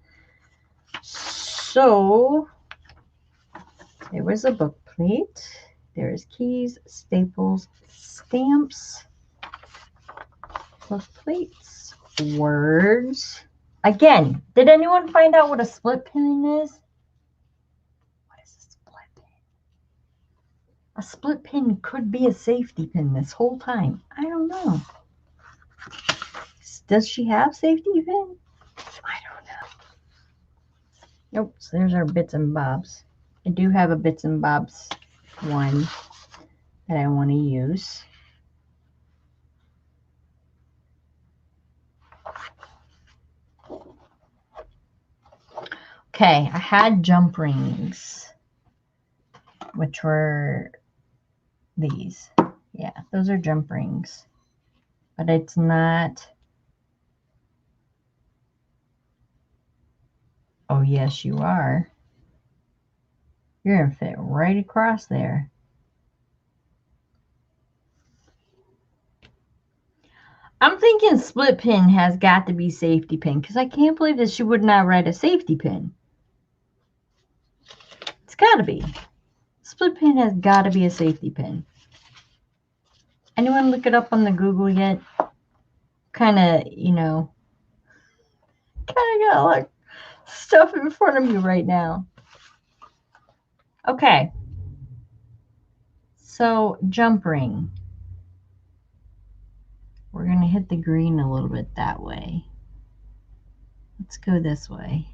So there was a book plate. There's keys, staples, stamps, book plates, words. Again, did anyone find out what a split pin is? What is a split pin? A split pin could be a safety pin this whole time. I don't know. Does she have safety pin? I don't know. Nope. So there's our bits and bobs. I do have a bits and bobs one that I want to use. Okay, I had jump rings, which were these. Yeah, those are jump rings. But it's not. Oh, yes, you are. You're going to fit right across there. I'm thinking split pin has got to be safety pin because I can't believe that she would not write a safety pin. It's got to be. Split pin has got to be a safety pin. Anyone look it up on the Google yet? Kind of, you know, kind of got like stuff in front of me right now. Okay. So, jump ring. We're going to hit the green a little bit that way. Let's go this way.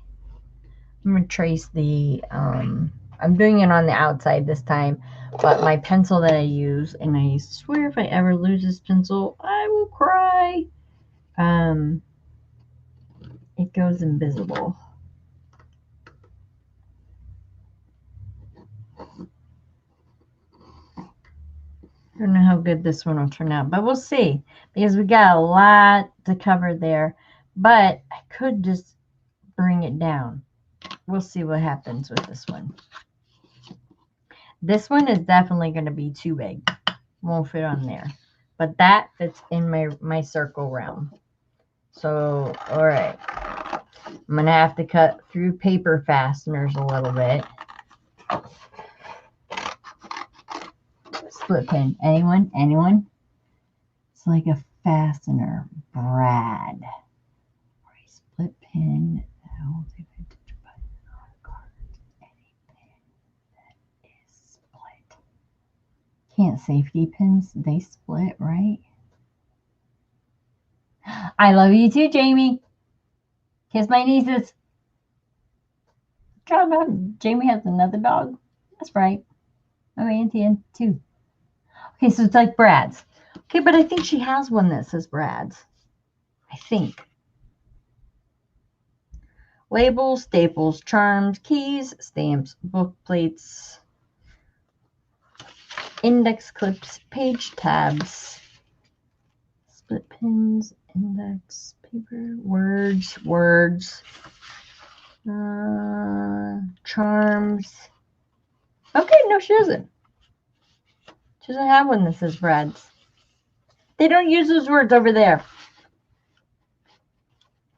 I'm going to trace the, I'm doing it on the outside this time, but my pencil that I use, and I swear if I ever lose this pencil, I will cry. It goes invisible. I don't know how good this one will turn out, but we'll see because we got a lot to cover there, but I could just bring it down. We'll see what happens with this one. This one is definitely going to be too big. Won't fit on there, but that fits in my circle round. So, all right, I'm going to have to cut through paper fasteners a little bit. Split pin. Anyone? Anyone? It's like a fastener. Brad. Or a split pin that holds a vintage button on a card. Any pin that is split. Can't safety pins, they split, right? I love you too, Jamie. Kiss my nieces. God, Jamie has another dog. That's right. Oh, Auntie too. Okay, so it's like Brad's. Okay, but I think she has one that says Brad's. I think. Labels, staples, charms, keys, stamps, book plates, index clips, page tabs, split pins, index, paper, words, charms. Okay, no, she doesn't. She doesn't have one that says Brad's. They don't use those words over there.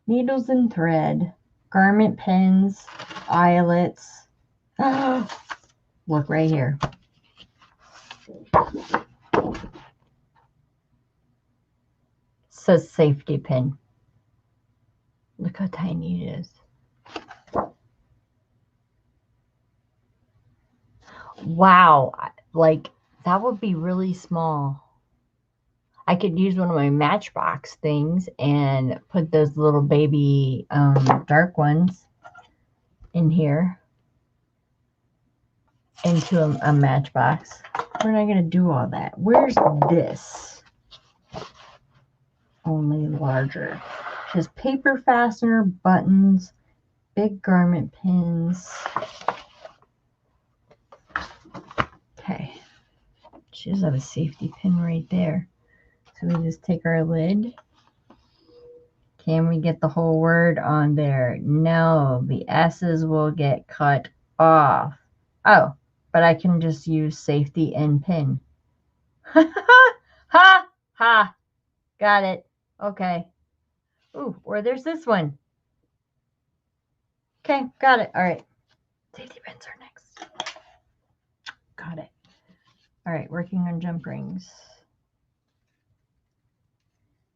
Needles and thread, garment pins, eyelets. Look right here. Says safety pin. Look how tiny it is. Wow, like that would be really small. I could use one of my Matchbox things and put those little baby dark ones in here into a Matchbox. We're not going to do all that. Where's this? Only larger. His paper fastener, buttons, big garment pins. Okay. She does have a safety pin right there. So we just take our lid. Can we get the whole word on there? No, the S's will get cut off. Oh, but I can just use safety and pin. Ha! Ha! Got it. Okay. Ooh, or there's this one. Okay, got it. All right. Safety pins are next. Got it. All right, working on jump rings.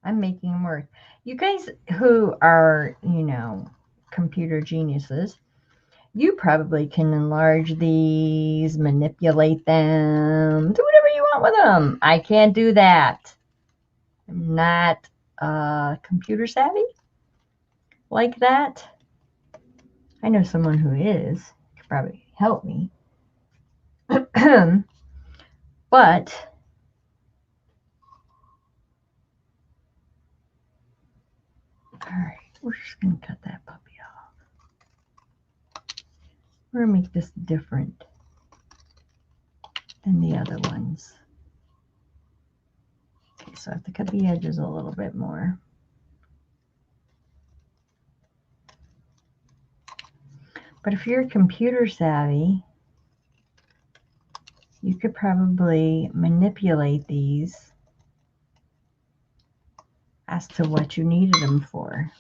I'm making them work. You guys who are, you know, computer geniuses, you probably can enlarge these, manipulate them, do whatever you want with them. I can't do that. I'm not computer savvy like that. I know someone who is. Could probably help me. But all right, we're just gonna cut that puppy off. We're gonna make this different than the other ones. Okay, so I have to cut the edges a little bit more. But if you're computer savvy, you could probably manipulate these as to what you needed them for.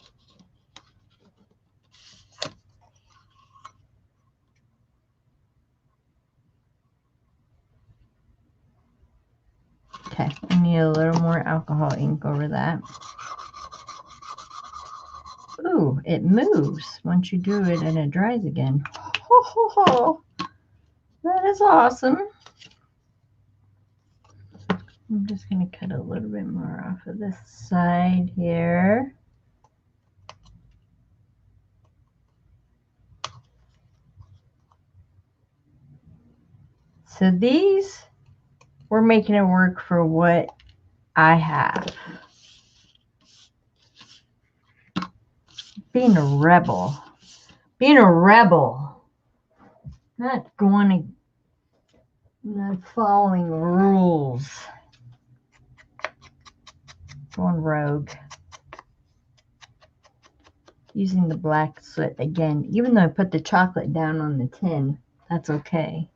Okay, I need a little more alcohol ink over that. Ooh, it moves once you do it and it dries again. Oh, that is awesome. I'm just going to cut a little bit more off of this side here. So these, we're making it work for what I have. Being a rebel. Being a rebel. Not going to, not following rules. Going rogue. Using the black soot again. Even though I put the chocolate down on the tin, that's okay.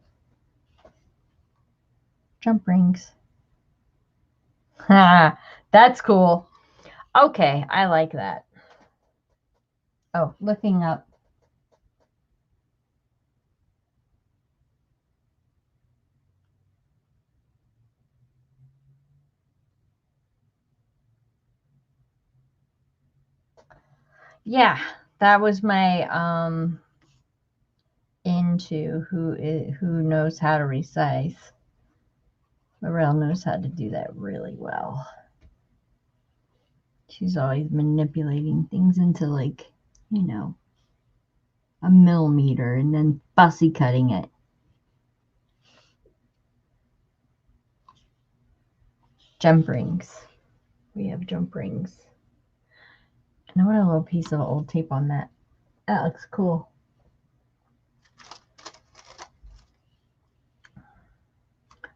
Jump rings. Ha, that's cool. Okay, I like that. Oh, looking up. Yeah, that was my into who knows how to resize. Morel knows how to do that really well. She's always manipulating things into, like, you know, a millimeter and then fussy cutting it. Jump rings. We have jump rings. And I want a little piece of old tape on that. That looks cool.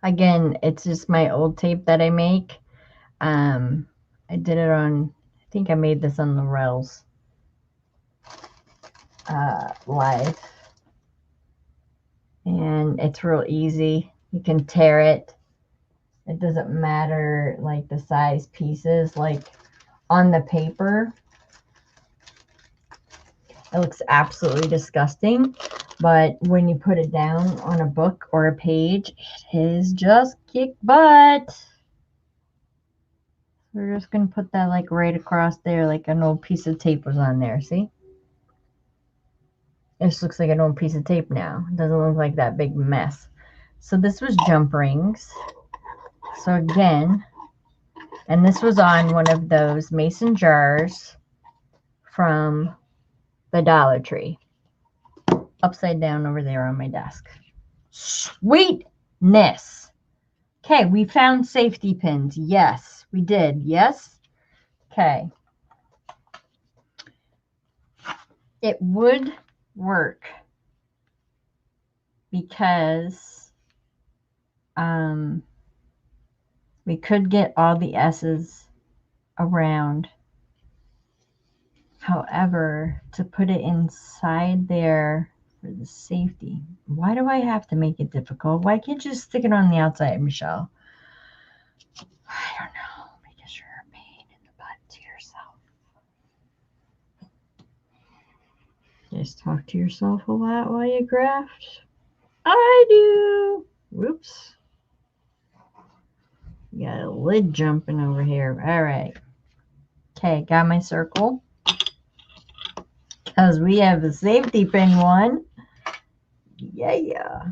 Again, it's just my old tape that I make. I did it on, I think I made this on the Rails live. And it's real easy. You can tear it. It doesn't matter, like, the size pieces. Like, on the paper, it looks absolutely disgusting. But when you put it down on a book or a page, it is just kick butt. We're just going to put that, like, right across there, like an old piece of tape was on there. See? It just looks like an old piece of tape now. It doesn't look like that big mess. So this was jump rings. So again, and this was on one of those mason jars from the Dollar Tree. Upside down over there on my desk. Sweetness. Okay, we found safety pins. Yes, we did. Yes? Okay. it would work because we could get all the S's around. However, to put it inside there for the safety, why do I have to make it difficult? Why can't you just stick it on the outside, Michelle? I don't know. Because you're a pain in the butt to yourself. Just talk to yourself a lot while you graft. I do. Whoops. Got a lid jumping over here. All right. Okay, got my circle. Because we have the safety pin one. Yeah.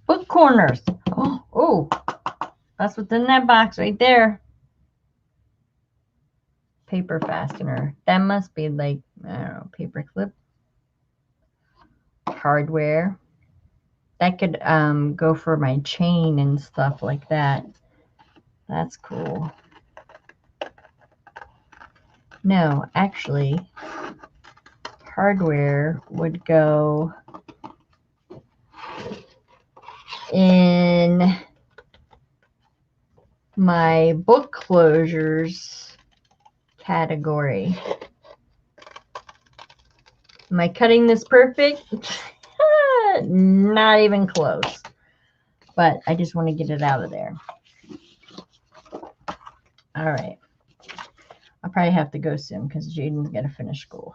Book corners. Oh, that's what's in that box right there. Paper fastener. That must be like, I don't know, paper clip. Hardware. That could go for my chain and stuff like that. That's cool. No, actually, hardware would go in my book closures category. Am I cutting this perfect? Not even close. But I just want to get it out of there. All right. I'll probably have to go soon because Jaden's got to finish school.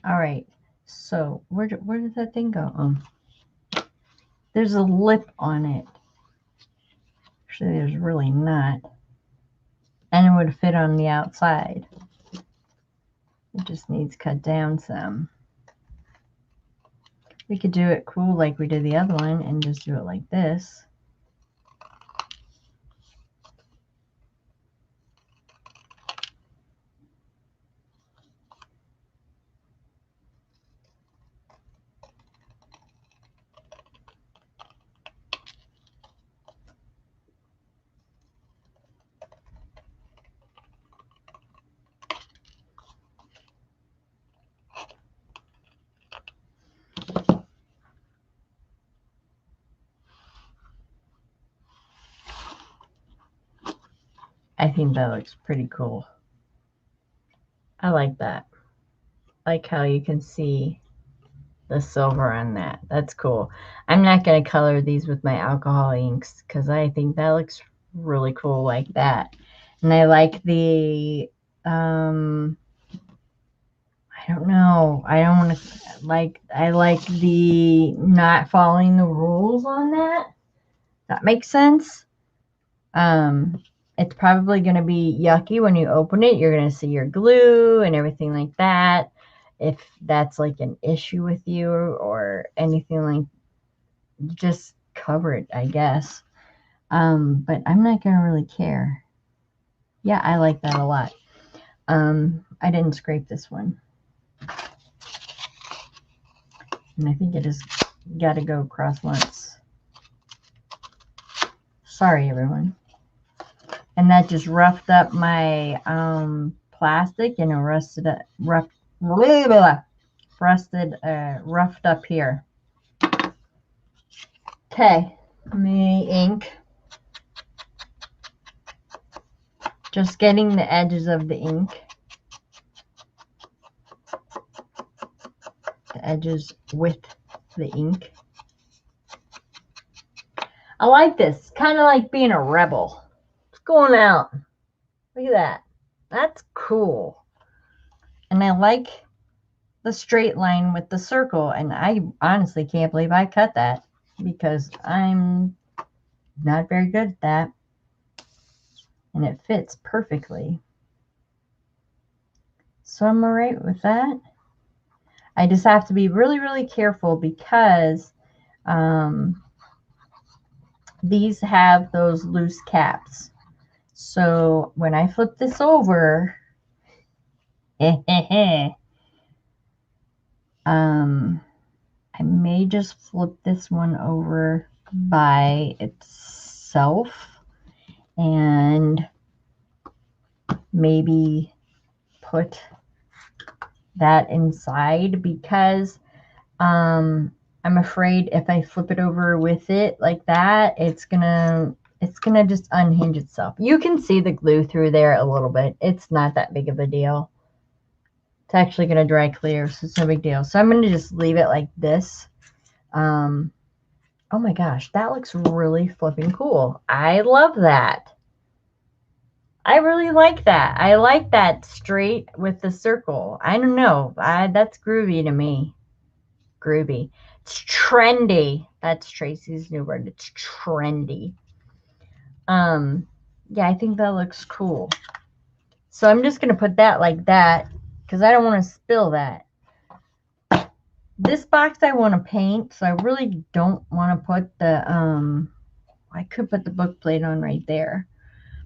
All right. So where did that thing go? There's a lip on it. Actually, there's really not. And it would fit on the outside. It just needs cut down some. We could do it cool like we did the other one and just do it like this. I think that looks pretty cool. I like that. I like how you can see the silver on that. That's cool. I'm not going to color these with my alcohol inks because I think that looks really cool like that. And I like the, I don't know. I don't want to, I like the not following the rules on that. That makes sense. It's probably going to be yucky when you open it. You're going to see your glue and everything like that. If that's like an issue with you or anything like, just cover it, I guess. But I'm not going to really care. Yeah, I like that a lot. I didn't scrape this one. And I think it just got to go across once. Sorry, everyone. And that just roughed up my plastic and it roughed up here. Okay, my ink. Just getting the edges of the ink. The edges with the ink. I like this. Kind of like being a rebel. It's going out. Look at that. That's cool. And I like the straight line with the circle. And I honestly can't believe I cut that because I'm not very good at that. And it fits perfectly. So I'm all right with that. I just have to be really, really careful because these have those loose caps. So when I flip this over, I may just flip this one over by itself and maybe put that inside, because I'm afraid if I flip it over with it like that, it's gonna just unhinge itself. You can see the glue through there a little bit. It's not that big of a deal. It's actually gonna dry clear, so it's no big deal. So I'm gonna just leave it like this. Oh my gosh, that looks really flipping cool. I love that. I really like that. I like that straight with the circle. I don't know. That's groovy to me. Groovy. It's trendy. That's Tracy's new word. It's trendy. Yeah, I think that looks cool. So I'm just going to put that like that because I don't want to spill that. This box I want to paint, so I really don't want to put the, I could put the book plate on right there.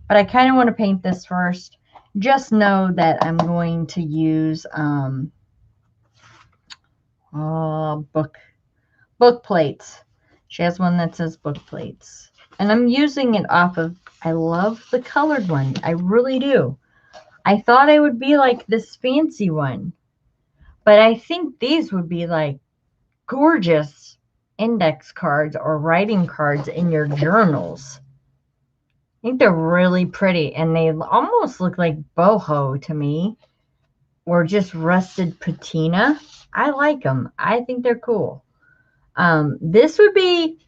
But I kind of want to paint this first. Just know that I'm going to use book plates. She has one that says book plates. And I'm using it off of, I love the colored one. I really do. I thought I would be like this fancy one. But I think these would be like gorgeous index cards or writing cards in your journals. I think they're really pretty, and they almost look like boho to me, or just rusted patina. I like them. I think they're cool. This would be,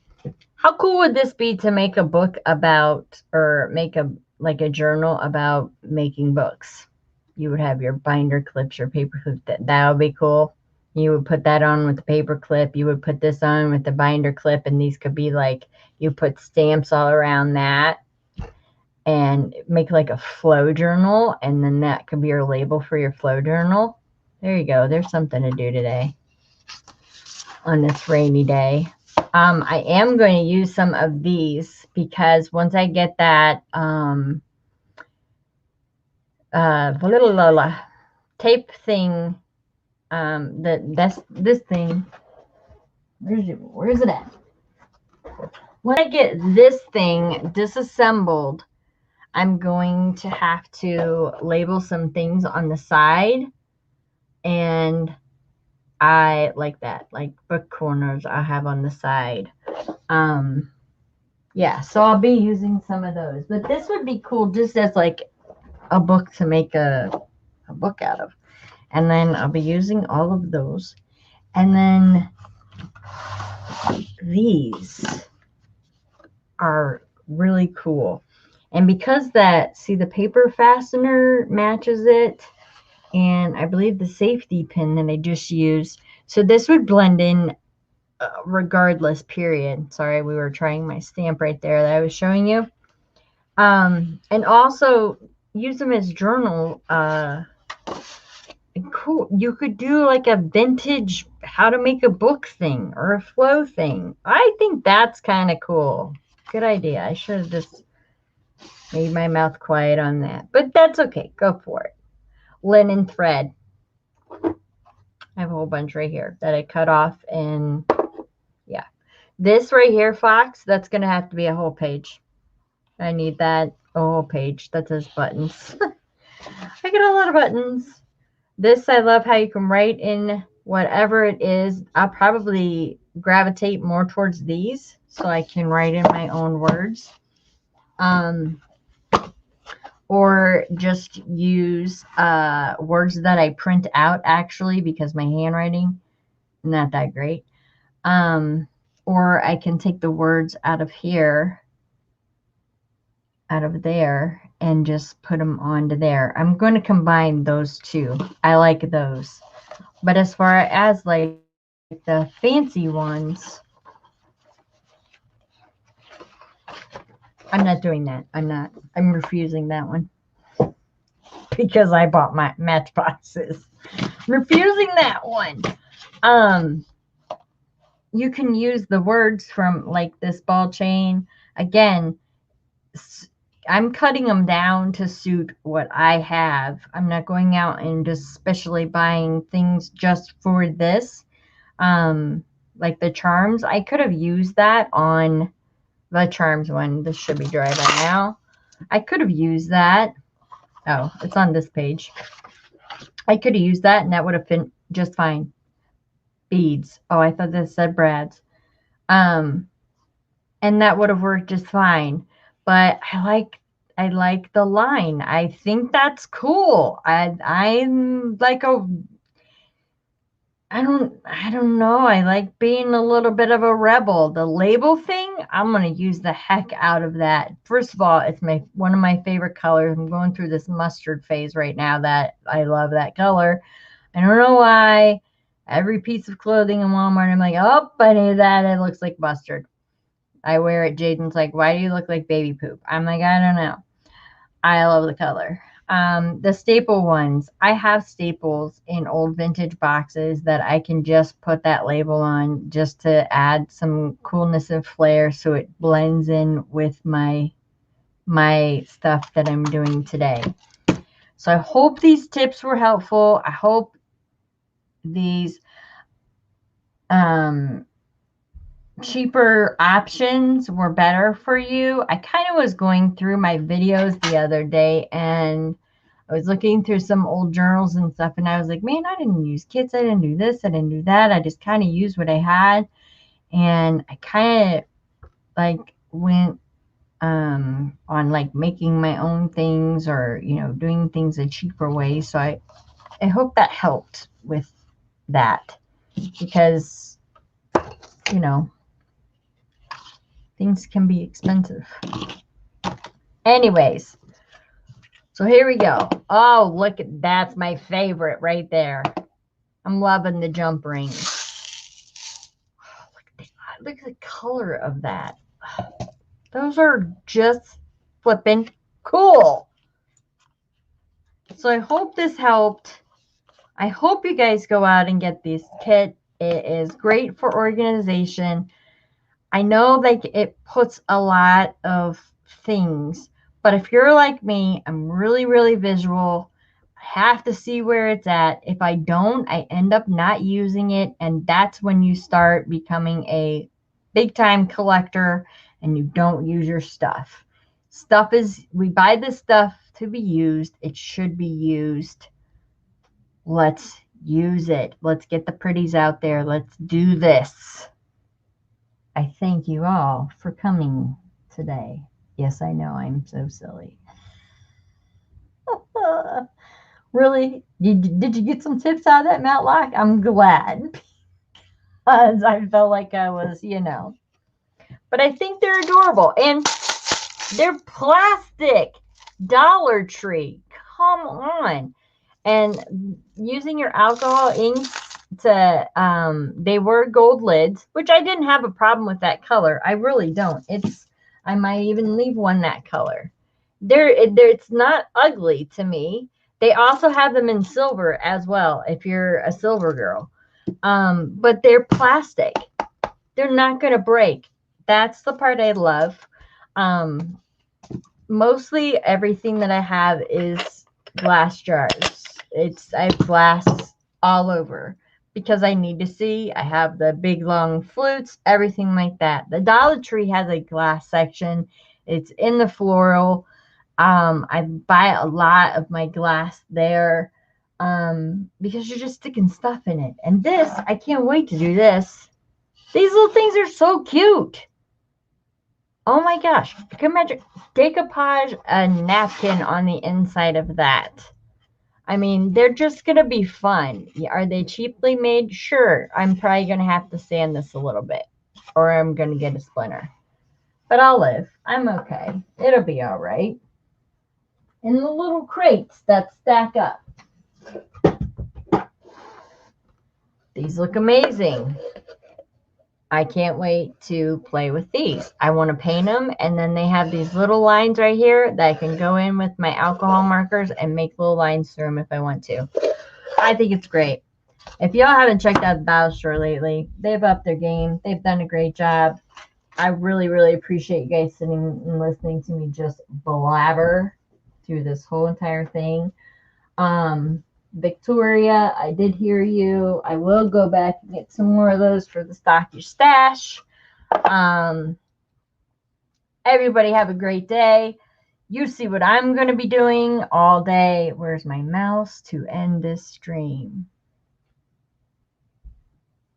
how cool would this be to make a book about, or make a journal about making books? You would have your binder clips, your paper clip. That would be cool. You would put that on with the paper clip. You would put this on with the binder clip, and these could be like, you put stamps all around that and make like a flow journal, and then that could be your label for your flow journal. There you go. There's something to do today on this rainy day. I am going to use some of these because once I get that little tape thing, this thing, where's it at? When I get this thing disassembled, I'm going to have to label some things on the side, and I like that, like book corners I have on the side. Yeah, so I'll be using some of those, but this would be cool just as like a book to make a book out of. And then I'll be using all of those. And then these are really cool. And because that, see, the paper fastener matches it, and I believe the safety pin that I just used. So this would blend in regardless, period. Sorry, we were trying my stamp right there that I was showing you. And also use them as journal. Cool. You could do like a vintage how to make a book thing or a flow thing. I think that's kind of cool. Good idea. I should have just made my mouth quiet on that, but that's okay. Go for it. Linen thread. I have a whole bunch right here that I cut off, and yeah. This right here, Fox, that's going to have to be a whole page. I need that, a whole page that says buttons. I get a lot of buttons. This, I love how you can write in whatever it is. I'll probably gravitate more towards these so I can write in my own words. Or just use words that I print out, actually, because my handwriting not that great. Or I can take the words out of here, out of there, and just put them onto there. I'm going to combine those two. I like those. But as far as like the fancy ones, I'm not doing that. I'm refusing that one. Because I bought my matchboxes. Refusing that one. You can use the words from like this ball chain. Again, I'm cutting them down to suit what I have. I'm not going out and just specially buying things just for this. Like the charms, I could have used that on the charms one. This should be dry by now. I could have used that. Oh, it's on this page. I could have used that and that would have been just fine. Beads. Oh, I thought this said Brad's. And that would have worked just fine. But I like the line. I think that's cool. I'm like I don't know. I like being a little bit of a rebel. The label thing, I'm gonna use the heck out of that. First of all, it's one of my favorite colors. I'm going through this mustard phase right now that I love that color. I don't know why. Every piece of clothing in Walmart, I'm like, oh, I need that. It looks like mustard. I wear it. Jaden's like, why do you look like baby poop? I'm like, I don't know. I love the color. The staple ones, I have staples in old vintage boxes that I can just put that label on just to add some coolness and flair so it blends in with my stuff that I'm doing today. So I hope these tips were helpful. I hope these cheaper options were better for you. I kind of was going through my videos the other day and I was looking through some old journals and stuff and I was like, man, I didn't use kits. I didn't do this. I didn't do that. I just kind of used what I had. And I kind of like went on like making my own things or, you know, doing things a cheaper way. So I hope that helped with that because, you know, things can be expensive. Anyways, so here we go. Oh, look at that's my favorite right there. I'm loving the jump rings. Oh, look at the color of that. Those are just flipping cool. So I hope this helped. I hope you guys go out and get this kit. It is great for organization. I know like it puts a lot of things, but if you're like me, I'm really, really visual. I have to see where it's at. If I don't, I end up not using it. And that's when you start becoming a big time collector and you don't use your stuff. We buy this stuff to be used. It should be used. Let's use it. Let's get the pretties out there. Let's do this. I thank you all for coming today. Yes, I know I'm so silly. Really? Did you get some tips out of that, Matlock? I'm glad. Because I felt like I was, you know. But I think they're adorable. And they're plastic. Dollar Tree. Come on. And using your alcohol inks to they were gold lids, which I didn't have a problem with that color. I really don't. I might even leave one that color. It's not ugly to me. They also have them in silver as well if you're a silver girl. But they're plastic. They're not going to break. That's the part I love. Mostly everything that I have is glass jars. I have glass all over because I need to see. I have the big long flutes, everything like that. The Dollar Tree has a glass section. It's in the floral. I buy a lot of my glass there because you're just sticking stuff in it. And this, I can't wait to do this. These little things are so cute. Oh my gosh. You can imagine decoupage a napkin on the inside of that. I mean, they're just going to be fun. Are they cheaply made? Sure. I'm probably going to have to sand this a little bit or I'm going to get a splinter. But I'll live. I'm okay. It'll be all right. And the little crates that stack up. These look amazing. I can't wait to play with these. I want to paint them, and then they have these little lines right here that I can go in with my alcohol markers and make little lines through them if I want to. I think it's great. If y'all haven't checked out the Dollar Store lately, they've upped their game. They've done a great job. I really, really appreciate you guys sitting and listening to me just blabber through this whole entire thing. Victoria, I did hear you. I will go back and get some more of those for the Stock Your Stash. Everybody have a great day. You see what I'm going to be doing all day. Where's my mouse to end this stream?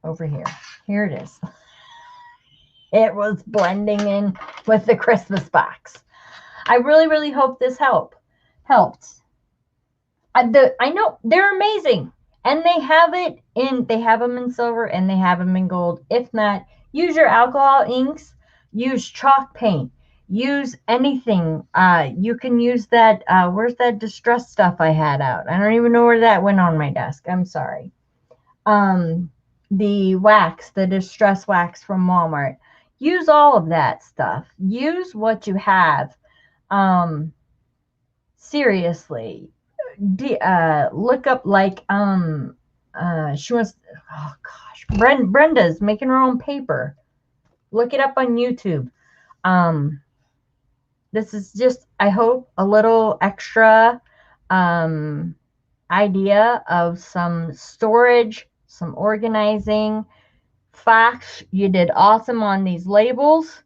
Over here. Here it is. It was blending in with the Christmas box. I really, really hope this helped. I know they're amazing, and they have them in silver and they have them in gold. If not, use your alcohol inks, use chalk paint, use anything. You can use that. Where's that distress stuff I had out? I don't even know where that went on my desk. I'm sorry. The wax, the distress wax from Walmart. Use all of that stuff. Use what you have. Seriously, look up like she wants. Oh gosh, Brenda's making her own paper. Look it up on YouTube. This is just, I hope, a little extra idea of some storage, some organizing. Fox, you did awesome on these labels.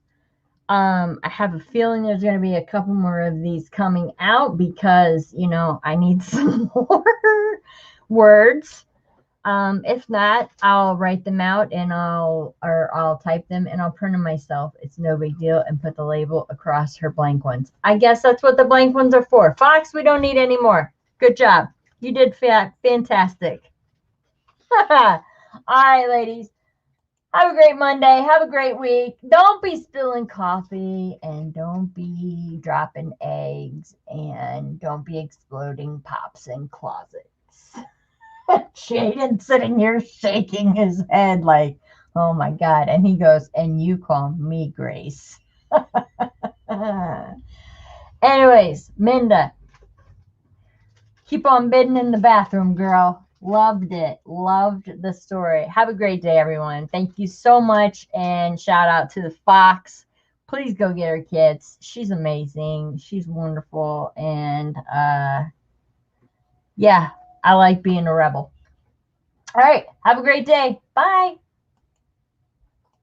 I have a feeling there's going to be a couple more of these coming out because, I need some more words. If not, I'll write them out and I'll type them and I'll print them myself. It's no big deal, and put the label across her blank ones. I guess that's what the blank ones are for. Fox, we don't need any more. Good job. You did fantastic. All right, ladies. Have a great Monday. Have a great week. Don't be spilling coffee, and don't be dropping eggs, and don't be exploding pops in closets. Jaden's sitting here shaking his head like, oh my God. And he goes, and you call me Grace. Anyways, Minda, keep on bidding in the bathroom, girl. Loved it. Loved the story. Have a great day, everyone. Thank you so much. And shout out to the Fox. Please go get her, kids. She's amazing. She's wonderful. And yeah, I like being a rebel. All right. Have a great day. Bye.